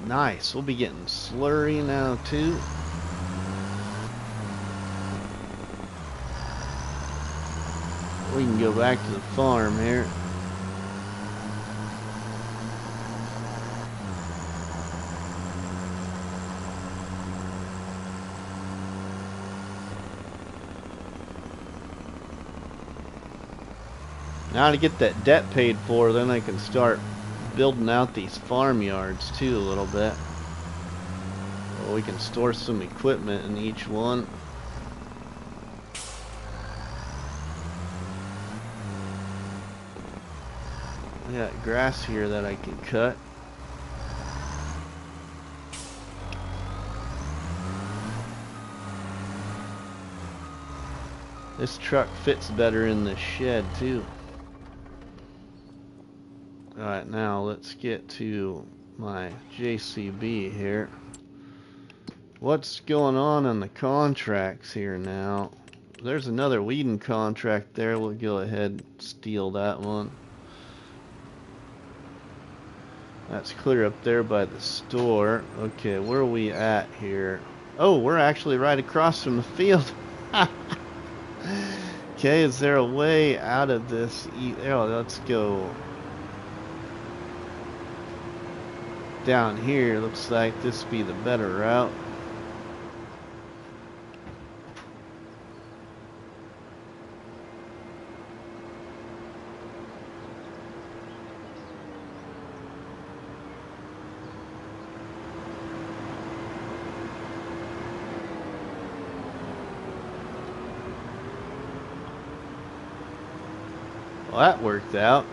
Nice. We'll be getting slurry now too. We can go back to the farm here. Now to get that debt paid for, then I can start building out these farmyards too a little bit. Well, we can store some equipment in each one. I got grass here that I can cut. This truck fits better in this shed too. Alright, now let's get to my JCB here. What's going on the contracts here now? There's another weeding contract there. We'll go ahead and steal that one. That's clear up there by the store. Okay, where are we at here? Oh, we're actually right across from the field. Okay, is there a way out of this? Oh, let's go down here. Looks like this be the better route. Well, that worked out.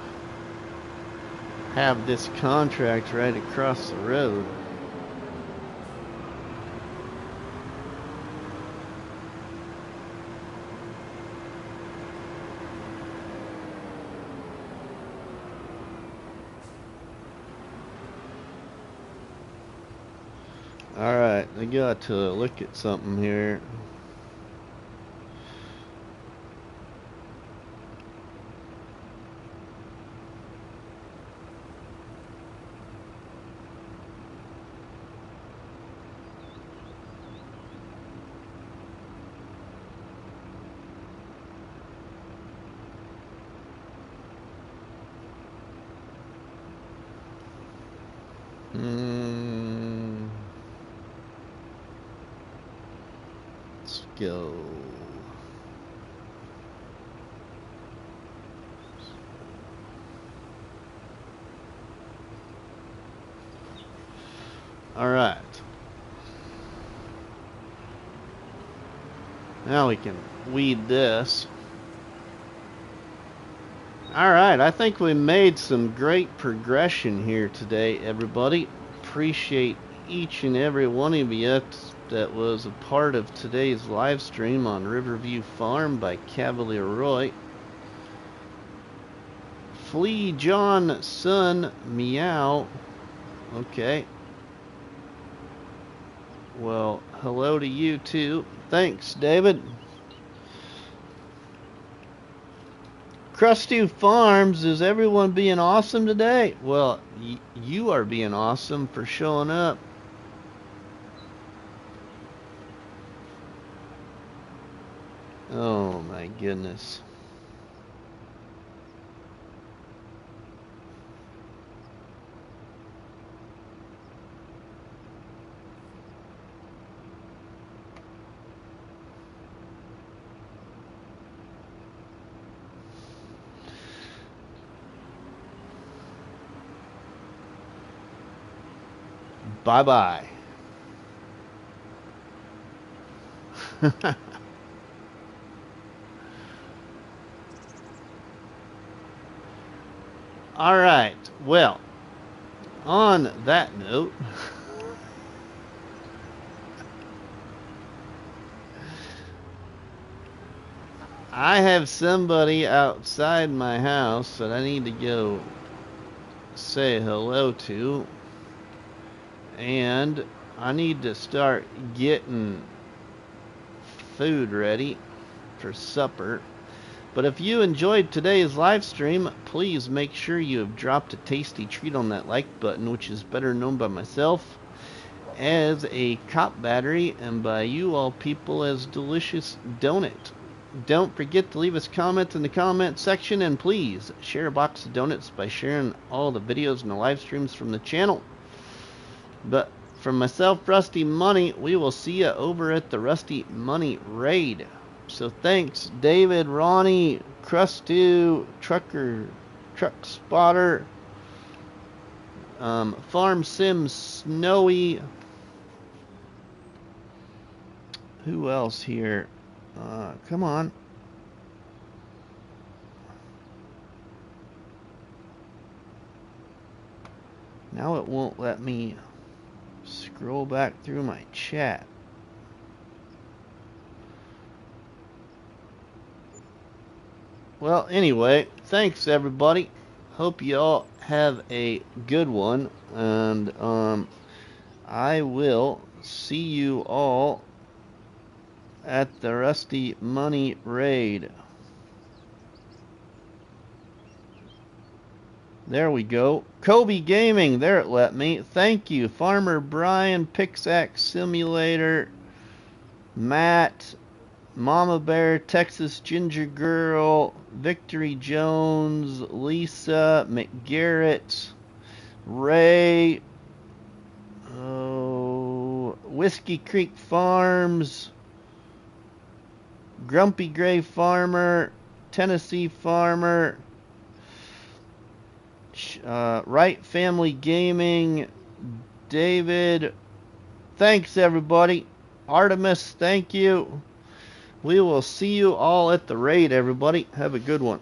Have this contract right across the road. Alright, I got to look at something here. Let's go. All right. Now we can weed this. Alright, I think we made some great progression here today, everybody. Appreciate each and every one of you that was a part of today's live stream on Riverview Farm by Cavalier Roy. Flea John Sun Meow. Okay. Well, hello to you too. Thanks, David. Krusty Farms, is everyone being awesome today? Well, you are being awesome for showing up. Oh my goodness. Bye-bye. All right. Well, on that note, I have somebody outside my house that I need to go say hello to. And I need to start getting food ready for supper. But if you enjoyed today's live stream, please make sure you have dropped a tasty treat on that like button, which is better known by myself as a cop battery and by you all people as delicious donut. Don't forget to leave us comments in the comment section, and please share a box of donuts by sharing all the videos and the live streams from the channel. But from myself, Rusty Money, we will see you over at the Rusty Money Raid. So thanks, David, Ronnie, Crustu, Trucker, Truck Spotter, Farm Sim Snowy. Who else here? Come on. Now it won't let me scroll back through my chat. Well, anyway, thanks everybody. Hope you all have a good one, and I will see you all at the Rusty Money Raid. There we go. Kobe Gaming, there it let me. Thank you. Farmer Brian, Pixax Simulator, Matt, Mama Bear, Texas Ginger Girl, Victory Jones, Lisa, McGarrett, Ray, Whiskey Creek Farms, Grumpy Gray Farmer, Tennessee Farmer, Wright Family Gaming, David. Thanks, everybody. Artemis, thank you. We will see you all at the raid, everybody. Have a good one.